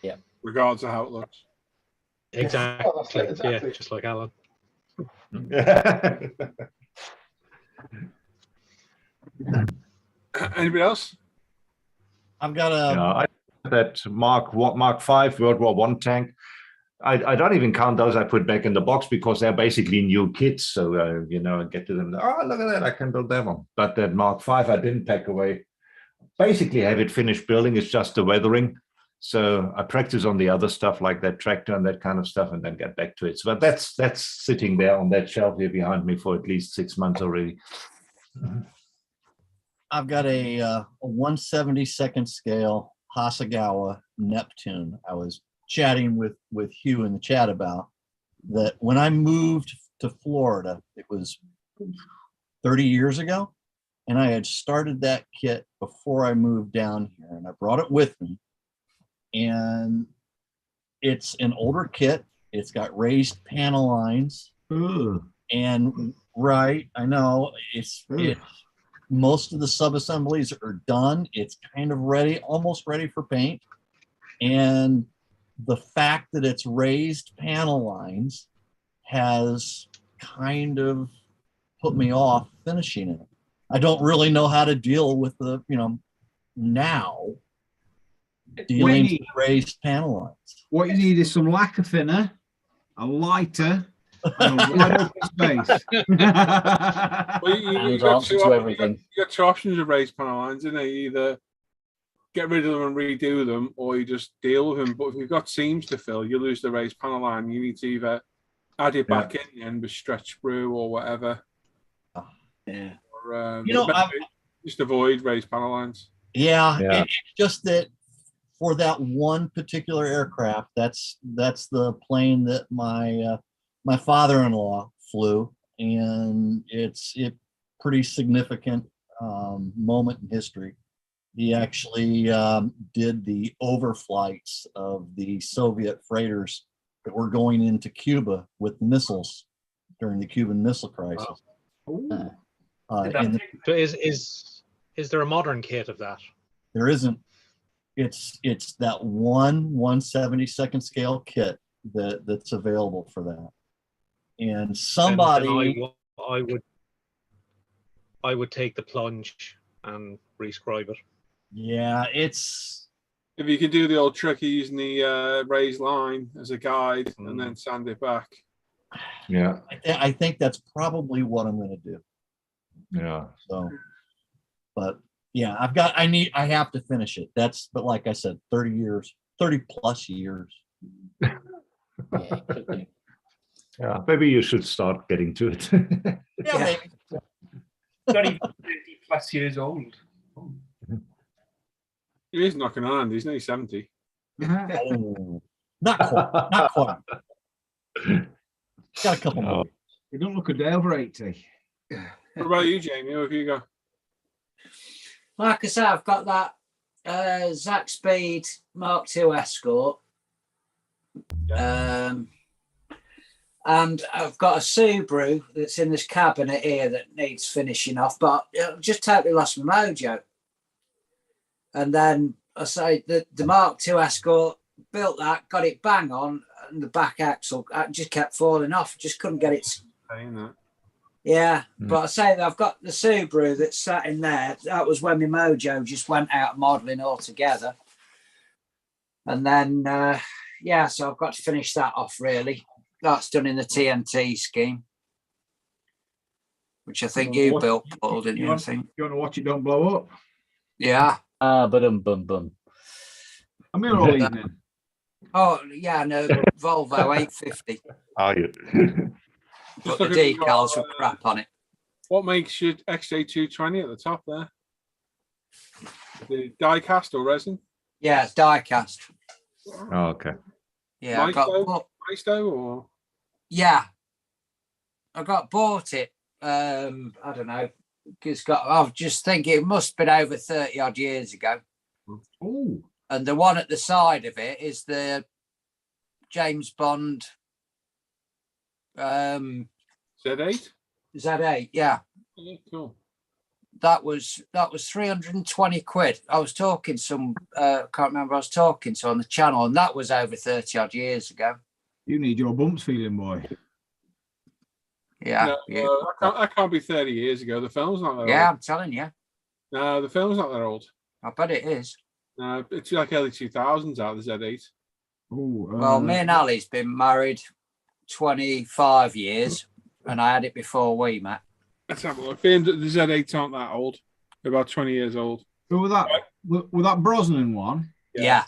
Yeah. Regardless of how it looks. Exactly. Oh, exactly. Yeah, just like Alan. Anybody else? I've got a. I that Mark V World War I tank. I don't even count those I put back in the box because they're basically new kits. So I get to them. Oh, look at that! I can build that one. But that Mark V I didn't pack away. Basically, have it finished building. It's just the weathering. So I practice on the other stuff like that tractor and that kind of stuff, and then get back to it. So, but that's sitting there on that shelf here behind me for at least 6 months already. I've got a 1/72nd scale Hasegawa Neptune. I was chatting with Hugh in the chat about that when I moved to Florida. It was 30 years ago, and I had started that kit before I moved down here, and I brought it with me. And it's an older kit. It's got raised panel lines. Ooh. And right, I know it's most of the sub-assemblies are done. It's kind of ready, almost ready for paint. And the fact that it's raised panel lines has kind of put me off finishing it. I don't really know how to deal with the, now dealing with raised panel lines. What you need is some lacquer thinner, a lighter, and a wide open space. Well, you got two options of raised panel lines, isn't it? You either get rid of them and redo them, or you just deal with them. But if you've got seams to fill, you lose the raised panel line. You need to either add it back in the end with stretch sprue or whatever. Yeah. Or, just avoid raised panel lines. Yeah. It's just that for that one particular aircraft, that's the plane that my father-in-law flew, and it's pretty significant moment in history. He actually did the overflights of the Soviet freighters that were going into Cuba with the missiles during the Cuban Missile Crisis. Did And that So is there a modern kit of that? there isn't. It's that one 1/72nd scale kit that's available for that. And somebody, Then I would take the plunge and rescribe it. yeah, it's If you could do the old trick of using the raised line as a guide and then sand it back. Yeah. I think that's probably what I'm going to do. Yeah. So, but yeah, I have to finish it. But like I said, 30 plus years. Yeah, it could be. Yeah. Maybe you should start getting to it. Yeah, maybe. 30 plus years old? He is knocking on, he's nearly 70. Oh, not quite. Got a couple more. You don't look a day over 80. What about you, Jamie? Where have you go? Like I say, I've got that Zach Speed Mark II Escort. And I've got a Subaru that's in this cabinet here that needs finishing off, but it just totally lost my mojo. And then I say the Mark II Escort, built that, got it bang on, and the back axle just kept falling off. Just couldn't get it. Saying that. Yeah, but I say that I've got the Subaru that's sat in there. That was when my mojo just went out of modelling altogether. And then, so I've got to finish that off, really. That's done in the TNT scheme, which I think you built, Paul, didn't you? I think. You want to watch it don't blow up? Yeah. Bum. I'm here all evening. Oh, yeah, no, Volvo 850. Are you? But the decals were crap on it. What makes your XJ220 at the top there? The die cast or resin? Yeah, it's die cast. Oh, okay. Yeah, Maisto or? Yeah, I bought it. I don't know. I was just thinking it must have been over 30 odd years ago. Oh. And the one at the side of it is the James Bond Z8? Z8, yeah. Yeah, cool. That was 320 quid. I was talking can't remember, I was talking to on the channel, and that was over 30 odd years ago. You need your bumps feeling, boy. Yeah. No, that can't be 30 years ago. The film's not that old. I'm telling you. No, the film's not that old. I bet it is. No, it's like early 2000s out of the Z8. Well, me and Ali's been married 25 years, and I had it before we met. Let's have a look. The Z8s aren't that old. They're about 20 years old. So with that Brosnan one, yeah,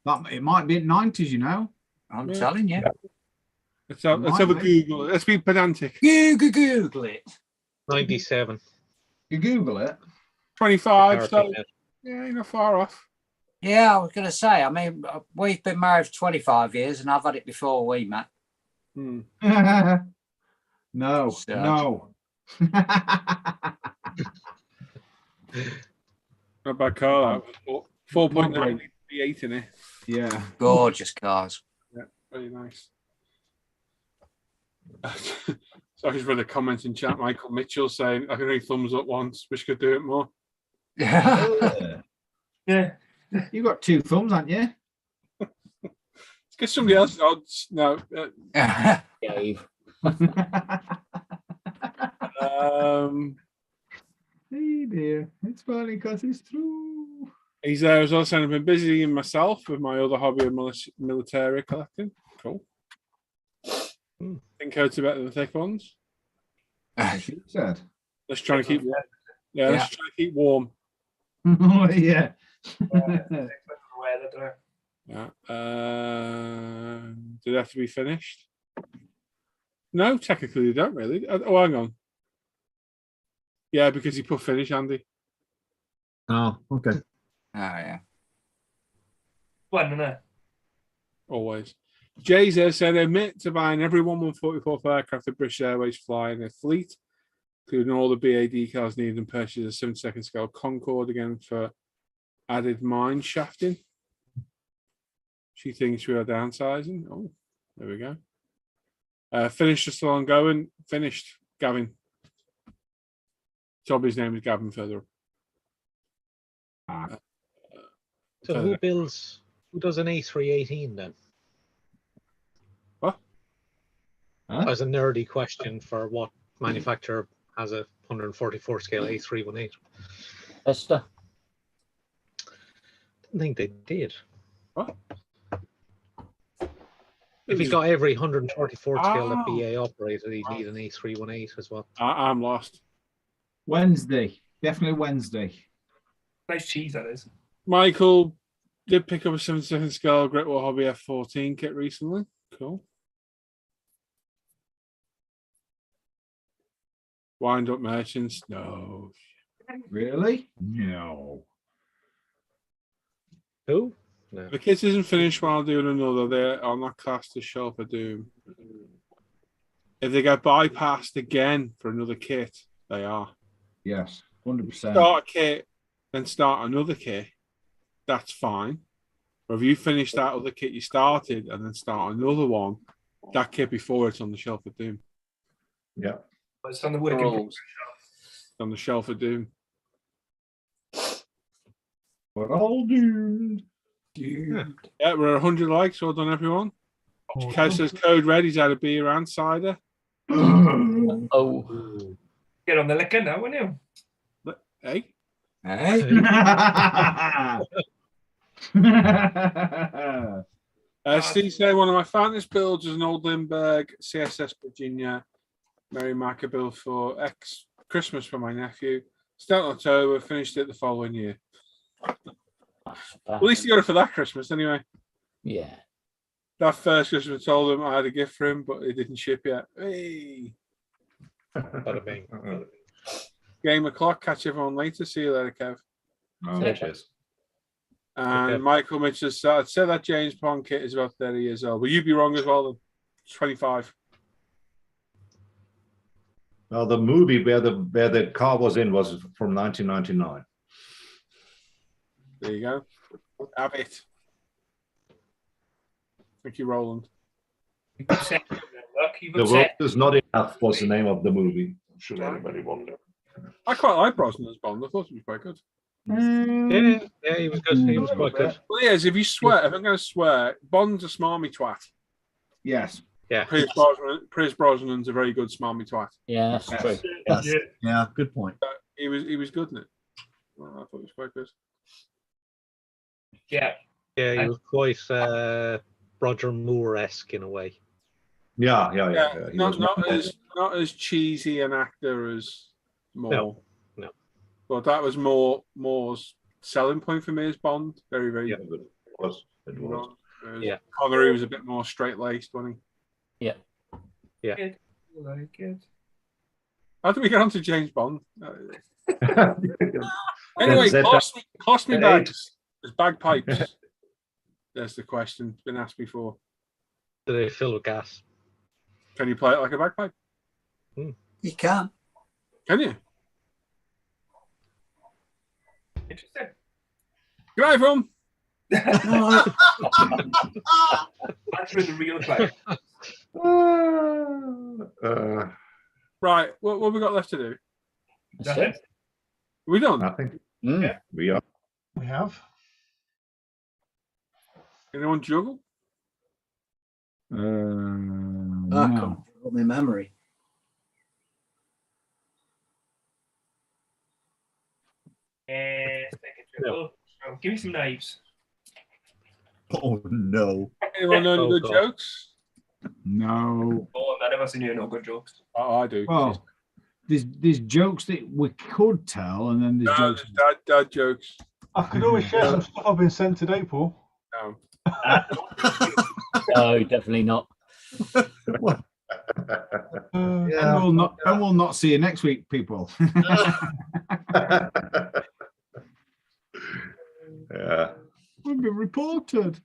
that it might be 90s, you know. I'm telling you. Yeah. Let's have a Google. Let's be pedantic. Google it. 97. You Google it. 25. So, yeah, you're not far off. Yeah, I was going to say. I mean, we've been married for 25 years, and I've had it before we met. No. Not bad car. 4.9 V8 in it. Yeah. Gorgeous cars. Yeah, very nice. Sorry for the comments in chat. Michael Mitchell saying, I can only thumbs up once. Wish could do it more. Yeah. Yeah. You got 2 thumbs, haven't you? Let's get somebody else's odds. No. Dave. Hey dear. It's funny because it's true. He's there as well saying I've been busy in myself with my other hobby of military collecting. Cool. Think coats are better than thick ones. She said. Let's try to keep warm. Yeah, let's try to keep warm. Oh, yeah. Yeah. Do they have to be finished? No, technically they don't really. Oh, hang on. Yeah, because he put finish, Andy. Oh, okay. Oh, yeah. One minute. Always. Jay's said, admit to buying every 1/144th aircraft that British Airways fly in their fleet, including all the BA decals needed, and purchase a 72nd scale Concorde again for added mine shafting. She thinks we are downsizing. Oh, there we go. Finished are still ongoing. Finished, Gavin. Toby's name is Gavin further up. So who does an A318 then? What? As a nerdy question for what manufacturer has a 144 scale A318? Esther. I think they did. What? If he got every 144 scale that Oh. BA operated, he'd need an A318 as well. I'm lost. Wednesday. Definitely Wednesday. Nice cheese, that is. Michael did pick up a 77 scale Great Wall Hobby F14 kit recently. Cool. Wind Up Merchants. No. Really? No. Who? No. The kit isn't finished while doing another. They're on that class to Shelf of Doom. If they get bypassed again for another kit, they are. Yes, 100%. Start a kit, then start another kit. That's fine. But if you finish that other kit you started and then start another one, that kit before it's on the Shelf of Doom. Yeah. But it's on the working It's on the Shelf of Doom. We're all doomed. Yeah, we're 100 likes. Well done, everyone. Kaz says code red. He's had a beer and cider. Oh. Get on the liquor now, won't you? Hey. Hey? Steve said one of my finest builds is an old Lindbergh CSS Virginia Mary Macker build for Christmas for my nephew. Started in October, finished it the following year. At least he got it for that Christmas anyway. Yeah. That first Christmas I told him I had a gift for him, but it didn't ship yet. Hey. Bada bing. Game o'clock. Catch everyone later. See you later, Kev. Cheers. And Okay. Michael Mitchell said, I'd say that James Bond kit is about 30 years old. Will you be wrong as well then? 25. Well, the movie where the car was in was from 1999. There you go. Have it. Thank you, Roland. You would say, look, you The would World say, Is Not Enough was the name of the movie. Should anybody wonder? I quite like Brosnan's Bond. I thought it was quite good. Yeah, he was good. He was quite good. Well, yeah, if you swear, if I'm going to swear, Bond's a smarmy twat. Yes. Yeah. Pierce Brosnan's a very good smarmy twat. Yeah, that's true. Yes. Yeah, good point. He was good in it. Well, I thought it was quite good. yeah. Yeah, he was quite Roger Moore-esque in a way. Yeah. He was Not as cheesy an actor as Moore. No. But that was Moore's selling point for me as Bond. Very, very Yeah, good. it was. It was. Yeah. Connery was a bit more straight-laced, wasn't he? Yeah. Good. Like it. How do we get on to James Bond? Anyway, cost me bags. There's bagpipes. There's the question. It's been asked before. Do they fill with gas? Can you play it like a bagpipe? You can. Can you? Interesting. Good night, everyone. Right. That's where the real play. Right, what have we got left to do? That's it. Are we done? Nothing. Mm. We are. We have. Anyone juggle? I No. can't put my memory. Oh, give me some knives. Oh no. Anyone know any Oh, good God. jokes? No. Oh, none of us in here know good jokes. Oh, I do. Well, there's jokes that we could tell, and then there's No, jokes. there's dad jokes. I could always share some stuff I've been sent today, Paul. No. No, definitely not. Uh, And we'll not see you next week, people. Yeah. We've been reported.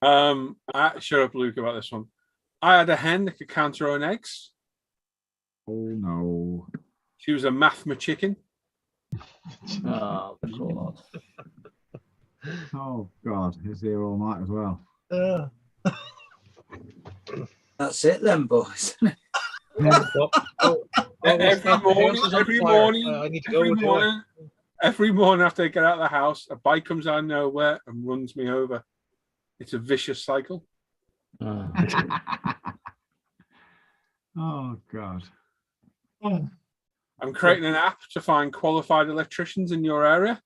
Shut up, Luke, about this one. I had a hen that could count her own eggs. Oh no. She was a mathma chicken. Oh, God. Oh God, he's here all night as well. That's it then, boys. Every morning after I get out of the house, a bike comes out of nowhere and runs me over. It's a vicious cycle. Oh God. I'm creating an app to find qualified electricians in your area.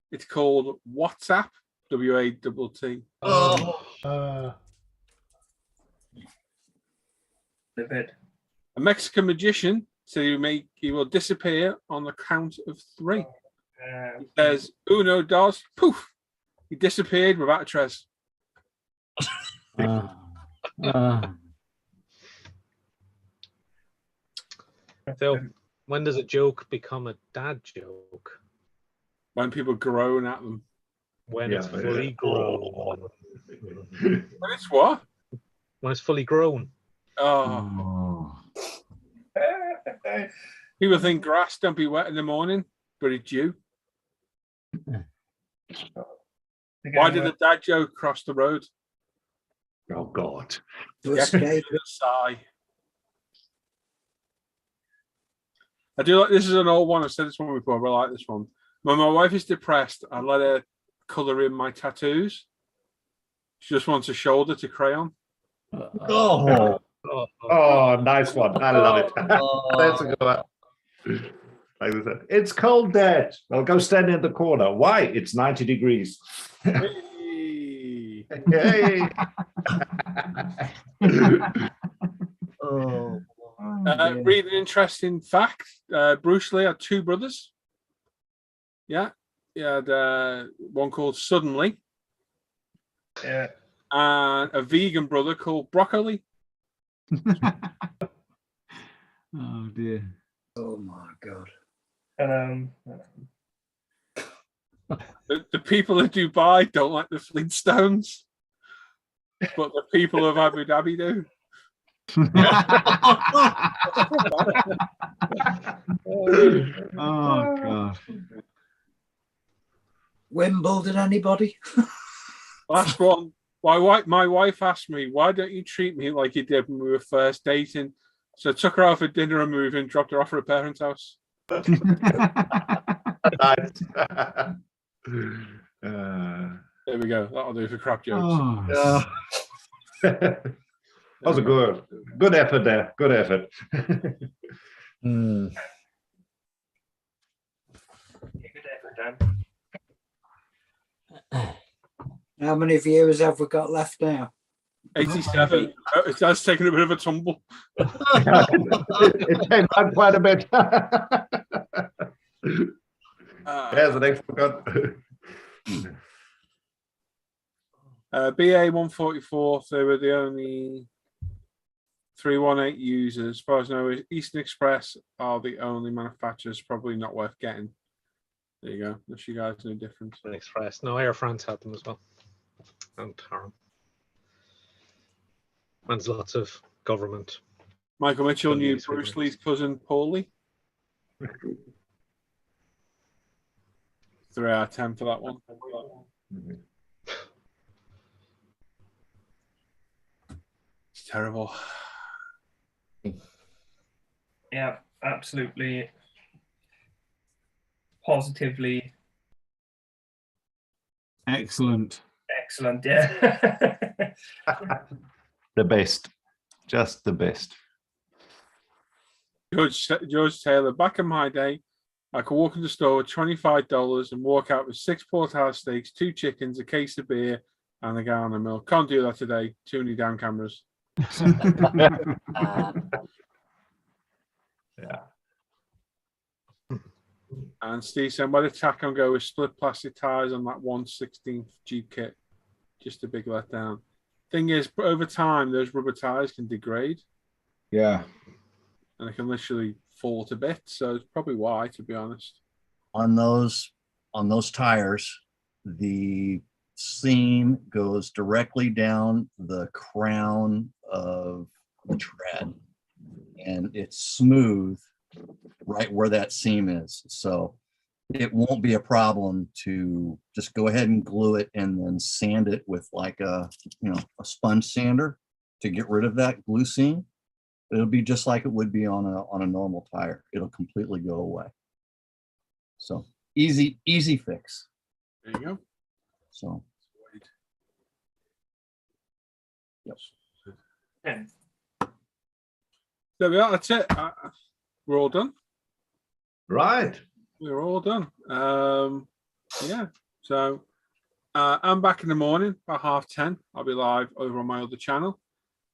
It's called WhatsApp, WATT. A Mexican magician said he will disappear on the count of 3. He says, uno, dos, poof. He disappeared without a trace. So, when does a joke become a dad joke? When people groan at them. When it's fully grown. When it's what? When it's fully grown. Oh. People think grass don't be wet in the morning, but it's you. Why did the dad joke cross the road? Oh God. To escape. Sigh. I do like, this is an old one. I've said this one before, but I like this one. When my wife is depressed, I let her colour in my tattoos. She just wants a shoulder to crayon. Oh, nice one. I love it. That's a good one. Like I said, it's cold, Dad. Well, go stand in the corner. Why? It's 90 degrees. Hey. Hey. Read an interesting fact. Bruce Lee had 2 brothers. Yeah. He had one called Suddenly. Yeah. And a vegan brother called Broccoli. Oh dear. Oh my God. The people of Dubai don't like the Flintstones, but the people of Abu Dhabi do. Oh God. Wimbledon, anybody? Last one. My wife asked me, why don't you treat me like you did when we were first dating? So I took her out for dinner and moved and dropped her off at her parents' house. Nice. There we go. That'll do for crap jokes. Oh, That was a good effort there. Good effort. Good effort, Dan. How many viewers have we got left now? 87. It has taken a bit of a tumble. It came out quite a bit. There's an extra cut. BA 144, they were the only 318 users. As far as I know, Eastern Express are the only manufacturers, probably not worth getting. There you go. Unless you guys know difference. Express. No, Air France had them as well. And Tarom. And there's lots of government. Michael Mitchell knew Bruce Lee's cousin, Paulie. 3 out of 10 for that one. It's terrible. Yeah, absolutely. Positively. excellent. Excellent, yeah. The best. Just the best. George Taylor, back in my day, I could walk in the store with $25 and walk out with 6 porterhouse steaks, 2 chickens, a case of beer, and a gallon of milk. Can't do that today. Too many damn cameras. Yeah. And Steve said, why the tack on go with split plastic tires on that 1/16 Jeep kit? Just a big letdown. Thing is, over time, those rubber tires can degrade. Yeah. And they can literally fall to bits. So it's probably why, to be honest. On those tires, the seam goes directly down the crown of the tread, and it's smooth right where that seam is. So it won't be a problem to just go ahead and glue it and then sand it with like a sponge sander to get rid of that glue seam. It'll be just like it would be on a normal tire. It'll completely go away. So easy fix. There you go. So yep. There we are. That's it. We're all done. Right. We're all done. Yeah. So I'm back in the morning about 10:30. I'll be live over on my other channel.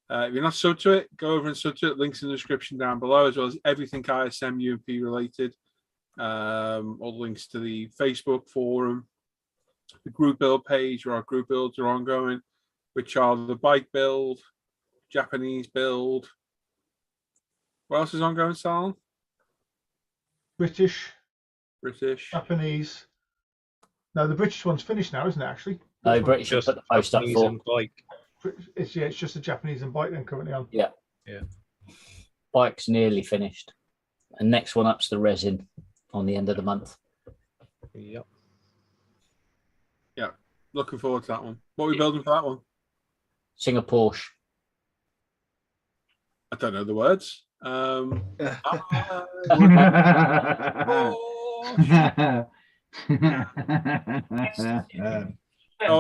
If you're not subbed to it, go over and sub to it. Links in the description down below, as well as everything ISM UMP related. All the links to the Facebook forum, the group build page where our group builds are ongoing, which are the bike build, Japanese build. What else is ongoing, Salon? British, British. Japanese. No, the British one's finished now, isn't it? Actually, No, British Just put the post up Japanese for. and bike. it's just the Japanese and bike then currently on. Yeah. Yeah. Bike's nearly finished, and next one up's the resin on the end of the month. Yep. Yeah, looking forward to that one. What are we building for that one? Singapore. I don't know the words. Oh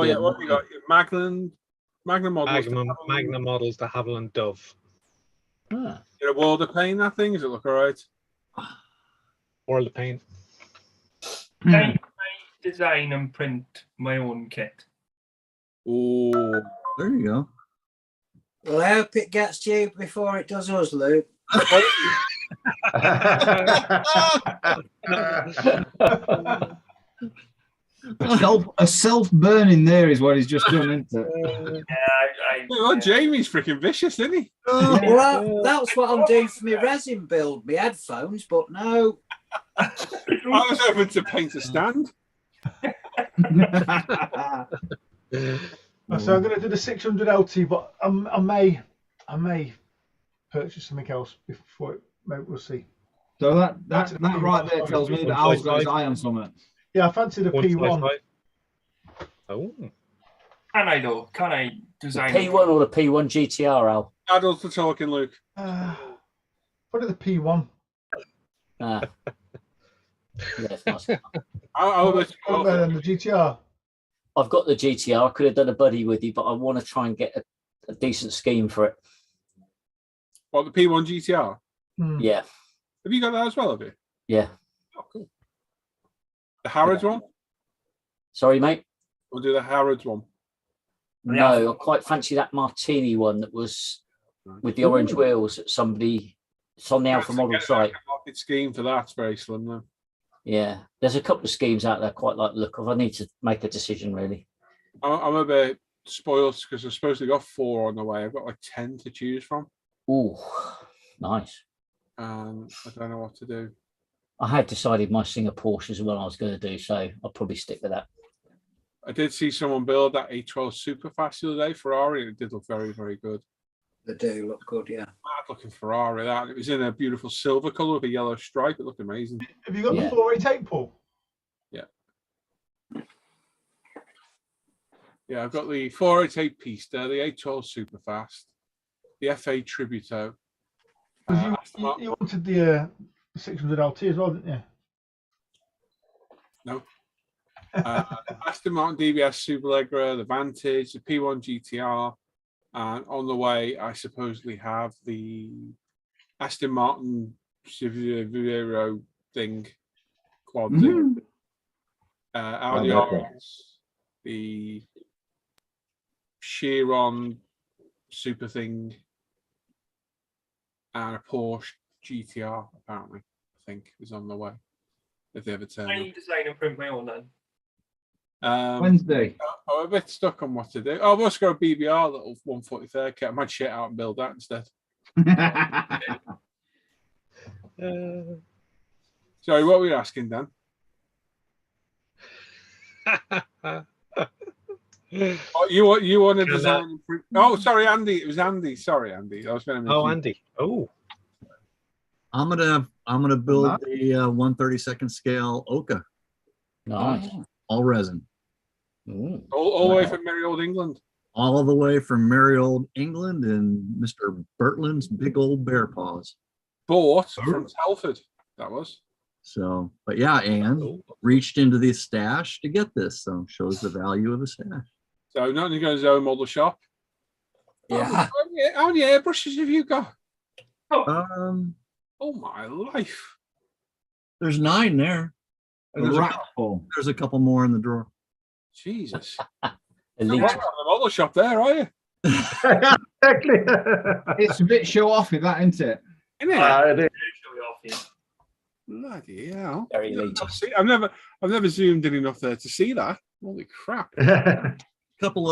yeah, what have you got? Magnum models. Magnum models, the Havilland Dove. Ah. Get a world of pain. That thing. Does it look all right? World of Pain. I design and print my own kit. Oh, There you go. Well, I hope it gets to you before it does us, Luke. A self-burning there is what he's just done, isn't it? well, Jamie's freaking vicious, isn't he? Well, that's what I'm doing for my resin build, my headphones, but no. I was hoping to paint a stand. So I'm going to do the 600 LT, but I may purchase something else before it. Maybe we'll see. So that right there tells me that Al's got his eye on something. Yeah, I fancy the P1. Oh. Can I design P1 or the P1 GTR, Al? Adults are talking, Luke. What are the P1? Yeah, it's nice. What than the GTR? I've got the GTR. I could have done a buddy with you, but I want to try and get a decent scheme for it. What, the P1 GTR? Yeah. Have you got that as well, have you? Yeah. Oh, cool. The Harrods one? Sorry, mate? We'll do the Harrods one. No, I quite fancy that Martini one that was with the orange wheels that somebody... It's on the Alpha Model site. Market scheme for that's very slim, though. Yeah. There's a couple of schemes out there I quite like the look of. I need to make a decision, really. I'm a bit spoiled because I've supposed to got 4 on the way. I've got like 10 to choose from. Ooh, nice. I don't know what to do. I had decided my Singapore is what I was going to do, so I'll probably stick with that. I did see someone build that A12 Superfast the other day, Ferrari, and it did look very, very good. They do look good, yeah. Mad looking Ferrari, that. It was in a beautiful silver colour with a yellow stripe. It looked amazing. Have you got the 488, Paul? Yeah. Yeah, I've got the 488 Pista, the A12 Superfast, the FA Tributo. You wanted the 600 LT as well, didn't you? No. Aston Martin DBS Superleggera, the Vantage, the P1 GTR, and on the way, I supposedly have the Aston Martin Vivero thing, quad thing, Audi RS, the Chiron Super thing, and a Porsche GTR, apparently, I think, is on the way, if they ever turn I up. design and print my own then. Wednesday. I'm a bit stuck on what to do. Oh, I've also got a BBR little 143 kit. I might shit out and build that instead. Sorry, what were you asking, Dan? Oh, you want to design and print? Oh, sorry, Andy. It was Andy. Sorry, Andy. I was going to. Oh, Andy. Oh. I'm gonna build a 1/32 scale Oka Nice. All resin. Ooh. All the way from merry old England. All the way from merry old England and Mr. Bertland's big old bear paws. Bought from Telford, that was. So, but yeah, Anne reached into the stash to get this, so shows the value of a stash. So not only going to Zoe Model Shop. Yeah. How many airbrushes have you got? Oh my life. There's 9 there. And there's a couple more in the drawer. Jesus. Elite. You're not at the model shop there, are you? Exactly. It's a bit show offy, that, isn't it? Isn't it? It is. Bloody hell. Very elite. I've never zoomed in enough there to see that. Holy crap. Couple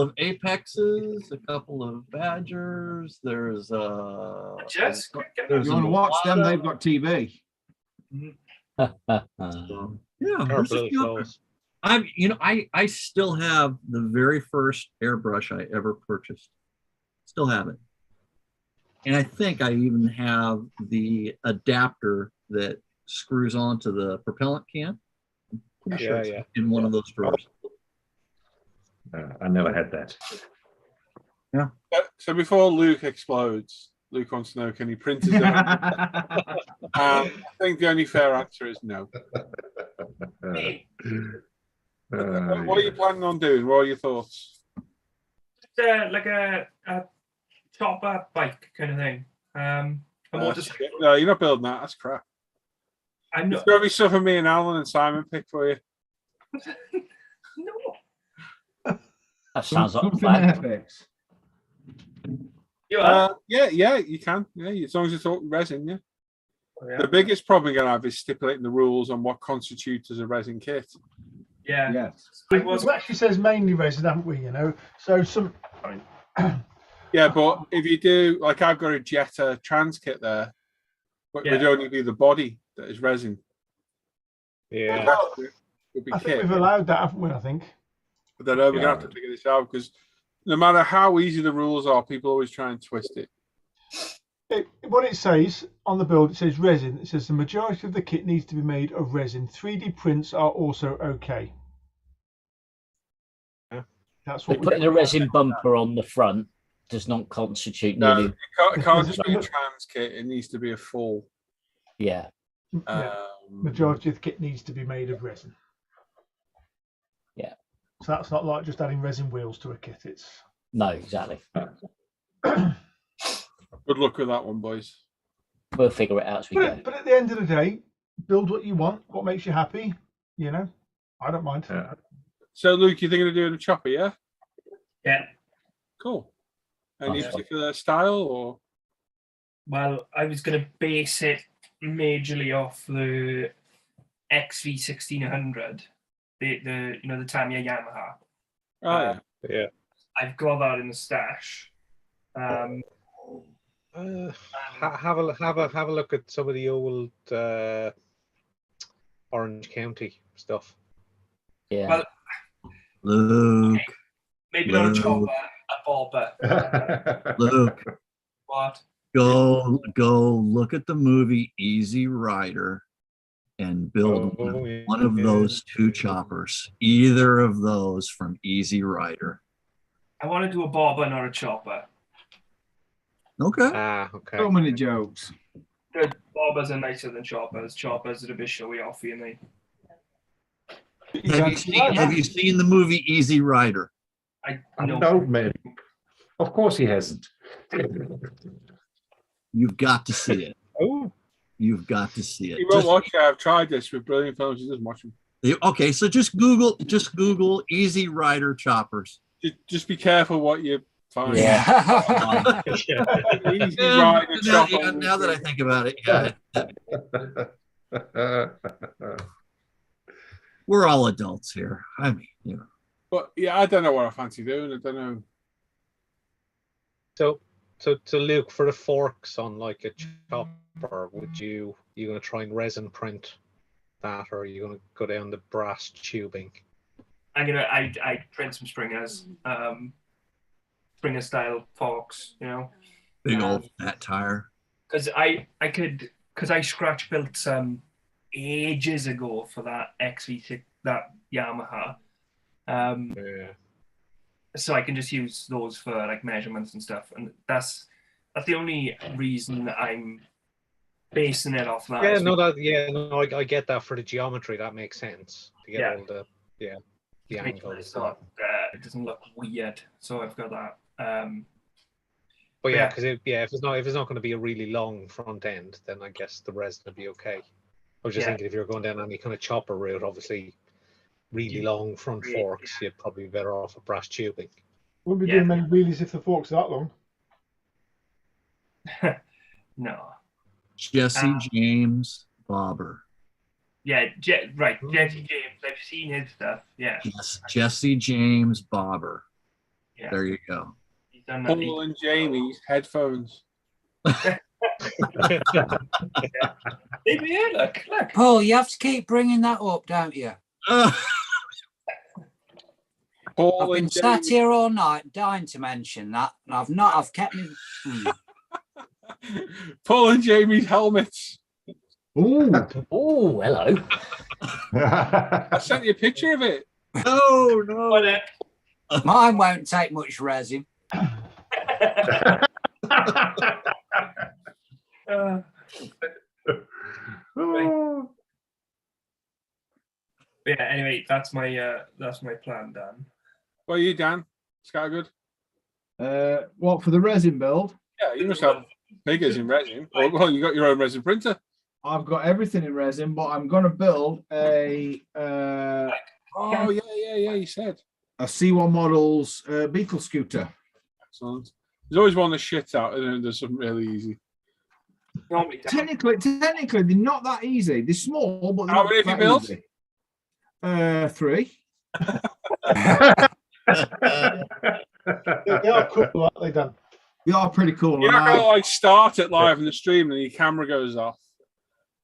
of apexes, a couple of badgers. There's If you want to watch them, they've got TV. yeah, there's a few. I still have the very first airbrush I ever purchased. Still have it. And I think I even have the adapter that screws onto the propellant can. I'm pretty sure it's in one of those drawers. I never had that. Yeah. So before Luke explodes, Luke wants to know, can he print his own? I think the only fair answer is no. What are you planning on doing? What are your thoughts? Like a chopper bike kind of thing. No, you're not building that. That's crap. I'm not. It's going to be stuff for me and Alan and Simon pick for you. No. That sounds like Something fun. FX. Yeah, you can. Yeah, as long as it's all resin, yeah. The biggest problem you're going to have is stipulating the rules on what constitutes as a resin kit. Yeah. Yes. It was It actually says mainly resin, haven't we? So some. Yeah, but if you do, like I've got a Jetta trans kit there, but it would only be the body that is resin. Yeah. I think we've allowed that, haven't we? I think. But then we're going to have to figure this out because no matter how easy the rules are, people always try and twist it. What it says on the build, it says resin. It says the majority of the kit needs to be made of resin. 3D prints are also okay. Yeah. That's what Putting a resin bumper on the front does not constitute No, nearly. it can't just be a trans kit. It needs to be a full. Yeah. Majority of the kit needs to be made of resin. Yeah. So that's not like just adding resin wheels to a kit. It's No, exactly. Good luck with that one, boys. We'll figure it out as we go. But at the end of the day, build what you want. What makes you happy? I don't mind. So, Luke, you thinking of doing a chopper? Yeah. Yeah. Cool. Any Awesome. particular style or? Well, I was going to base it majorly off the XV1600, the Tamiya Yamaha. Oh, Yeah. I've got that in the stash. Have a look at some of the old Orange County stuff. Yeah. Well, Luke, maybe not a chopper, a bobber. Luke, What? go look at the movie Easy Rider and build one of those 2 choppers. Either of those from Easy Rider. I want to do a bobber, not a chopper. Okay. Okay. So many jokes. The bobbers are nicer than choppers. Choppers are a bit showy offy, and Have you seen the movie Easy Rider? I know. No, man. Of course he hasn't. You've got to see it. Oh. You've got to see it. he won't watch it. I've tried this with Brilliant Films. He doesn't watch them. Okay, so just Google Easy Rider choppers. Just be careful what you find. Yeah. Easy ride and chopper. Now that I think about it, yeah. We're all adults here. I mean, But yeah, I don't know what I fancy doing. I don't know. So Luke, for the forks on like a chopper, would you gonna try and resin print that, or are you gonna go down the brass tubing? I print some Springers, Springer style forks, big old fat tire. because I scratch built some ages ago for that XV6, that Yamaha. So I can just use those for like measurements and stuff, and that's the only reason I'm basing it off that. I get that for the geometry. That makes sense to get all the angles. So it doesn't look weird. So I've got that. But yeah, because if it's not going to be a really long front end, then I guess the resin would be okay. I was just thinking if you're going down any kind of chopper route, obviously really long front forks, you'd probably be better off a brass tubing. Wouldn't be doing many wheelies if the forks are that long. No. Jesse James Bobber. Yeah, right. Jesse James. I've seen his stuff. Yeah. Yes, Jesse James Bobber. Yeah. There you go. He's done that. Paul and Jamie's headphones. Look. Paul, you have to keep bringing that up, don't you? Paul I've been and sat Jamie. here all night dying to mention that, and I've not. I've kept me. Paul and Jamie's helmets. Oh, hello. I sent you a picture of it. Oh no! Mine won't take much resin. Yeah. Anyway, that's my plan, Dan. What are you, Dan? Sky good? What for the resin build? Yeah, you must have figures in resin. Well, you got your own resin printer. I've got everything in resin, but I'm going to build a Oh yeah. You said. C1 Models Beetle scooter. Excellent. There's always one that shits out, and then there's something really easy. Normally, Technically, they're not that easy. They're small, but they're How not many have you that built? easy. 3. They are cool, aren't they, Dan? They are pretty cool. You're not gonna like start it live in the stream and your camera goes off,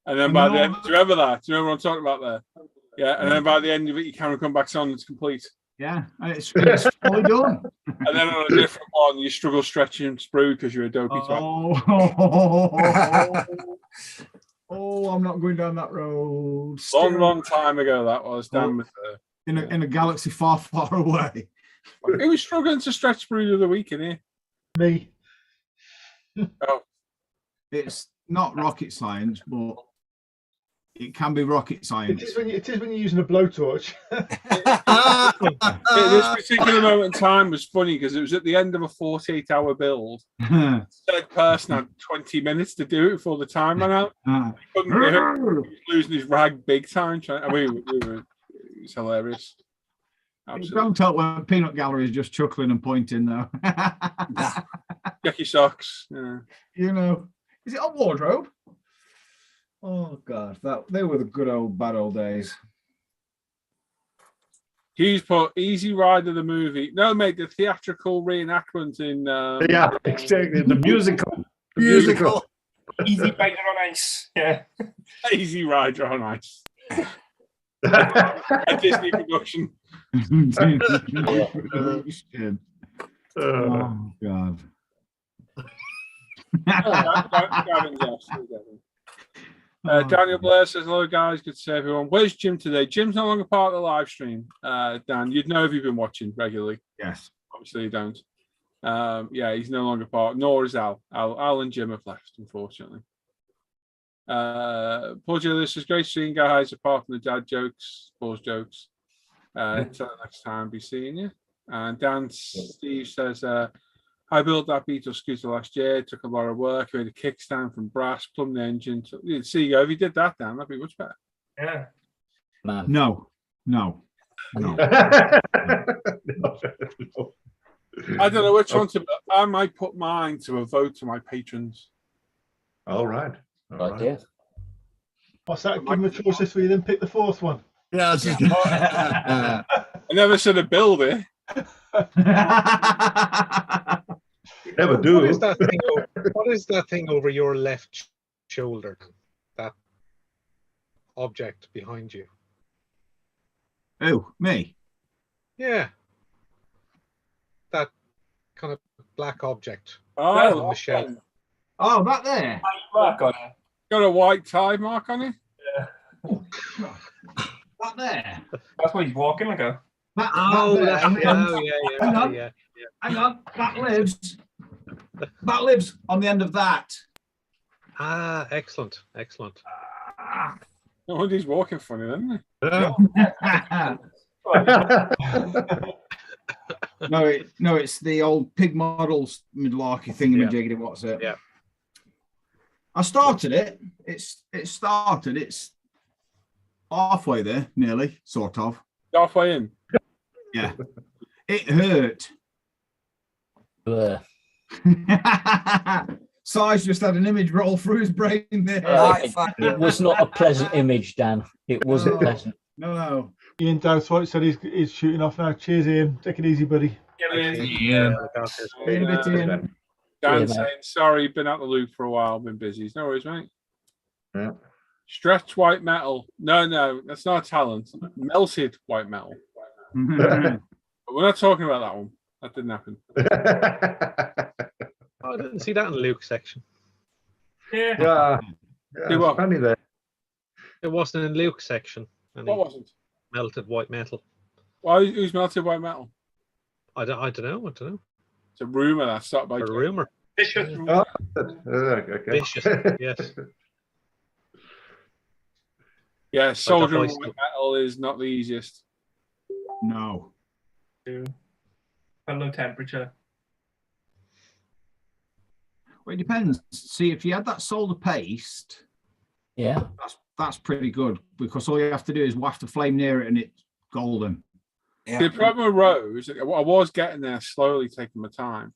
and then by the end, do you remember that? Do you remember what I'm talking about there? Yeah, and then by the end of it, your camera come back on, it's complete. Yeah, and it's fully done. And then on a different one, you struggle stretching and sprue because you're a dopey twat. Oh, I'm not going down that road. Long time ago that was. Dan was in a galaxy far, far away. Who was struggling to stretch sprue the other week in here? Me. Oh, It's not rocket science, but it can be rocket science. It is when you're using a blowtorch. this particular moment in time was funny because it was at the end of a 48-hour build. The third person had 20 minutes to do it before the time ran out. He couldn't do it. He was losing his rag big time. It was hilarious. Absolutely. Don't tell when Peanut Gallery is just chuckling and pointing, though. Check your socks. Yeah. You know, is it on wardrobe? Oh God, they were the good old bad old days. He's put Easy Rider the movie. No, mate, the theatrical reenactment in. Yeah, exactly. The musical. Easy Rider on Ice. Yeah. Easy Rider on Ice. A Disney production. Oh God. Daniel Blair says, hello guys, good to see everyone. Where's Jim today? Jim's no longer part of the live stream. Dan, you'd know if you've been watching regularly. Yes. Obviously you don't. Yeah, he's no longer part, nor is Al. Al and Jim have left, unfortunately. Paul J. This is great seeing guys apart from the dad jokes, Paul's jokes. Until next time, be seeing you. And Dan Steve says, I built that Beetle scooter last year. It took a lot of work. I made a kickstand from brass, plumbed the engine. See you go. If you did that, Dan, that'd be much better. Yeah. Man. No. I don't know which one to. I might put mine to a vote to my patrons. All right. Idea. What's that? Give them a choice this week, then pick the fourth one. Yeah. I never said a build it. Never do. What is that thing over your left shoulder? That object behind you. Oh, me? Yeah. That kind of black object. Oh, Michelle. Oh, that there. Mark on it. got a white tie mark on it. Yeah. That there. That's why he's walking like a. Oh, there, that's, hang on. hang on. Hang on. That lives on the end of that. Ah, excellent. No wonder he's walking funny, isn't he? No, it's the old pig models malarkey thingy-majiggity. What's it? Yeah. I started it. It's started. It's halfway there, nearly, sort of. Halfway in. Yeah. It hurt. Size just had an image roll through his brain there. It was not a pleasant image, Dan. It wasn't pleasant. No. Ian Douthwaite said he's shooting off now. Cheers, Ian. Take it easy, buddy. Yeah. Been a bit in. Dan saying, sorry, been out the loop for a while, been busy. No worries, mate. Yeah. Stretch white metal. No, that's not a talent. Melted white metal. But we're not talking about that one. That didn't happen. I didn't see that in Luke's section. Yeah. It's funny there. It wasn't in Luke's section. What wasn't? Melted white metal. Why? Who's melted white metal? I don't know. It's a rumor that started by a rumor. Vicious. Oh, okay. Vicious. Yes. Yeah, soldier white metal is not the easiest. No. And low temperature. Well, it depends. See, if you had that solder paste, Yeah. that's pretty good, because all you have to do is waft a flame near it and it's golden. Yeah. The problem with Rose, I was getting there slowly, taking my time.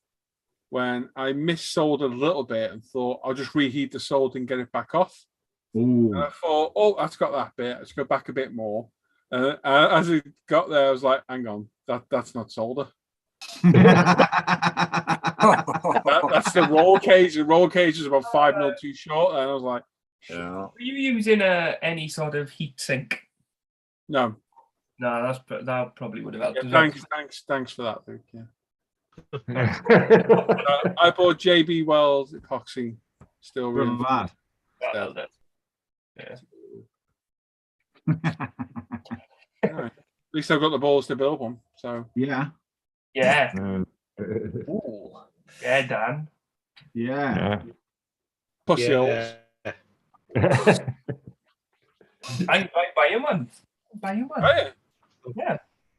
When I mis-soldered a little bit and thought I'll just reheat the solder and get it back off. Ooh. And I thought, oh, that's got that bit. Let's go back a bit more. As it got there, I was like, hang on, that's not solder. That's the roll cage. The roll cage is about 5 mil too short. And I was like, Yeah. Are you using any sort of heat sink? no. No, that probably would have helped. Yeah, thanks for that, Luke. Yeah. I bought JB Wells epoxy. Still really bad. Yeah. At least I've got the balls to build one. So Yeah. Ooh. Yeah, Dan. Yeah. pussy holes. I buy him one. Right. Yeah.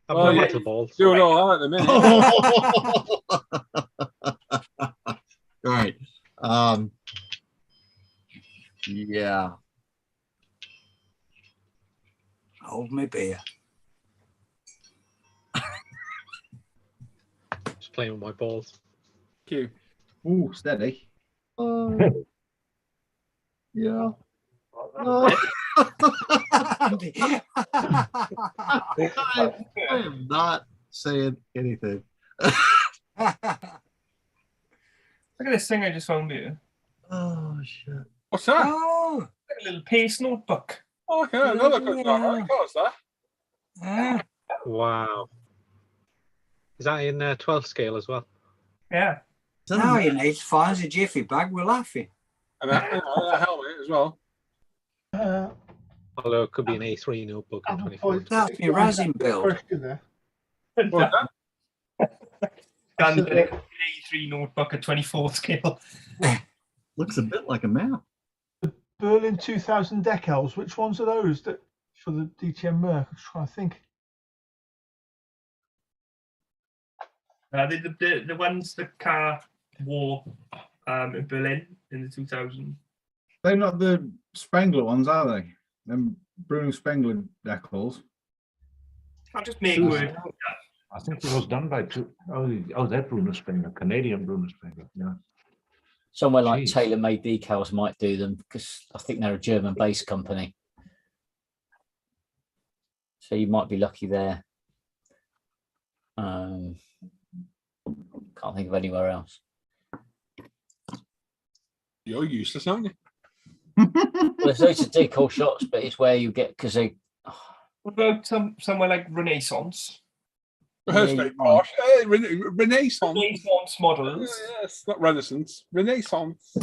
Well, yeah, metal balls. doing all that at the minute. Right. Yeah. Hold me beer. Just playing with my balls. Cute. Ooh, steady. Yeah. I am not saying anything. Look at this thing I just found here. Oh shit! What's that? Oh, Like a little paste notebook. Oh, okay, another good one. What's that? yeah. Wow. Is that in 12th scale as well? Yeah. Now you need to find a jiffy bag. We're laughing. And a helmet as well. Although it could be an A3 notebook in 24. That's my resin build. Question there. What's that? Dan's A3 notebook at 24th scale. Looks a bit like a map. Berlin 2000 decals. Which ones are those that for the DTM Merc? I'm just trying to think. The ones the car wore in Berlin in the 2000s. They're not the Spengler ones, are they? Them Bruno Spengler decals. I'll just make word. I think it was done by that Bruno Spengler, Canadian Bruno Spengler. Yeah. Somewhere like Jeez. Tailor Made Decals might do them because I think they're a German-based company. So you might be lucky there. Can't think of anywhere else. You're useless, aren't you? Well, there's loads of decal shops, but it's where you get because they. What about somewhere like Renaissance? That's very posh. Hey, Renaissance. Renaissance models. Yes, not Renaissance. Renaissance.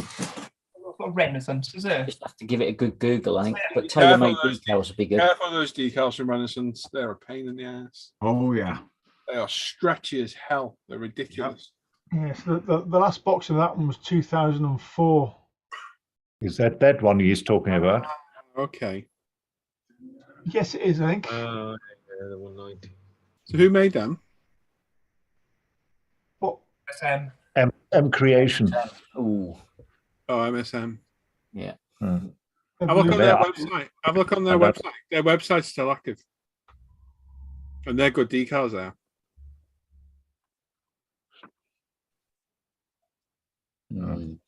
for Renaissance, is it? Just have to give it a good Google, I think. But Be tailor-made careful, details would be good. Careful of those decals from Renaissance. They're a pain in the ass. Oh yeah. They are stretchy as hell. They're ridiculous. Yes, the last box of that one was 2004. Is that one he's talking about? Okay. Yes, it is, I think. Yeah, the 190. So who made them? What? M Creation. Ooh, Oh, MSM. yeah. Hmm. Have a look on their Yeah. website. Have a look on their I got- website. Their website's still active. And they're good decals there. Mm.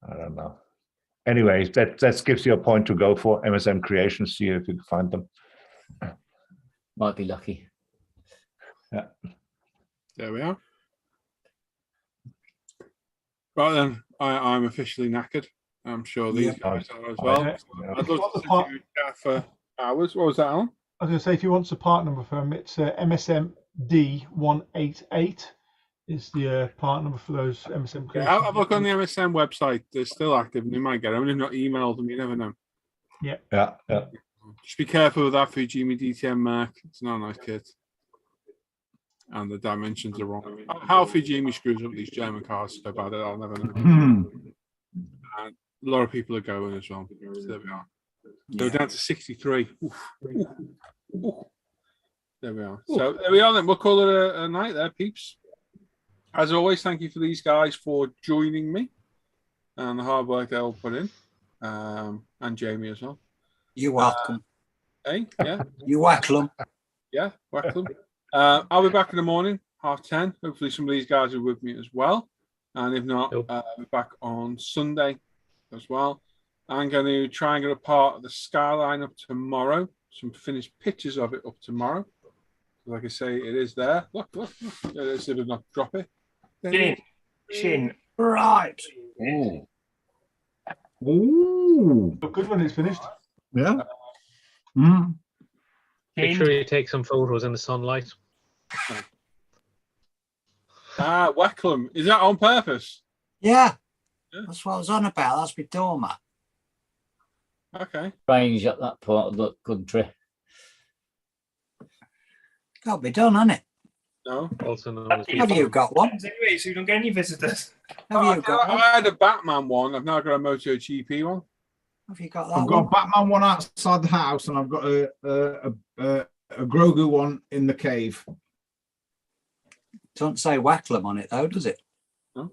I don't know. Anyways, that gives you a point to go for MSM Creation. See if you can find them. Might be lucky. Yeah. There we are. Right then, I'm officially knackered. I'm sure these guys are as well. Yeah. I'd love to sit here and chat for hours. What was that, Alan? I was going to say, if you want the part number for them, it's MSMD188 is the part number for those MSM Yeah, creations. have a look on the MSM website. They're still active and you might get them. If not emailed them, you never know. Yeah. Just be careful with that Fujimi DTM mark. It's not a nice kit. And the dimensions are wrong. How Fujimi screws up these German cars so bad that I'll never know. And a lot of people are going as well. So there we are. So down to 63. Oof. There we are. So there we are then. We'll call it a night there, peeps. As always, thank you for these guys for joining me and the hard work they'll put in. And Jamie as well. You're welcome. Hey, yeah. You welcome. Yeah, welcome. I'll be back in the morning, 10:30. Hopefully some of these guys are with me as well. And if not, I'll be back on Sunday as well. I'm going to try and get a part of the skyline up tomorrow. Some finished pictures of it up tomorrow. Like I say, it is there. Look. There it is. It did not drop it. Shin. Right. Oh. Ooh. Look good when it's finished. Yeah. Mm. Make sure you take some photos in the sunlight. Weckham. Is that on purpose? Yeah. That's what I was on about. That's my doormat. Okay. Range up that part of the country. Got to be done, hasn't it? No. Also known as Have you got one? Anyway, so you don't get any visitors. Have you got one? I had a Batman one. I've now got a MotoGP one. Have you got that I've got a one? Batman one outside the house, and I've got a Grogu one in the cave. Don't say Wacklam on it though, does it? No.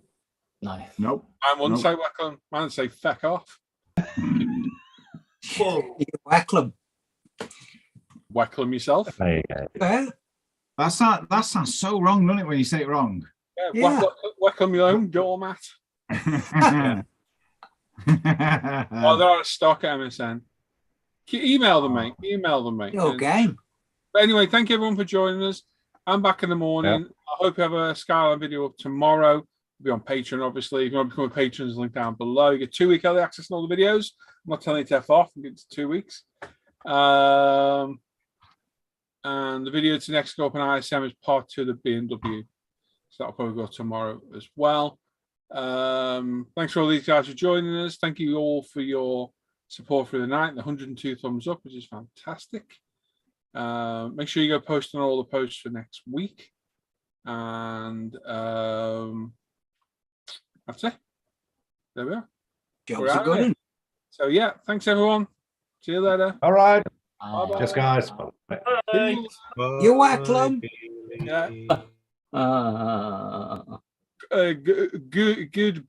Nope. I wouldn't Nope. say Weckham. I would say feck off. You Wacklam. Weckham yourself. There you go. Yeah. That sounds so wrong, doesn't it, when you say it wrong? Yeah. Weckham your own doormat. Yeah. Oh, they're out of stock at MSN. Email them, mate. Email them, mate. Your game. But anyway, thank you everyone for joining us. I'm back in the morning. I hope you have a Skyline video up tomorrow. It'll be on Patreon, obviously. If you want to become a patron, there's a link down below. You get 2 week early access to all the videos. I'm not telling you to F off. You get to 2 weeks. And the video to next go up on ISM is part 2 of the BMW. So that'll probably go tomorrow as well. Thanks for all these guys for joining us. Thank you all for your support through the night. The 102 thumbs up, which is fantastic. Make sure you go post on all the posts for next week. And that's it. There we are. Jobs are good. So yeah, thanks everyone. See you later. All right. Bye-bye. Cheers, guys. Bye. You Wacklam. Yeah. Uh, Good